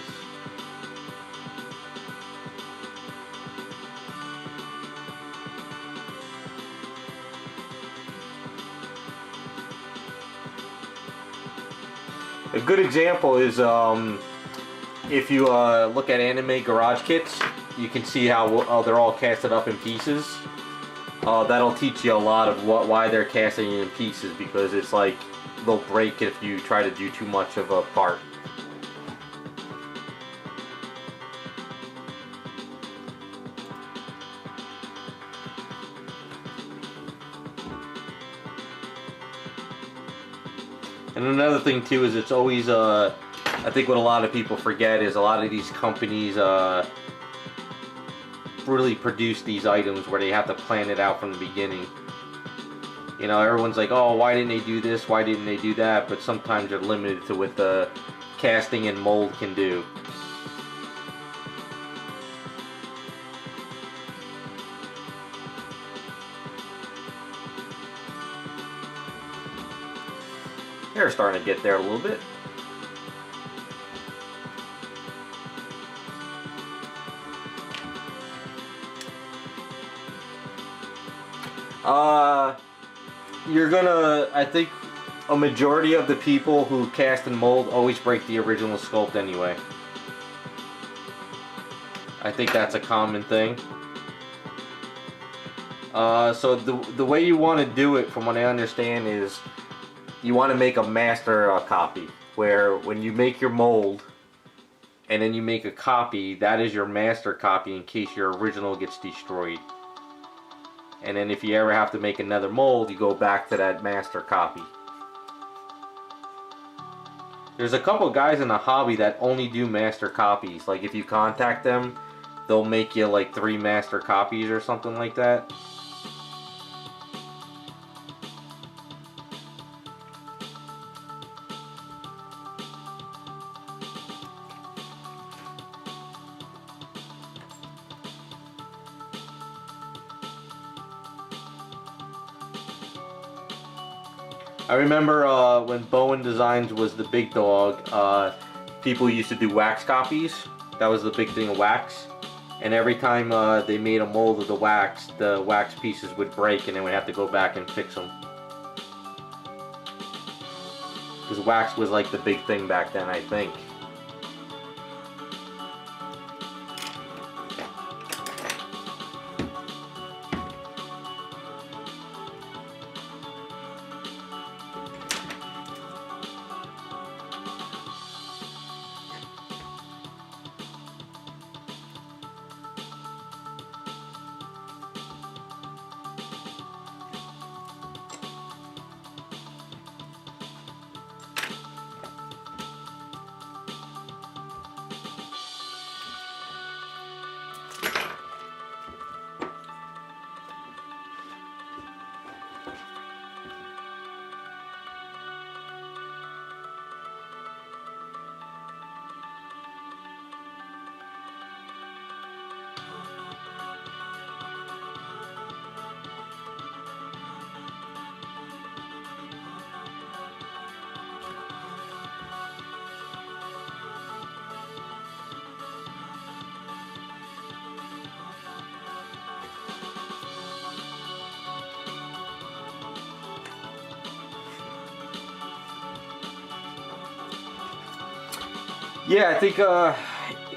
Speaker 1: A good example is if you look at anime garage kits, you can see how they're all casted up in pieces. That'll teach you a lot of why they're casting it in pieces, because it's like they'll break if you try to do too much of a part. And another thing too is it's always, I think what a lot of people forget is a lot of these companies really produce these items where they have to plan it out from the beginning. You know, everyone's like, oh, why didn't they do this? Why didn't they do that? But sometimes they're limited to what the casting and mold can do. They're starting to get there a little bit. You're gonna, I think a majority of the people who cast and mold always break the original sculpt anyway. I think that's a common thing. So the way you want to do it, from what I understand, is you want to make a master copy, where when you make your mold and then you make a copy, that is your master copy in case your original gets destroyed. And then if you ever have to make another mold, you go back to that master copy. There's a couple guys in the hobby that only do master copies. Like if you contact them, they'll make you like 3 master copies or something like that. I remember when Bowen Designs was the big dog, people used to do wax copies. That was the big thing of wax. And every time they made a mold of the wax pieces would break and they would have to go back and fix them. Because wax was like the big thing back then, I think. Yeah, I think,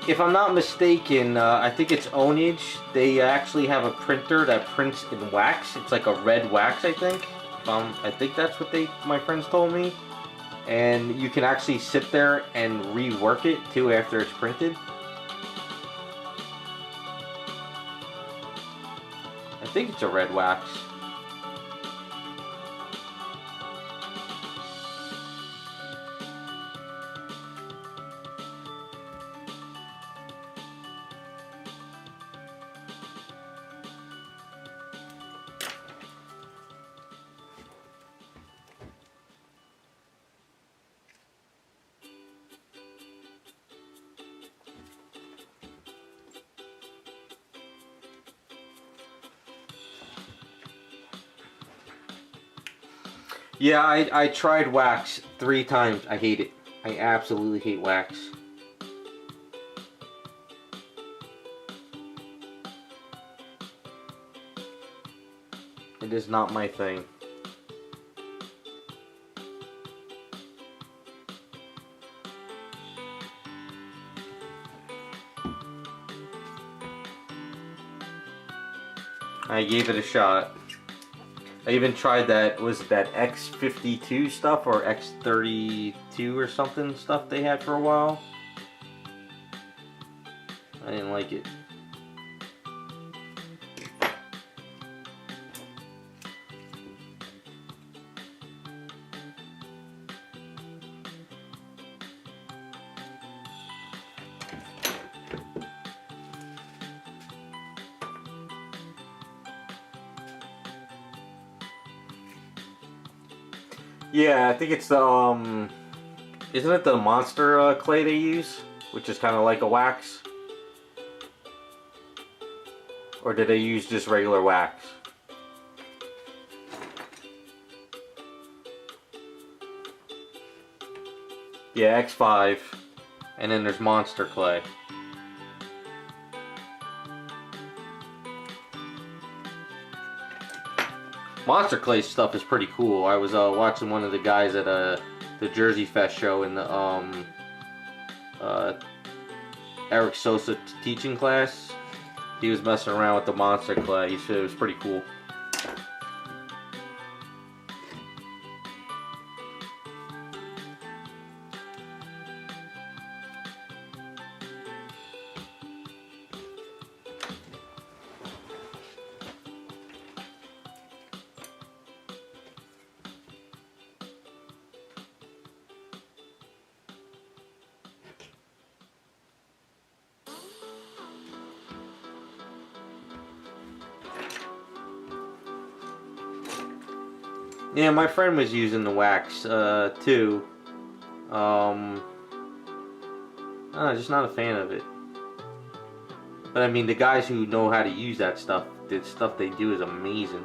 Speaker 1: if I'm not mistaken, I think it's Ownage. They actually have a printer that prints in wax. It's like a red wax, I think. I think that's what my friends told me. And you can actually sit there and rework it, too, after it's printed. I think it's a red wax. Yeah, I tried wax 3 times. I hate it. I absolutely hate wax. It is not my thing. I gave it a shot. I even tried that, was it that X52 stuff or X32 or something stuff they had for a while. I didn't like it. Yeah, I think it's the, isn't it the monster clay they use? Which is kind of like a wax? Or did they use just regular wax? Yeah, X5. And then there's monster clay. Monster clay stuff is pretty cool. I was watching one of the guys at the Jersey Fest show in the Eric Sosa teaching class. He was messing around with the monster clay. He said it was pretty cool. Yeah, my friend was using the wax too. I'm just not a fan of it. But I mean, the guys who know how to use that stuff, the stuff they do is amazing.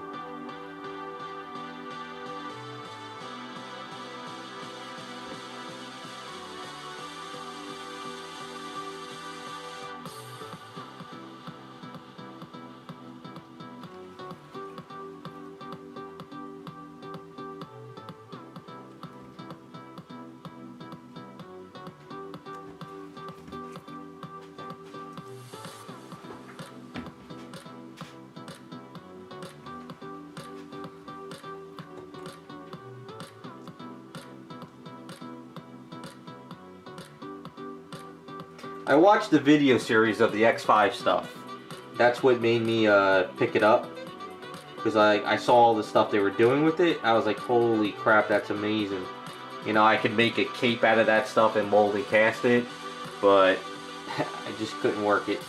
Speaker 1: I watched the video series of the X5 stuff. That's what made me pick it up. Because I saw all the stuff they were doing with it. I was like, holy crap, that's amazing. You know, I could make a cape out of that stuff and mold and cast it. But I just couldn't work it.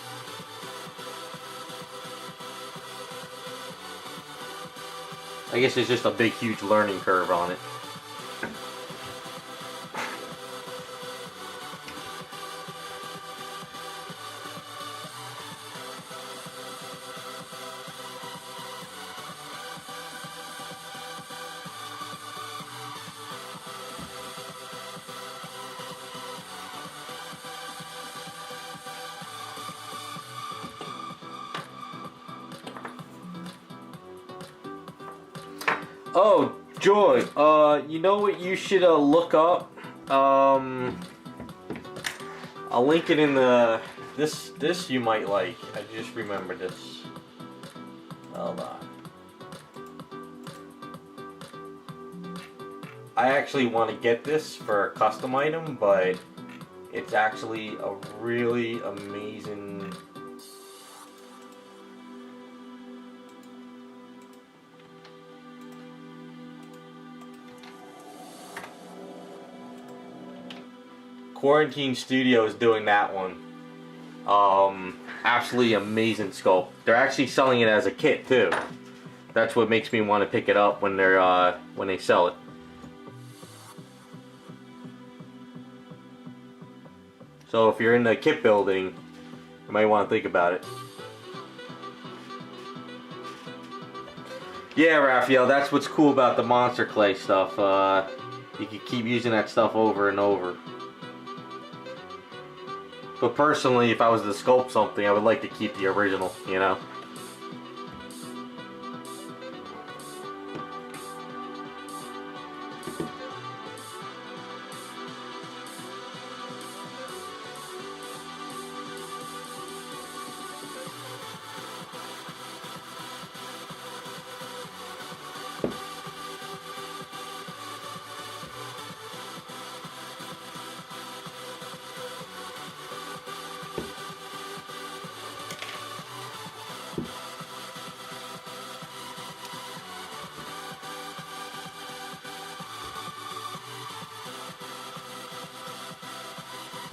Speaker 1: I guess there's just a big, huge learning curve on it. Oh, Joy, you know what you should look up? I'll link it in the... This you might like. I just remembered this. Hold on. I actually want to get this for a custom item, but it's actually a really amazing... Quarantine Studio is doing that one. Absolutely amazing sculpt. They're actually selling it as a kit too. That's what makes me want to pick it up when they're when they sell it. So if you're in the kit building, you might want to think about it. Yeah, Raphael, that's what's cool about the monster clay stuff. You can keep using that stuff over and over. But personally, if I was to sculpt something, I would like to keep the original, you know?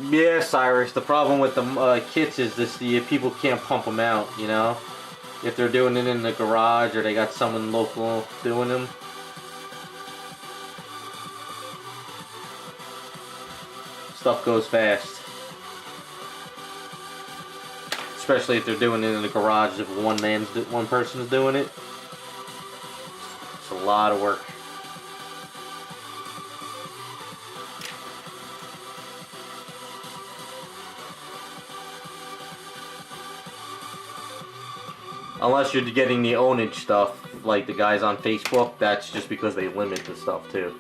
Speaker 1: Yeah, Cyrus, the problem with the kits is this: the people can't pump them out, you know? If they're doing it in the garage or they got someone local doing them. Stuff goes fast. Especially if they're doing it in the garage if one person's doing it. It's a lot of work. Unless you're getting the ownage stuff, like the guys on Facebook, that's just because they limit the stuff too.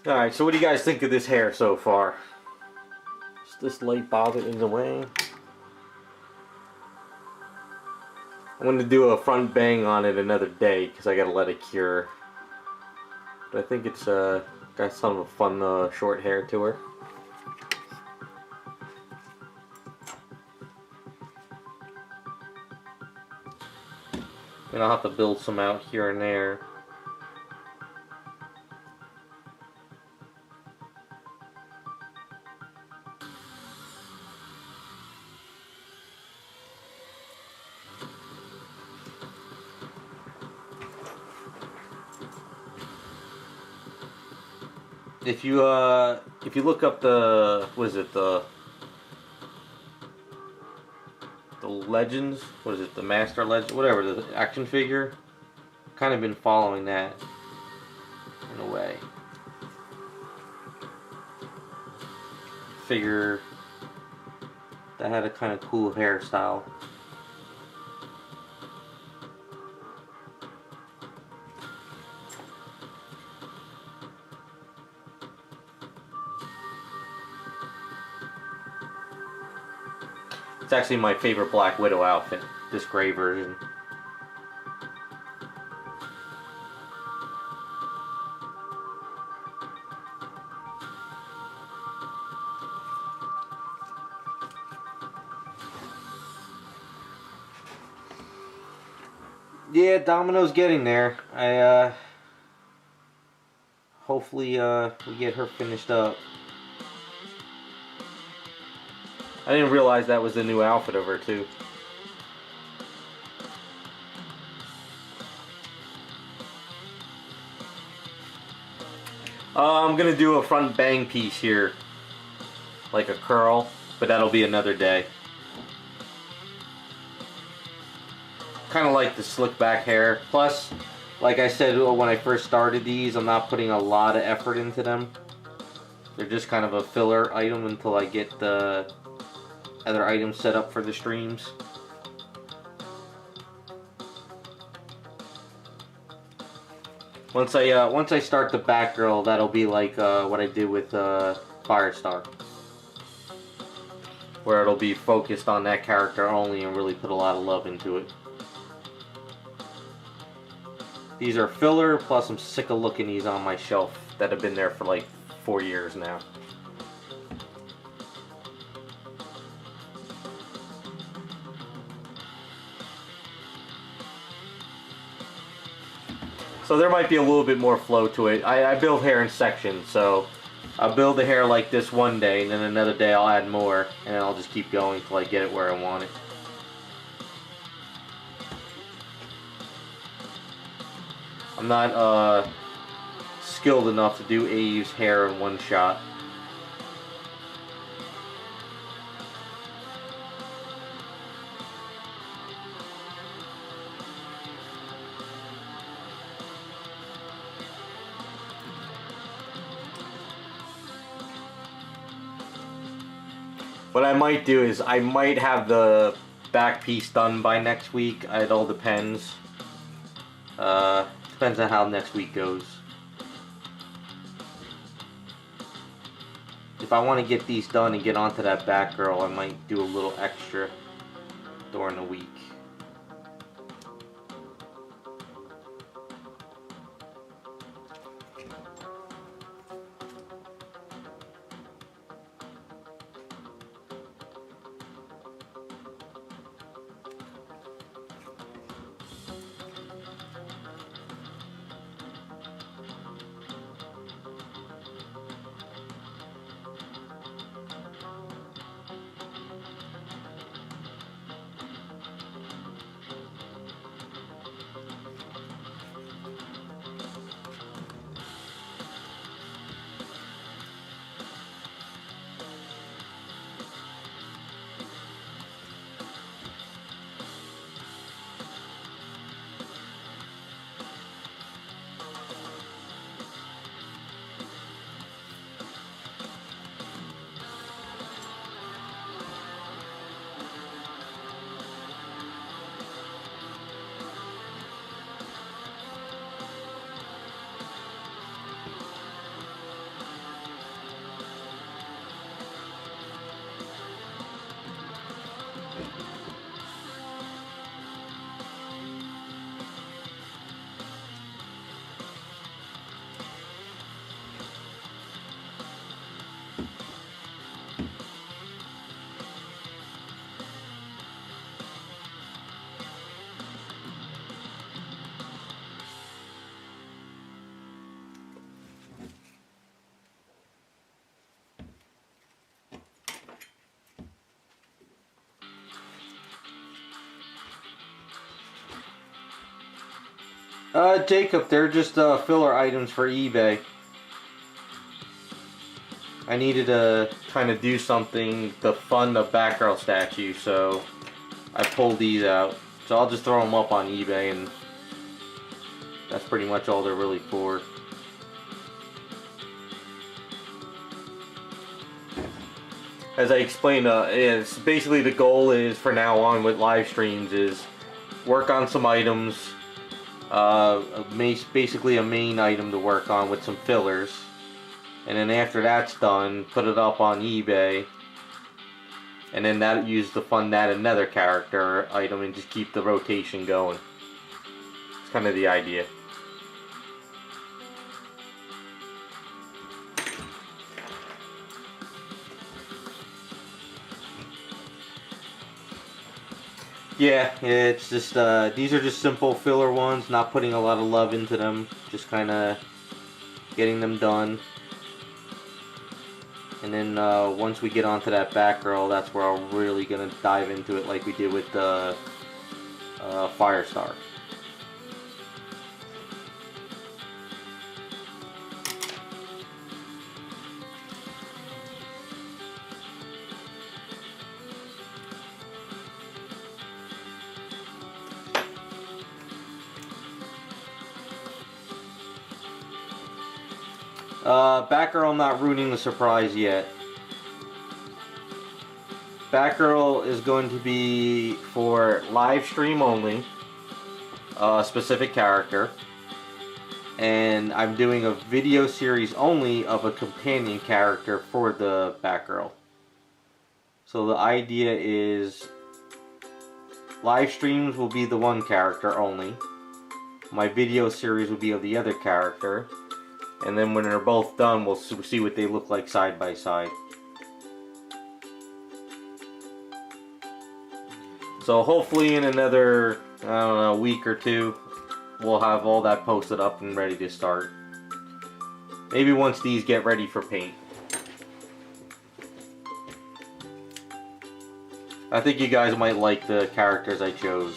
Speaker 1: Alright, so what do you guys think of this hair so far? Is this light bothered in the way? I'm going to do a front bang on it another day because I got to let it cure. But I think it's got some of a fun short hair to her. And I'll have to build some out here and there. If you look up the, what is it, the Legends, what is it, the Master Legend, whatever, the action figure, kind of been following that in a way. Figure that had a kind of cool hairstyle. It's actually my favorite Black Widow outfit, this gray version. Yeah, Domino's getting there. Hopefully we get her finished up. I didn't realize that was the new outfit of her too. I'm gonna do a front bang piece here, like a curl, but that'll be another day. Kind of like the slick back hair. Plus, like I said when I first started these, I'm not putting a lot of effort into them. They're just kind of a filler item until I get the other items set up for the streams. Once I start the Batgirl, that'll be like what I did with Firestar, where it'll be focused on that character only and really put a lot of love into it. These are filler, plus I'm sick of looking these on my shelf that have been there for like 4 years now. So there might be a little bit more flow to it. I build hair in sections, so I'll build the hair like this one day, and then another day I'll add more, and then I'll just keep going until I get it where I want it. I'm not skilled enough to do A's hair in one shot. What I might do is I might have the back piece done by next week. It all depends. Depends on how next week goes. If I want to get these done and get onto that Batgirl, I might do a little extra during the week. Jacob, they're just filler items for eBay. I needed to kind of do something to fund the Batgirl statue, so I pulled these out. So I'll just throw them up on eBay, and that's pretty much all they're really for. As I explained, it's basically the goal is for now on with live streams is work on some items, basically a main item to work on with some fillers, and then after that's done, put it up on eBay, and then that use to fund that another character item and just keep the rotation going. It's kind of the idea. Yeah, it's just, these are just simple filler ones, not putting a lot of love into them, just kind of getting them done. And then once we get onto that Batgirl, that's where I'm really going to dive into it like we did with the Firestar. Batgirl, I'm not ruining the surprise yet. Batgirl is going to be for live stream only, a specific character, and I'm doing a video series only of a companion character for the Batgirl. So the idea is live streams will be the one character only, my video series will be of the other character, and then when they're both done, we'll see what they look like side by side. So hopefully in another, I don't know, week or two, we'll have all that posted up and ready to start. Maybe once these get ready for paint. I think you guys might like the characters I chose.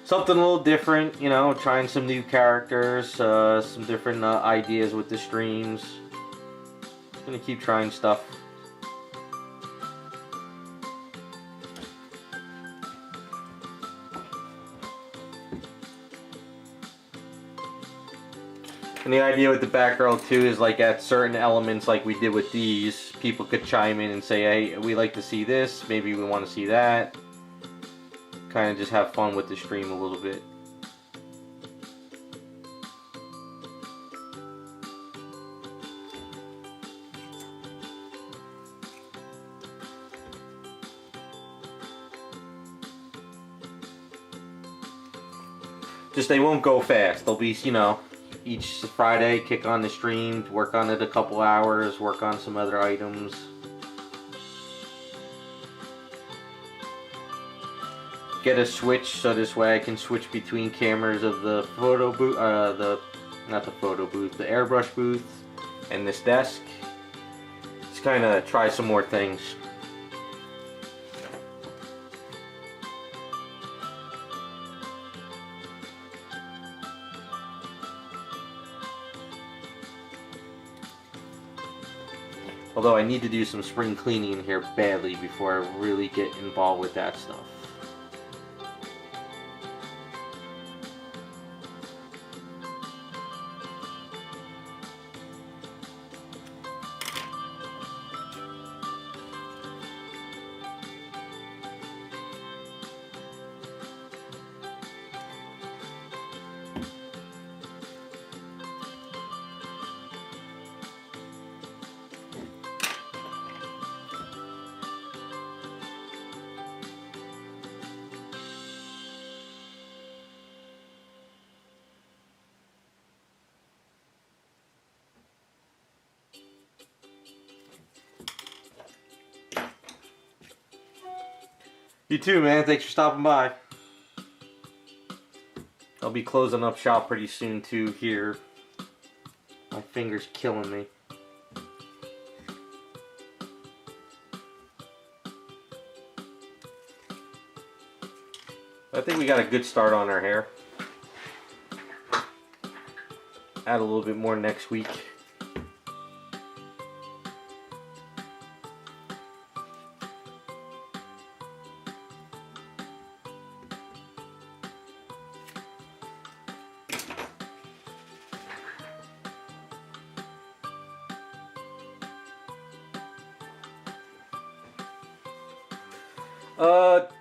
Speaker 1: Something a little different, you know, trying some new characters, some different ideas with the streams. Gonna keep trying stuff. And the idea with the Batgirl too is like at certain elements like we did with these, people could chime in and say, hey, we like to see this, maybe we want to see that. Kind of just have fun with the stream a little bit. Just they won't go fast. They'll be, you know, each Friday kick on the stream, work on it a couple hours, work on some other items. Get a switch so this way I can switch between cameras of the photo booth, not the photo booth, the airbrush booth and this desk. Just kind of try some more things. Although I need to do some spring cleaning in here badly before I really get involved with that stuff. You too, man. Thanks for stopping by. I'll be closing up shop pretty soon too here. My finger's killing me. got a good start on our hair. Add a little bit more next week.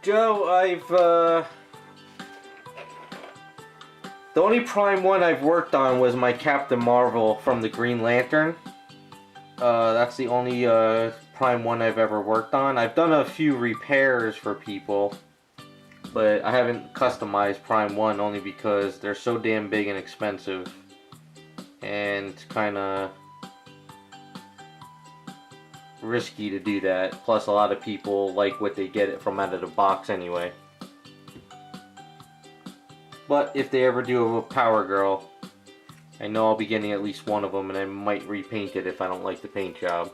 Speaker 1: Joe, the only prime one I've worked on was my Captain Marvel from the Green Lantern. That's the only prime one I've ever worked on. I've done a few repairs for people, but I haven't customized prime one only because they're so damn big and expensive, and it's kind of risky to do that. Plus, a lot of people like what they get it from out of the box anyway. But if they ever do a Power Girl, I know I'll be getting at least one of them, and I might repaint it if I don't like the paint job.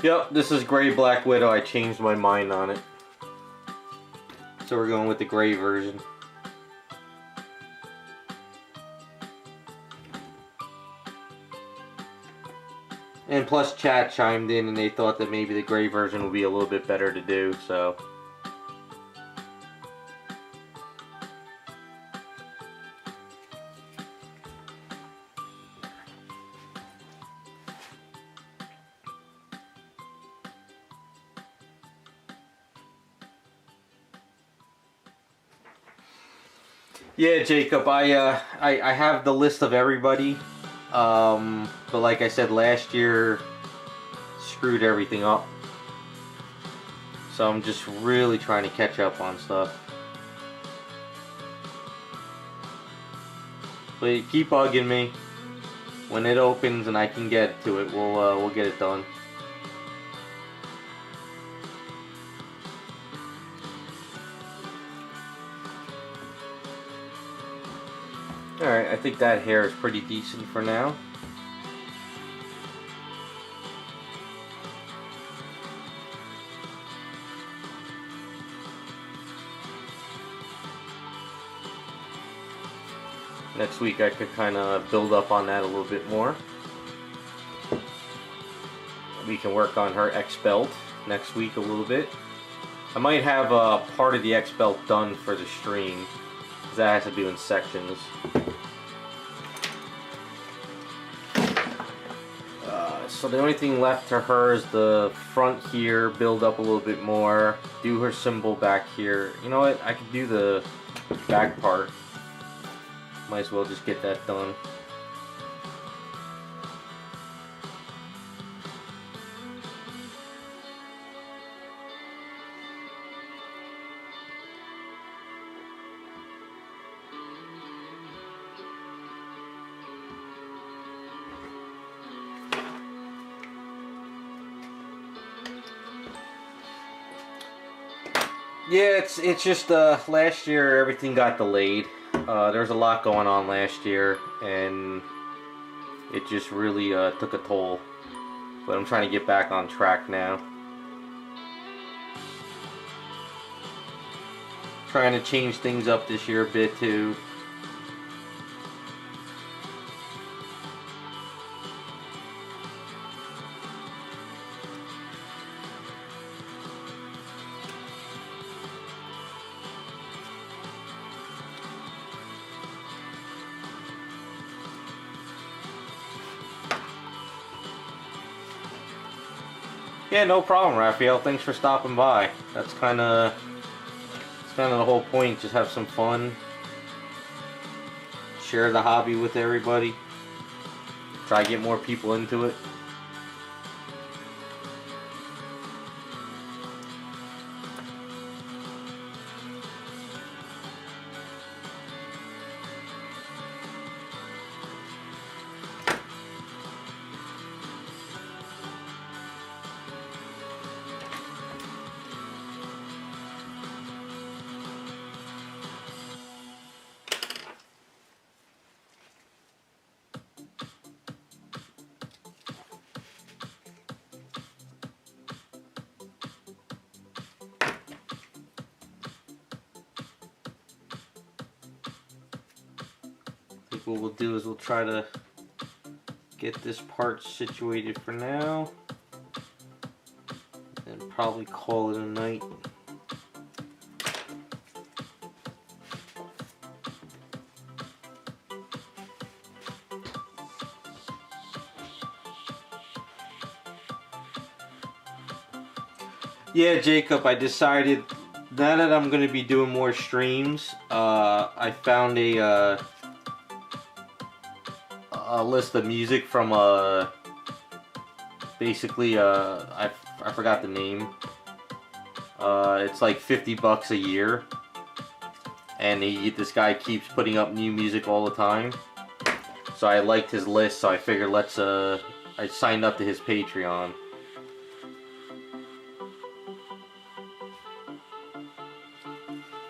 Speaker 1: Yep, this is Gray Black Widow. I changed my mind on it. So we're going with the gray version. And plus chat chimed in and they thought that maybe the gray version would be a little bit better to do, so. Yeah, Jacob, I have the list of everybody, but like I said, last year screwed everything up, so I'm just really trying to catch up on stuff. But keep bugging me. When it opens and I can get to it, we'll get it done. Alright, I think that hair is pretty decent for now. Next week I could kind of build up on that a little bit more. We can work on her X belt next week a little bit. I might have part of the X belt done for the stream, because that has to do in sections. So the only thing left to her is the front here, build up a little bit more, do her symbol back here. You know what, I could do the back part. Might as well just get that done. Yeah, it's just last year everything got delayed. There's a lot going on last year, and it just really took a toll. But I'm trying to get back on track now. Trying to change things up this year a bit too. Yeah, no problem, Raphael. Thanks for stopping by. That's kind of the whole point. Just have some fun, share the hobby with everybody, try to get more people into it. think what we'll do is we'll try to get this part situated for now and probably call it a night. Yeah, Jacob, I decided now that I'm going to be doing more streams, I found a list of music from basically I forgot the name. It's like $50 a year, and this guy keeps putting up new music all the time. So I liked his list, so I figured I signed up to his Patreon.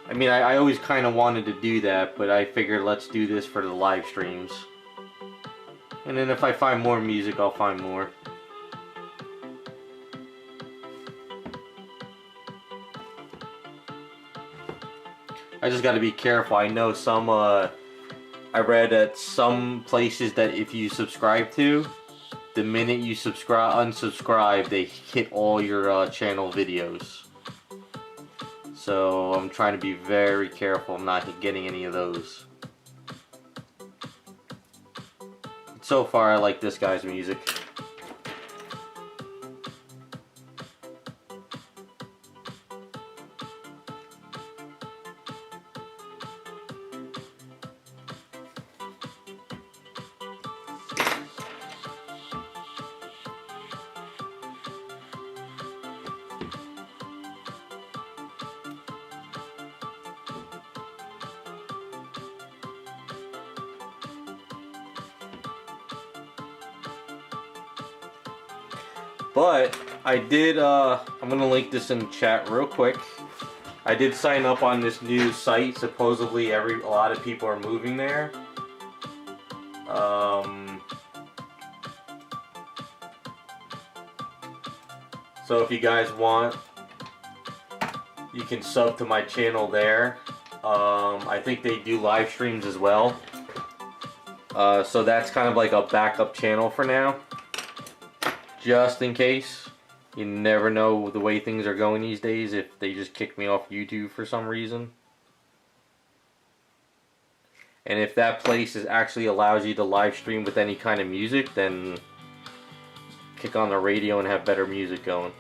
Speaker 1: I mean, I always kind of wanted to do that, but I figured let's do this for the live streams. And then if I find more music, I'll find more. I just gotta be careful. I know some, I read at some places that if you subscribe to, the minute you unsubscribe, they hit all your channel videos. So I'm trying to be very careful I'm not getting any of those. So far I like this guy's music. But I did, I'm gonna link this in the chat real quick. I did sign up on this new site. Supposedly a lot of people are moving there. So if you guys want, you can sub to my channel there. I think they do live streams as well. So that's kind of like a backup channel for now. Just in case. You never know the way things are going these days if they just kick me off YouTube for some reason. And if that place actually allows you to live stream with any kind of music, then kick on the radio and have better music going.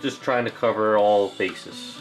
Speaker 1: Just trying to cover all bases.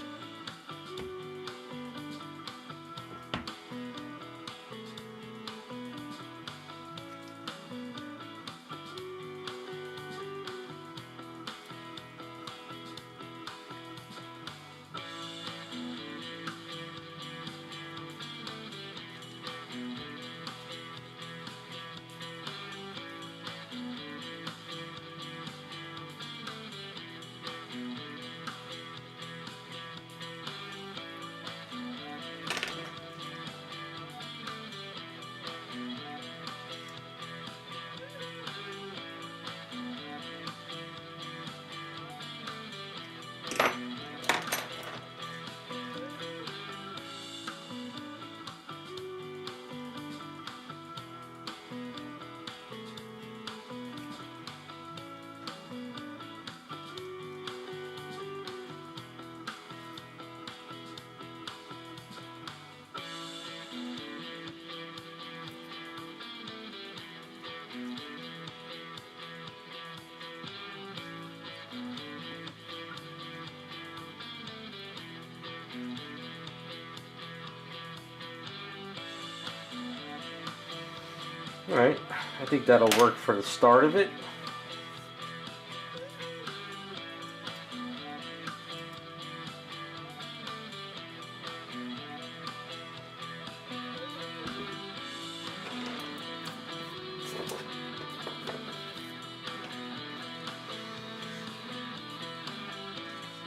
Speaker 1: Alright, I think that'll work for the start of it.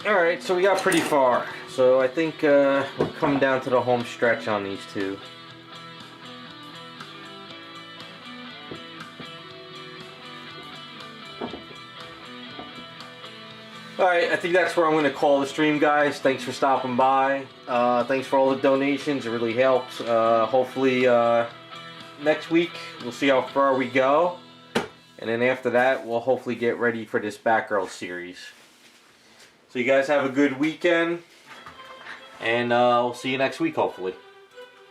Speaker 1: Alright, so we got pretty far. So I think we're coming down to the home stretch on these two. Alright, I think that's where I'm going to call the stream, guys. Thanks for stopping by. Thanks for all the donations. It really helps. Hopefully next week we'll see how far we go. And then after that, we'll hopefully get ready for this Batgirl series. So you guys have a good weekend. And we'll see you next week, hopefully.